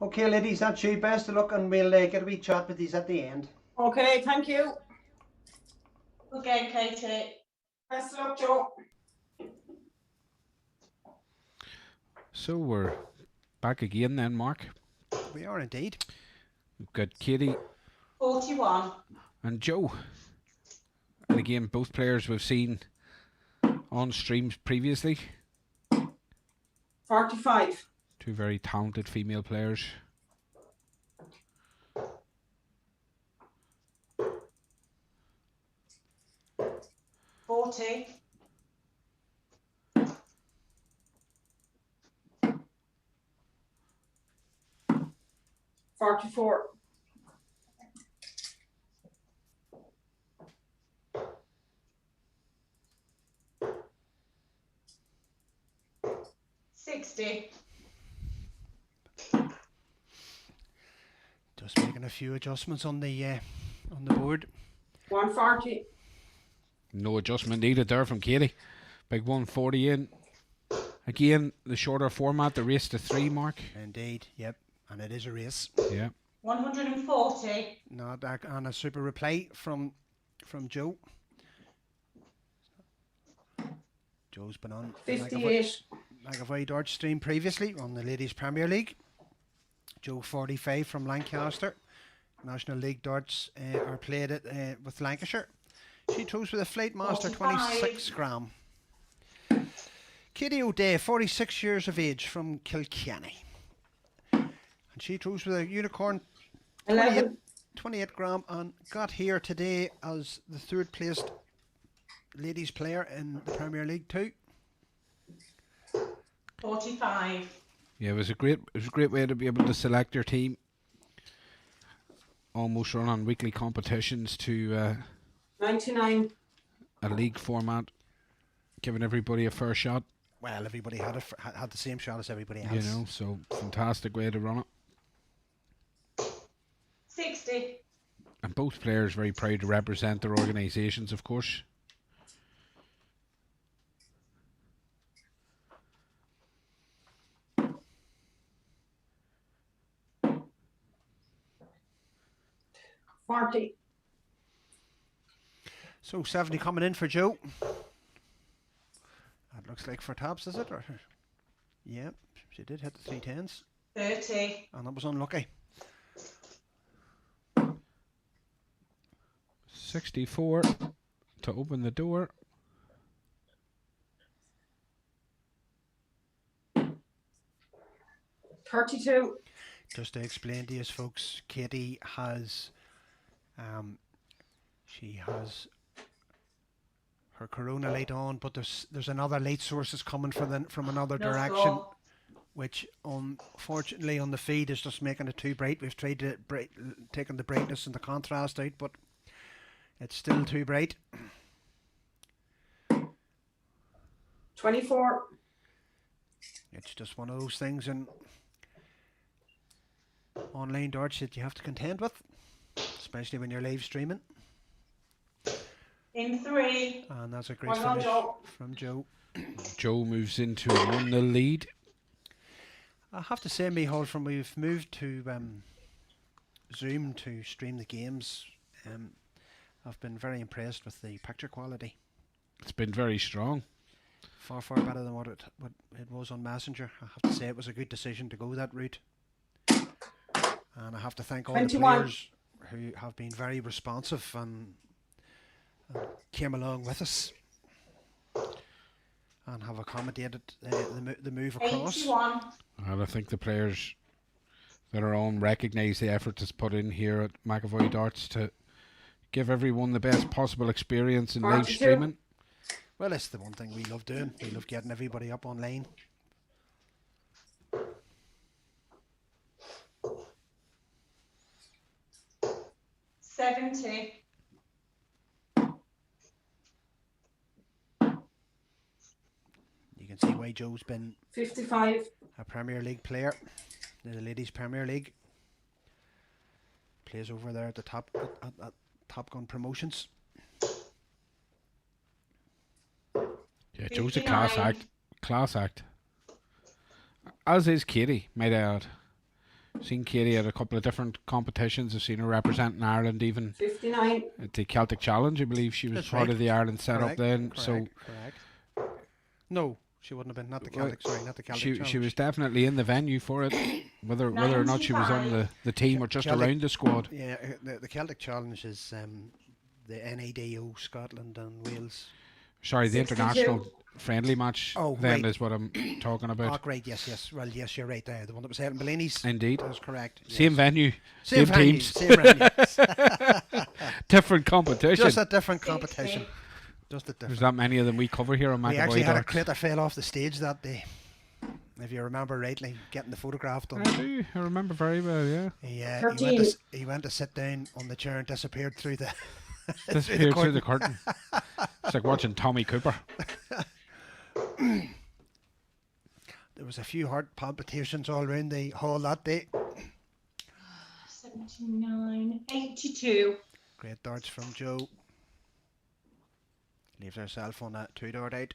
Okay, ladies, that's you. Best of luck, and we'll get a wee chat with these at the end.
Okay, thank you.
Okay, Katie.
Best of luck, Joe.
So we're back again then, Mark.
We are indeed.
We've got Katie
41.
and Joe. And again, both players we've seen on streams previously.
45.
Two very talented female players.
$40.
44.
60.
Just making a few adjustments on the board.
140.
No adjustment needed there from Katie. Big 140 in. Again, the shorter format, the race to 3, Mark.
Indeed, yep. And it is a race.
Yeah.
140.
Not and a super replay from Joe. Joe's been on
58.
McAvoy Dart stream previously on the Ladies Premier League. Joe 45 from Lancaster. National League darts are played with Lancashire. She throws with a Flight Master 26 gram. Katie O'Day, 46 years of age from Kilkenny. And she throws with a Unicorn 28 gram and got here today as the third placed ladies player in the Premier League too.
45.
Yeah, it was a great way to be able to select your team. Almost run on weekly competitions to
99.
a league format, giving everybody a fair shot.
Well, everybody had the same shot as everybody else.
You know, so fantastic way to run it.
60.
And both players very proud to represent their organisations, of course.
$40.
So 70 coming in for Joe. That looks like for Tabs, is it? Or, yeah, she did hit the 3 10s.
30.
And that was unlucky.
64 to open the door.
$32.
Just to explain to you folks, Katie has she has her Corona light on, but there's another light sources coming from another direction, which unfortunately on the feed is just making it too bright. We've tried to taking the brightness and the contrast out, but it's still too bright.
24.
It's just one of those things in online darts that you have to contend with, especially when you're live streaming.
In 3.
And that's a great finish from Joe.
Joe moves into a 1-0 lead.
I have to say, Mihal, from we've moved to Zoom to stream the games, I've been very impressed with the picture quality.
It's been very strong.
Far better than what it was on Messenger. I have to say it was a good decision to go that route. And I have to thank all
21.
the players who have been very responsive and came along with us and have accommodated the move across.
81.
And I think the players that are on recognise the effort that's put in here at McAvoy Darts to give everyone the best possible experience in live streaming.
Well, it's the one thing we love doing. We love getting everybody up online.
$70.
You can see why Joe's been
55.
a Premier League player in the Ladies Premier League. Plays over there at the top at Top Gun Promotions.
Yeah, Joe's a class act. As is Katie, might I add. Seen Katie at a couple of different competitions. I've seen her representing Ireland even
59.
at the Celtic Challenge. I believe she was
That's
part
right.
of the Ireland setup
Correct,
then.
correct, correct. No, she wouldn't have been. Not the Celtic. Sorry, not the Celtic.
She
Challenge.
was definitely in the venue for it. Whether or not she was on the team or just
Celtic-
around the squad.
Yeah, the Celtic Challenge is the NADO Scotland and Wales.
Sorry, the
62.
international friendly match.
Oh,
then
right.
is what I'm talking about.
Oh, great, yes. Well, yes, you're right there. The one that was held in Delaney's.
Indeed.
That's correct.
Same
yes.
venue,
Same venue,
teams.
same venue.
Different competition.
Just a different competition. Just a different.
There's that many of them we cover here on
We
McAvoy
actually had a
Darts.
crate that fell off the stage that day. If you remember rightly, getting the photograph done.
I do. I remember very well, yeah.
He went to sit down on the chair and disappeared through the
Disappeared through the curtain. It's like watching Tommy Cooper.
There was a few heart palpitations all around the hall that day.
79, 82.
Great darts from Joe. Leaves herself on that 2-dart out.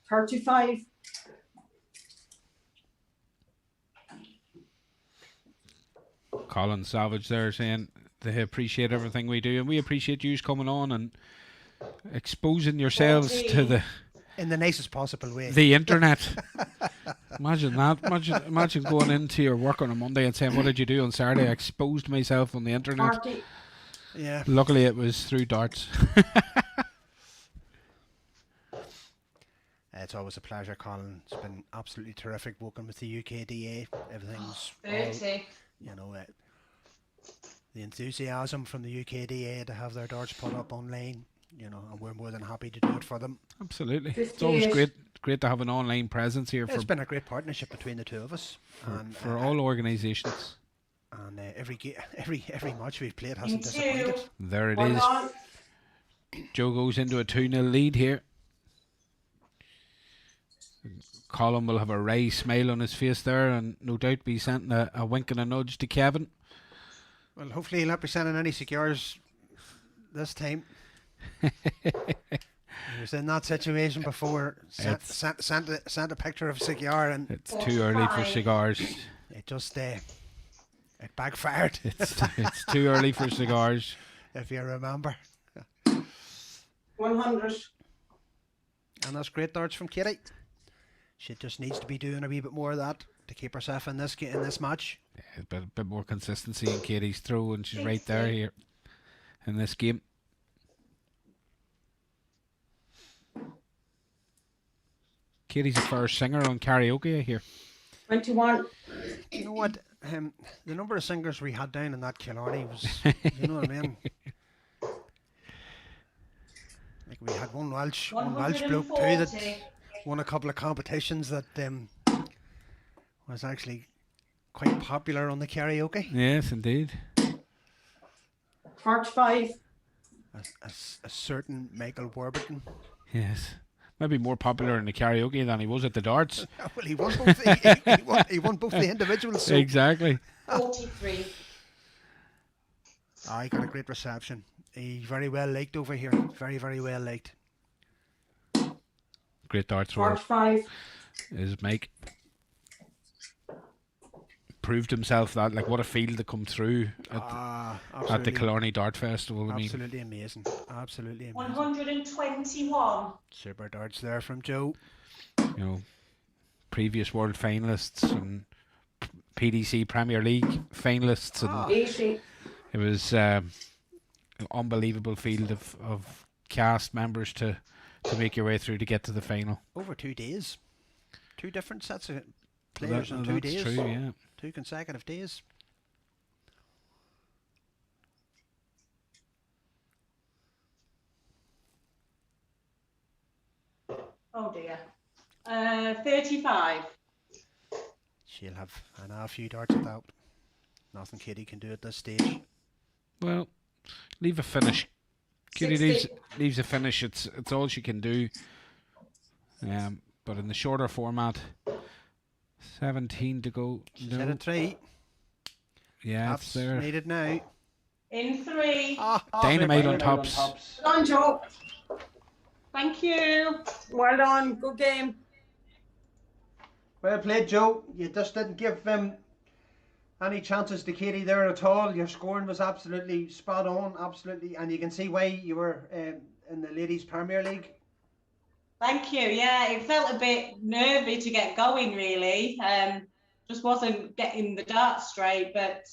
35.
Colin Savage there saying they appreciate everything we do, and we appreciate you coming on and exposing yourselves to the
in the nicest possible way.
The internet. Imagine that. Imagine going into your work on a Monday and saying, "What did you do on Saturday?" I exposed myself on the internet.
40.
Yeah.
Luckily, it was through darts.
It's always a pleasure, Colin. It's been absolutely terrific working with the UKDA. Everything's
30.
The enthusiasm from the UKDA to have their darts put up online, and we're more than happy to do it for them.
Absolutely. It's always great to have an online presence here.
It's been a great partnership between the two of us.
For all organisations.
And every match we've played hasn't disappointed.
There it is. Joe goes into a 2-0 lead here. Colin will have a wry smile on his face there and no doubt be sending a wink and a nudge to Kevin.
Well, hopefully he'll not be sending any cigars this time. He was in that situation before. Sent a picture of a cigar and
it's too early for cigars.
It just it backfired.
It's too early for cigars.
If you remember.
100.
And that's great darts from Katie. She just needs to be doing a wee bit more of that to keep herself in this match.
Yeah, a bit more consistency in Katie's throw, and she's right there here in this game. Katie's a first singer on karaoke here.
21.
You know what? The number of singers we had down in that Killarney was, you know what I mean? Like we had one Welsh bloke too that won a couple of competitions that was actually quite popular on the karaoke.
Yes, indeed.
45.
A certain Michael Warburton.
Yes. Maybe more popular in the karaoke than he was at the darts.
Well, he won both. He won both the individuals. So.
Exactly.
43.
He got a great reception. He very well liked over here. Very, very well liked.
Great darts thrower.
45.
Is Mike. Proved himself that, like, what a field to come through at the Killarney Dart Festival.
Absolutely amazing. Absolutely amazing.
121.
Super darts there from Joe.
You know, previous world finalists and PDC Premier League finalists. And
80.
it was an unbelievable field of cast members to make your way through to get to the final.
Over 2 days. 2 different sets of players in 2 days.
That's true, yeah.
2 consecutive days.
Oh dear. 35.
She'll have a few darts at that. Nothing Katie can do at this stage.
Well, leave a finish. Katie leaves a finish. It's all she can do. But in the shorter format, 17 to go. No.
7-3.
Yeah,
Tops
it's there.
needed now.
In 3.
Dynamite on tops.
Well done, Joe.
Thank you.
Well done. Good game.
Well played, Joe. You just didn't give any chances to Katie there at all. Your scoring was absolutely spot on, absolutely, and you can see why you were in the Ladies Premier League.
Thank you. Yeah, it felt a bit nervy to get going, really. Just wasn't getting the darts straight, but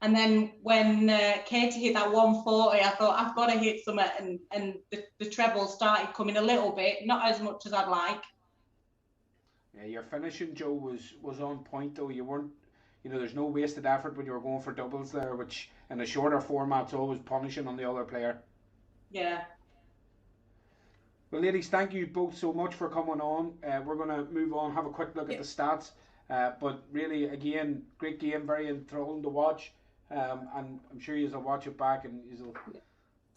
and then when Katie hit that 140, I thought I've got to hit something, and the treble started coming a little bit, not as much as I'd like.
Yeah, your finishing, Joe, was on point though. You weren't, there's no wasted effort when you were going for doubles there, which in a shorter format's always punishing on the other player.
Yeah.
Well, ladies, thank you both so much for coming on. We're going to move on, have a quick look at the stats. But really, again, great game, very enthralling to watch. And I'm sure you'll watch it back and you'll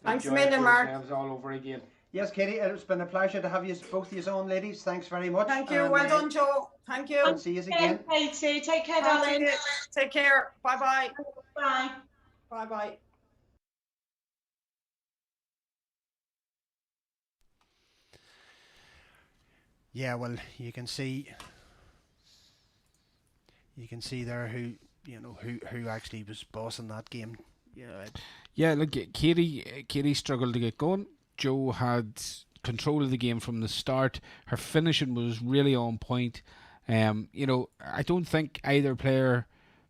Thanks a
enjoy it
million,
for
Mark.
yourselves all over again.
Yes, Katie, it's been a pleasure to have you both of you on, ladies. Thanks very much.
Thank you.
And,
Well done, Joe. Thank you.
And see you again.
Katie, take care,
Thank
darling.
you. Take care. Bye-bye.
Bye.
Bye-bye.
Yeah, well, you can see there who actually was bossing that game.
Yeah, look, Katie struggled to get going. Joe had control of the game from the start. Her finishing was really on point. I don't think either player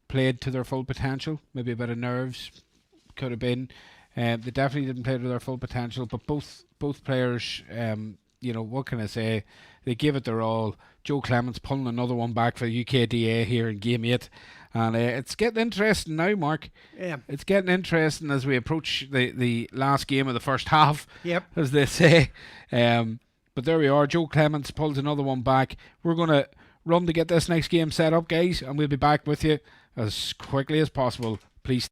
played to their full potential. Maybe a bit of nerves could have been. They definitely didn't play to their full potential, but both players, what can I say? They gave it their all. Joe Clements pulling another one back for the UKDA here in Game 8. And it's getting interesting now, Mark.
Yeah.
It's getting interesting as we approach the last game of the first half,
Yep.
as they say. But there we are. Joe Clements pulls another one back. We're going to run to get this next game set up, guys, and we'll be back with you as quickly as possible. Please.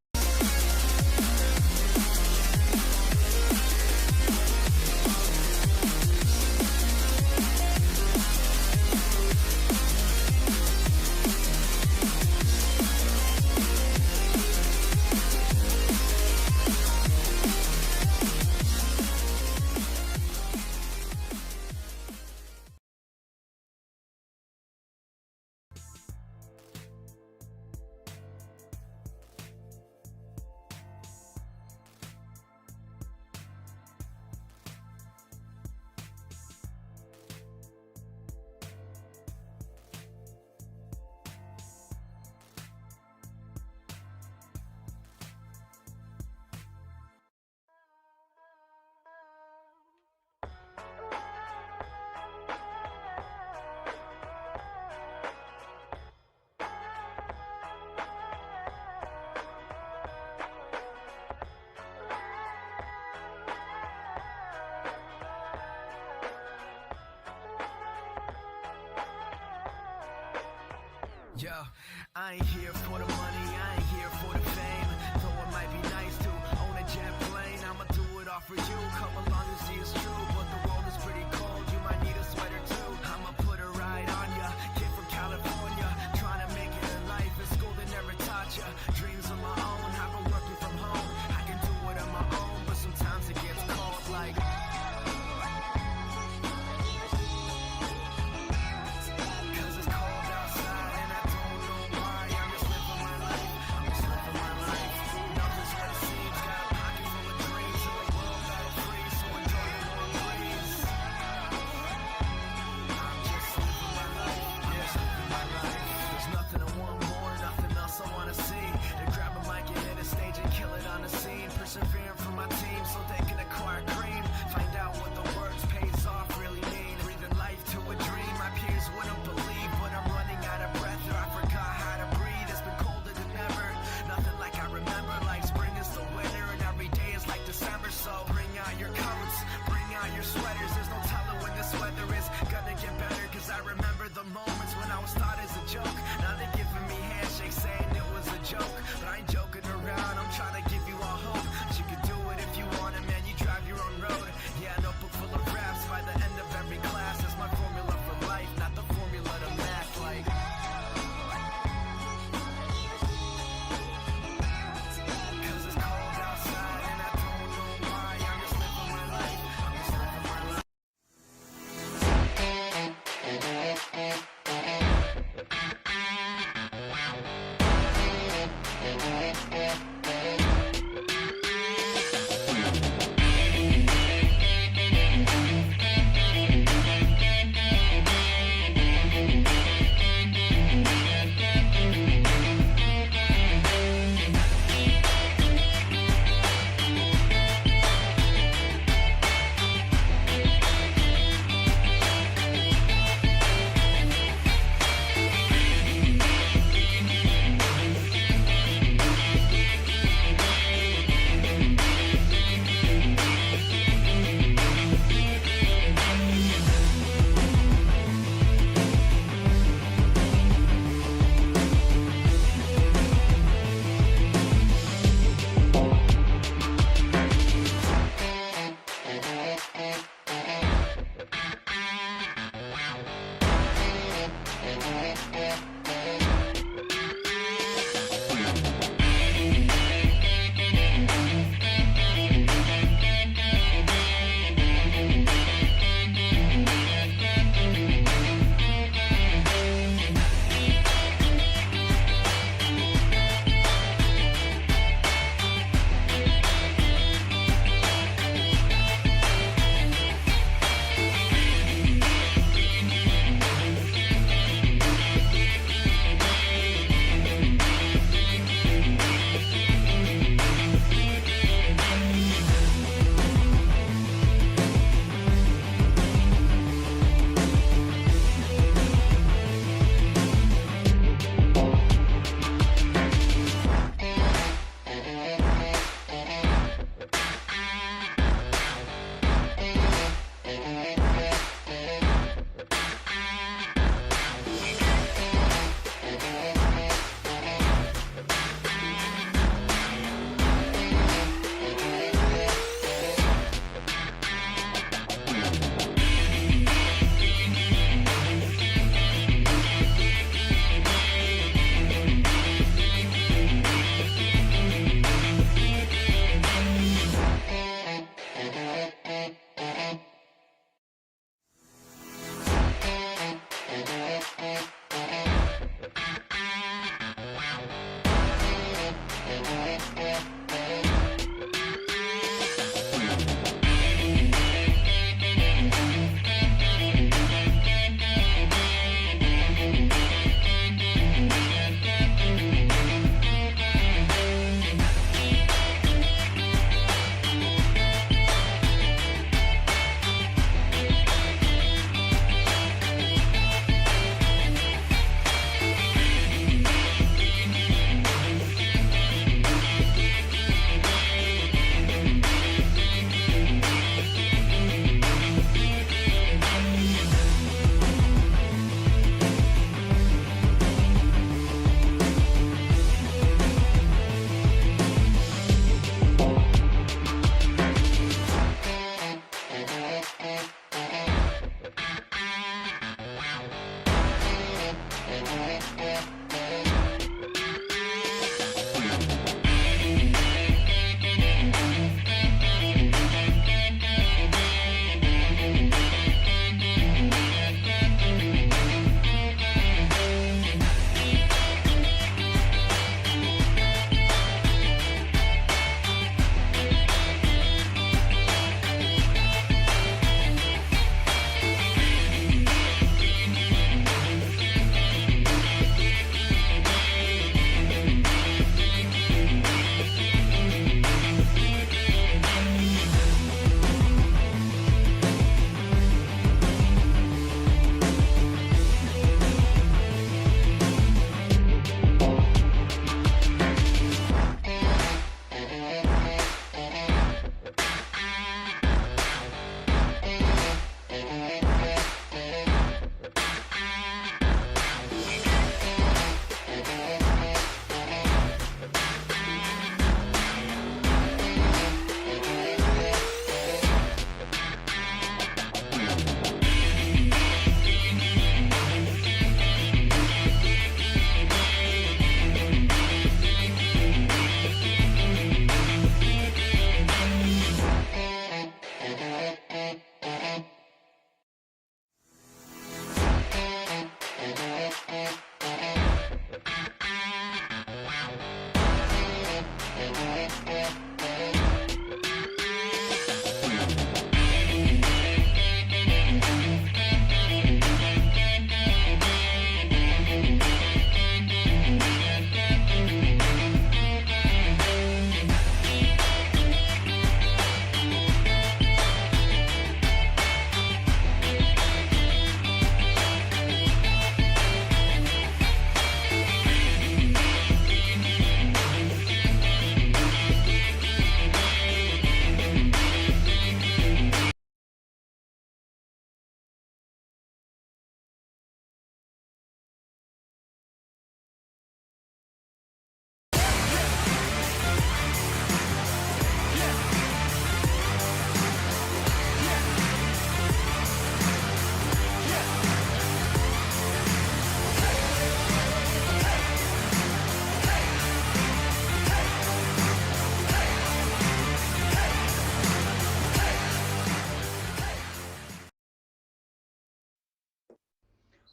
Yo, I ain't here for the money, I ain't here for the fame. Though it might be nice to own a jet plane, I'ma do it all for you. Come along and see it's true, but the world is pretty cold. You might need a sweater too. I'ma put a ride on ya. Kid from California, trying to make it in life. In school they never taught ya. Dreams of my own, I've been working from home. I can do it on my own, but sometimes it gets cold like. Persevering for my team so they can acquire cream.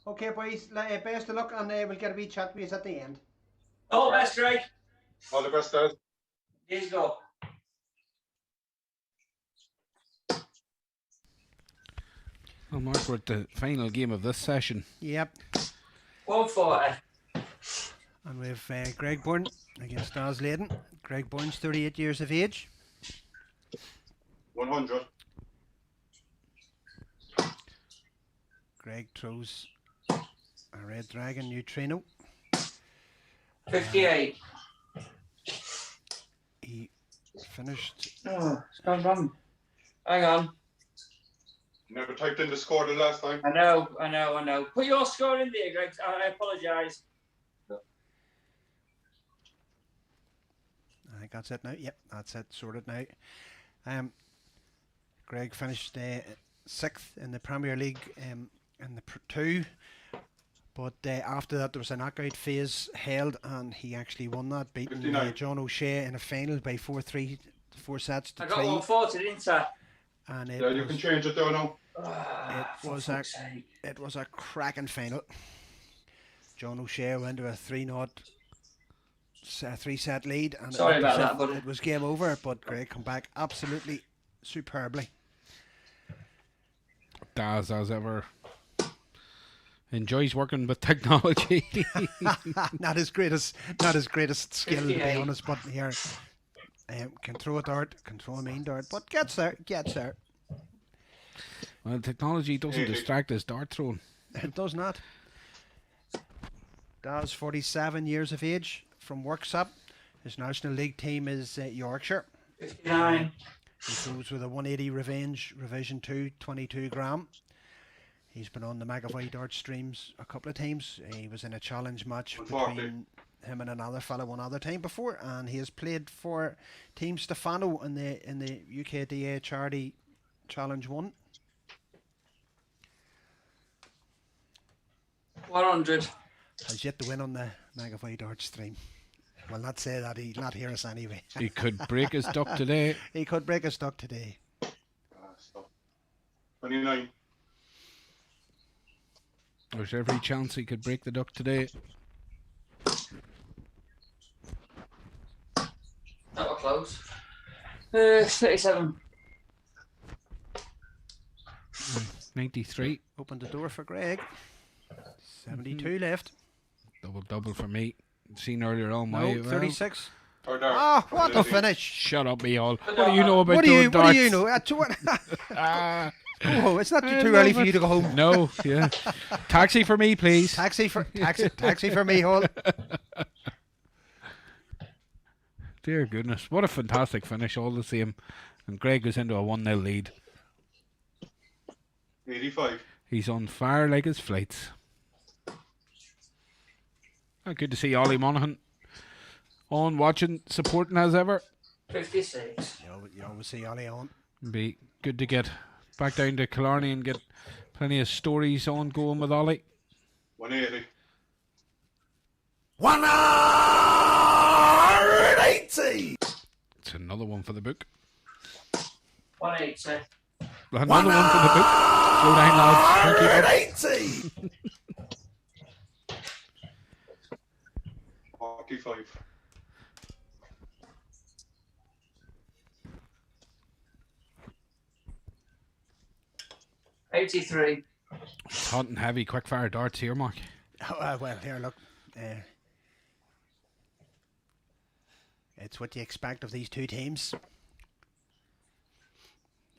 Okay, boys, best of luck, and we'll get a wee chat with you at the end.
All the best, Greg.
All the best, Dad.
Here's go.
Well, Mark, we're at the final game of this session.
Yep.
140.
And we've Greg Bourne against Daz Leyden. Greg Bourne's 38 years of age.
100.
Greg throws a Red Dragon Neutrino.
58.
He finished.
Oh, it's gone wrong. Hang on.
Never typed in the score the last time.
I know. Put your score in there, Greg. I apologise.
I think that's it now. Yep, that's it. Sorted now. Greg finished 6th in the Premier League in the 2. But after that, there was a knockout phase held, and he actually won that, beating John O'Shea in a final by 4-3, 4 sets to 3.
I got 140, didn't I?
And
yeah, you can change it though now.
It was a cracking final. John O'Shea went to a 3-0 3-set lead, and
Sorry about that, buddy.
It was game over. But Greg come back absolutely superbly.
Daz, as ever, enjoys working with technology.
not his greatest skill, to be honest. But here, can throw a dart, can throw a mean dart, but gets there.
Well, technology doesn't distract his dart throwing.
It does not. Daz, 47 years of age, from Worksop. His National League team is Yorkshire.
59.
He throws with a 180 Revenge Revision 2, 22 gram. He's been on the McAvoy dart streams a couple of times. He was in a challenge match between him and another fellow one other time before, and he has played for Team Stefano in the UKDA Charity Challenge 1.
100.
Has yet to win on the McAvoy dart stream. Well, not say that, he'll not hear us anyway.
He could break his duck today.
He could break his duck today.
29.
There's every chance he could break the duck today.
That was close. 37.
93.
Opened the door for Greg. 72 left.
Double for me. Seen earlier on.
No, 36.
Ah,
what a finish!
Shut up, me all. What do you know about
what
doing darts?
What do you know? Oh, it's not too early for you to go home.
No, yeah. Taxi for me, please.
Taxi for me, Hall.
Dear goodness, what a fantastic finish all the same. And Greg goes into a 1-0 lead.
85.
He's on fire like his flights. Good to see Ollie Monaghan on, watching, supporting as ever.
56.
You always see Ollie on.
Be good to get back down to Killarney and get plenty of stories on going with Ollie.
180.
180.
It's another one for the book.
180.
Another one for the book. Slow down, lads.
180.
45.
83.
Hot and heavy quick fire darts here, Mark.
Oh, well, here, look. It's what you expect of these two teams.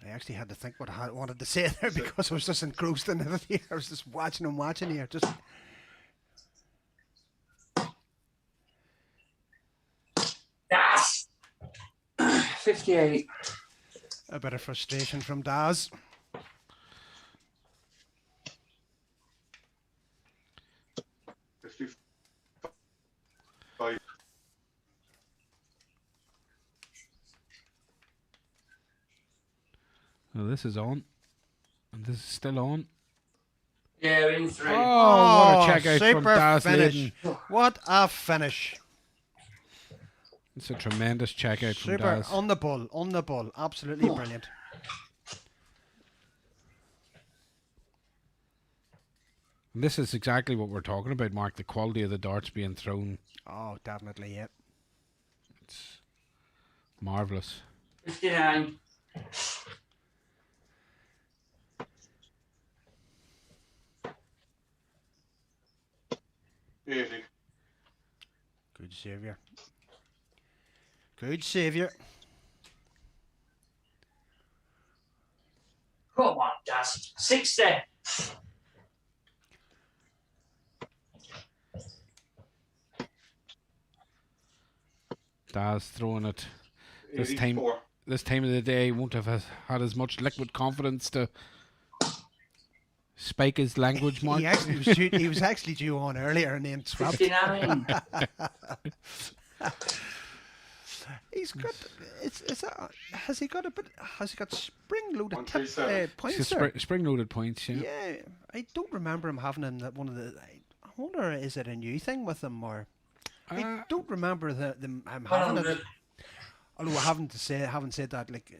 I actually had to think what I wanted to say there because I was just engrossed in it here. I was just watching here. Just.
Yes. 58.
A bit of frustration from Daz.
Well, this is on. And this is still on.
Yeah, in 3.
Oh, what a check out from
super
Daz
finish.
Leyden.
What a finish.
It's a tremendous check out from
Super.
Daz.
On the ball. Absolutely brilliant.
And this is exactly what we're talking about, Mark. The quality of the darts being thrown.
Oh, definitely, yeah.
It's marvellous.
59.
Easy.
Good saviour. Good saviour.
Come on, Daz. 60.
Daz throwing it. This
84.
time of the day won't have had as much liquid confidence to spike his language, Mark.
He was actually due on earlier and then swapped.
59.
He's got. Has he got spring-loaded points
He's
there?
got spring-loaded points, yeah.
Yeah, I don't remember him having in one of the. I wonder, is it a new thing with him, or I don't remember them having it. Although I haven't said that, like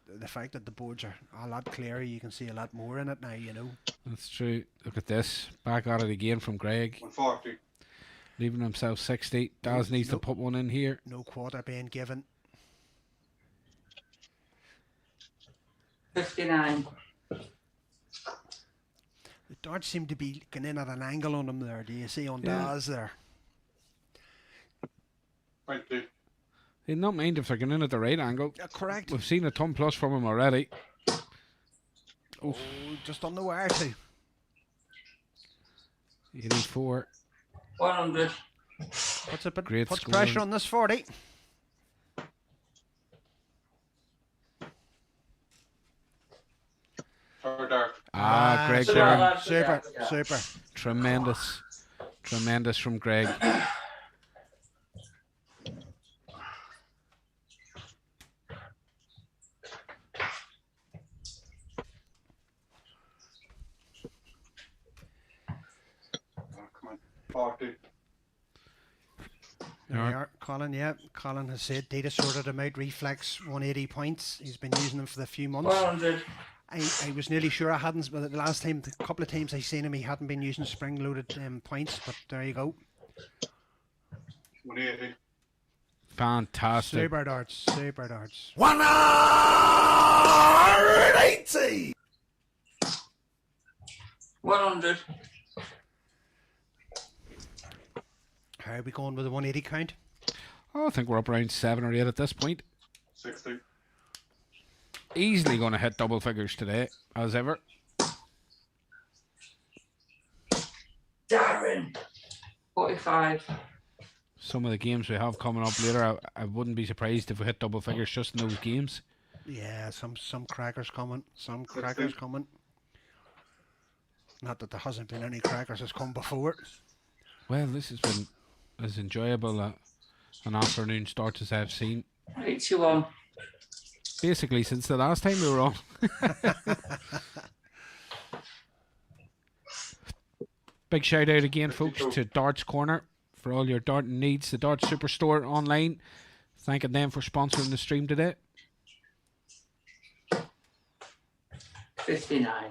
the fact that the boards are a lot clearer, you can see a lot more in it now. You know.
That's true. Look at this. Back at it again from Greg.
140.
Leaving himself 60. Daz needs to put one in here.
No quarter being given.
59.
The darts seem to be going in at an angle on him there. Do you see on Daz there?
22.
He'd not mind if they're going in at the right angle.
Correct.
We've seen a ton plus from him already.
Oh, just on the wire too.
84.
100.
Puts pressure on this 40.
Third dart.
Greg
super,
there.
super.
Tremendous from Greg.
Come on. 40.
There we are. Colin, yeah. Colin has said data sorted him out. Reflex 180 points. He's been using them for the few months.
100.
I was nearly sure I hadn't, but the last time, a couple of times I seen him, he hadn't been using spring-loaded points. But there you go.
180.
Fantastic.
Super darts. Super darts.
180.
100.
How are we going with the 180 count?
Oh, I think we're up around 7 or 8 at this point.
60.
Easily going to hit double figures today, as ever.
Darren. 45.
Some of the games we have coming up later, I wouldn't be surprised if we hit double figures just in those games.
Yeah, some crackers coming. Some crackers coming. Not that there hasn't been any crackers that's come before.
Well, this has been as enjoyable an afternoon start as I've seen.
81.
Basically, since the last time we were on. Big shout out again, folks, to Darts Corner for all your darting needs. The Darts Superstore online. Thanking them for sponsoring the stream today.
59.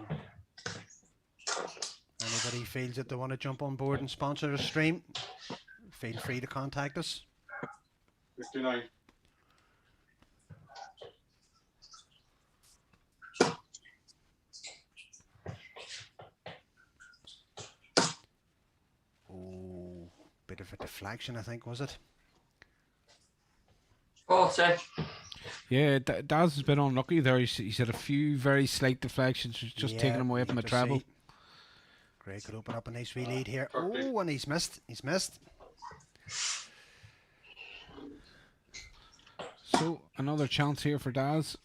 Anybody feels that they want to jump on board and sponsor a stream, feel free to contact us.
59.
Oh, bit of a deflection, I think, was it?
40.
Yeah, Daz has been unlucky there. He's had a few very slight deflections, just taking him away from the treble.
Greg could open up a nice wee lead here. Oh, and he's missed. He's missed.
So, another chance here for Daz.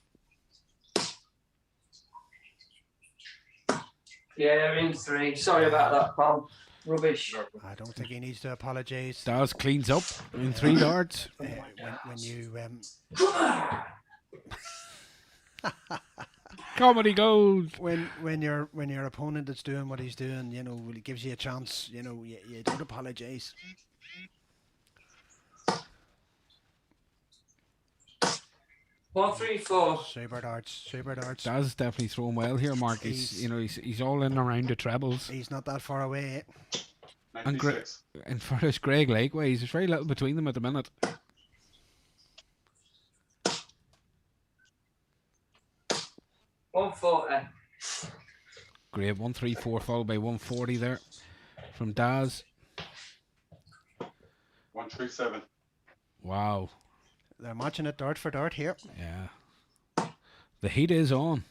Yeah, in 3. Sorry about that, pal. Rubbish.
I don't think he needs to apologise.
Daz cleans up in 3 darts.
When you
comedy gold.
When your opponent is doing what he's doing, you know, he gives you a chance. You know, you don't apologise.
134.
Super darts, super darts.
Daz definitely throwing well here, Mark. He's all in around the trebles.
He's not that far away.
And and for this Greg likewise, there's very little between them at the minute.
$140.
Great, 134 followed by 140 there from Daz.
137.
Wow.
They're matching it dart for dart here.
Yeah. The heat is on.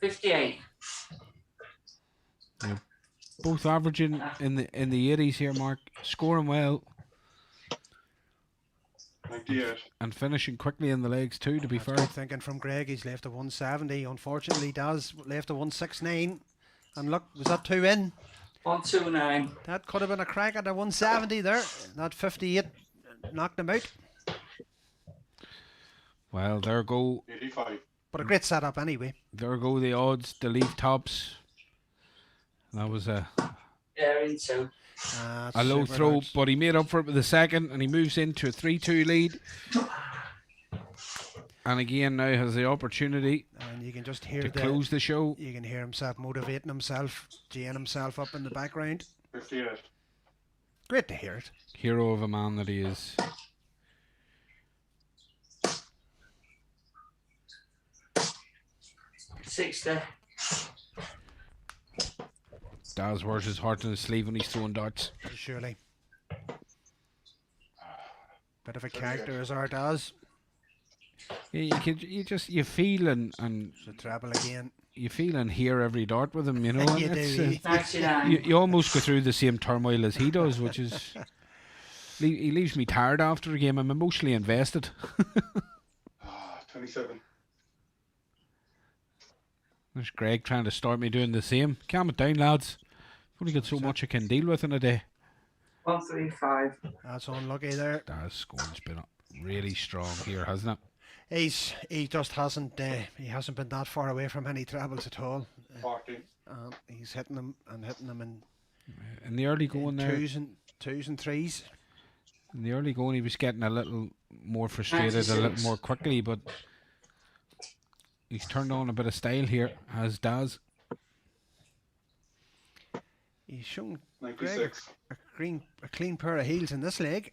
58.
They're both averaging in the 80s here, Mark. Scoring well.
98.
And finishing quickly in the legs too, to be fair.
Good thinking from Greg. He's left a 170. Unfortunately, Daz left a 169. And look, was that 2 in?
129.
That could have been a crack at a 170 there. That 58 knocked him out.
Well, there go.
85.
But a great setup anyway.
There go the odds. The leaf tops. That was a
into.
A low throw, but he made up for it with the second, and he moves into a 3-2 lead. And again, now has the opportunity
and you can just hear
to close the show.
You can hear himself motivating himself, geeing himself up in the background.
58.
Great to hear it.
Hero of a man that he is.
$60.
Daz wears his heart in his sleeve when he's throwing darts.
Surely. Bit of a character as our Daz.
Yeah, you feel and
the treble again.
You feel and hear every dart with him, you know.
You do.
You almost go through the same turmoil as he does, which is he leaves me tired after a game. I'm emotionally invested.
27.
There's Greg trying to start me doing the same. Calm it down, lads. I've only got so much I can deal with in a day.
135.
That's unlucky there.
Daz scoring's been really strong here, hasn't it?
He just hasn't been that far away from any trebles at all.
40.
He's hitting them
in the early going there.
Twos and threes.
In the early going, he was getting a little more frustrated, a little more quickly, but he's turned on a bit of style here, as Daz.
He's shown
96.
Greg a clean pair of heels in this leg.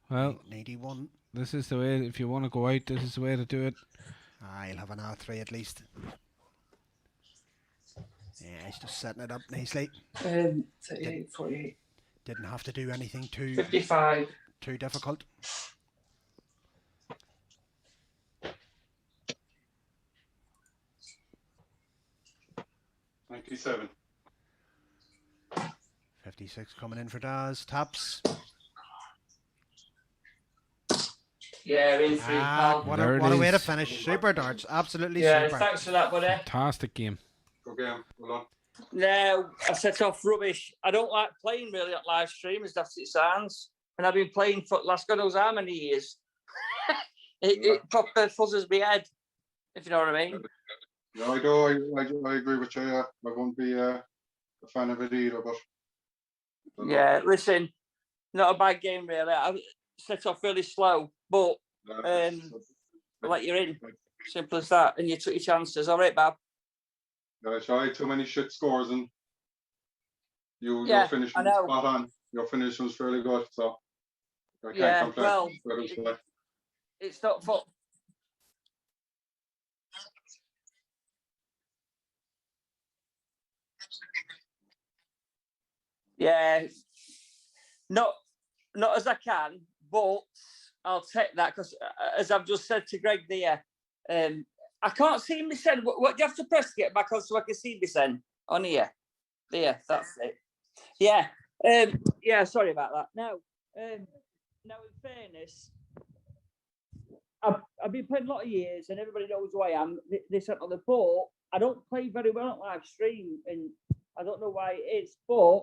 Well,
91.
This is the way. If you want to go out, this is the way to do it.
He'll have an R3 at least. Yeah, he's just setting it up nicely.
38, 48.
Didn't have to do anything too
55.
Too difficult.
$97.
56 coming in for Daz. Taps.
Yeah, in three.
What a way to finish. Super darts. Absolutely super.
Thanks for that, buddy.
Fantastic game.
Good game. Well done.
No, I set off rubbish. I don't like playing really at live stream, as daft it sounds. And I've been playing for last God knows how many years. it proper fuzzes my head, if you know what I mean.
Yeah, I do. I agree with you. I won't be a fan of it either, but.
Yeah, listen, not a bad game really. I set off really slow, but I'll let you in. Simple as that. And you took your chances. All right, Bob.
Yeah, I had too many shit scores, and your finish was spot on. Your finish was really good, so I can't complain.
Well, it's not for. Yeah, not as I can, but I'll take that because, as I've just said to Greg there, I can't see me send. What do you have to press to get back on so I can see me send on here? There, that's it. Yeah, yeah. Sorry about that. Now, in fairness, I've been playing a lot of years, and everybody knows who I am. This on the ball. I don't play very well on live stream, and I don't know why it is, but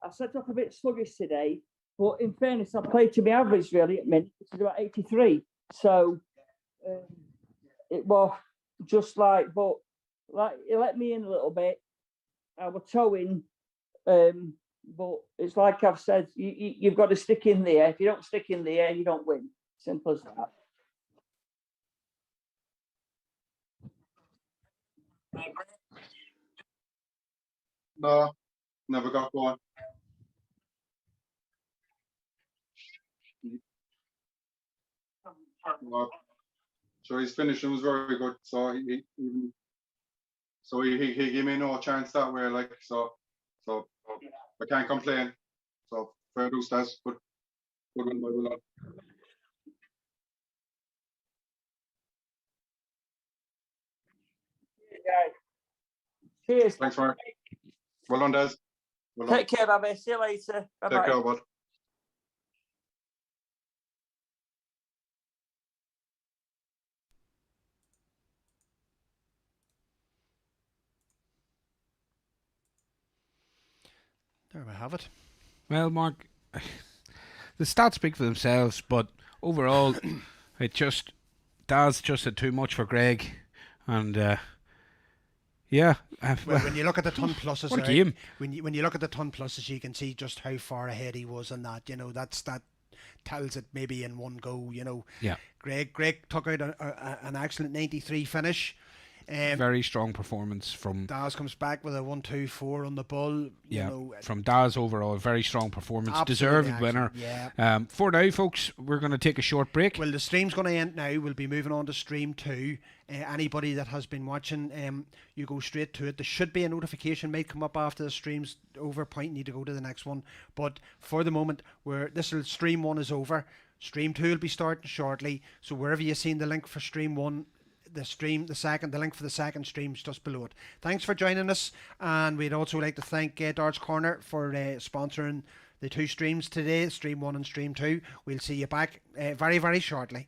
I set off a bit sluggish today, but in fairness, I played to my average really at minute, which is about 83. So it was just like, but like it let me in a little bit. I was towing but it's like I've said, you've got to stick in there. If you don't stick in there, you don't win. Simple as that.
No, never got going. No. So his finishing was very good. So he gave me no chance that way. Like so I can't complain. So fair dues, that's good one by Willard.
Cheers.
Thanks, Mark. Well done, Des. Well done.
Take care, Bobby. See you later. Bye-bye.
Take care, bud.
There we have it.
Well, Mark, the stats speak for themselves, but overall, Daz just had too much for Greg, and yeah.
Well, when you look at the ton pluses,
what a game.
When you look at the ton pluses, you can see just how far ahead he was on that. That tells it maybe in one go.
Yeah.
Greg took out an excellent 93 finish.
Very strong performance from
Daz. Comes back with a 1-2-4 on the bull.
From Daz overall, very strong performance.
Absolutely
Deserved winner.
Yeah.
For now, folks, we're going to take a short break.
Well, the stream's going to end now. We'll be moving on to stream 2. Anybody that has been watching, you go straight to it. There should be a notification may come up after the stream's over, pointing you to go to the next one. But for the moment, stream 1 is over. Stream 2 will be starting shortly. So wherever you've seen the link for stream 1, the link for the second stream is just below it. Thanks for joining us, and we'd also like to thank Darts Corner for sponsoring the 2 streams today, stream 1 and stream 2. We'll see you back very, very shortly.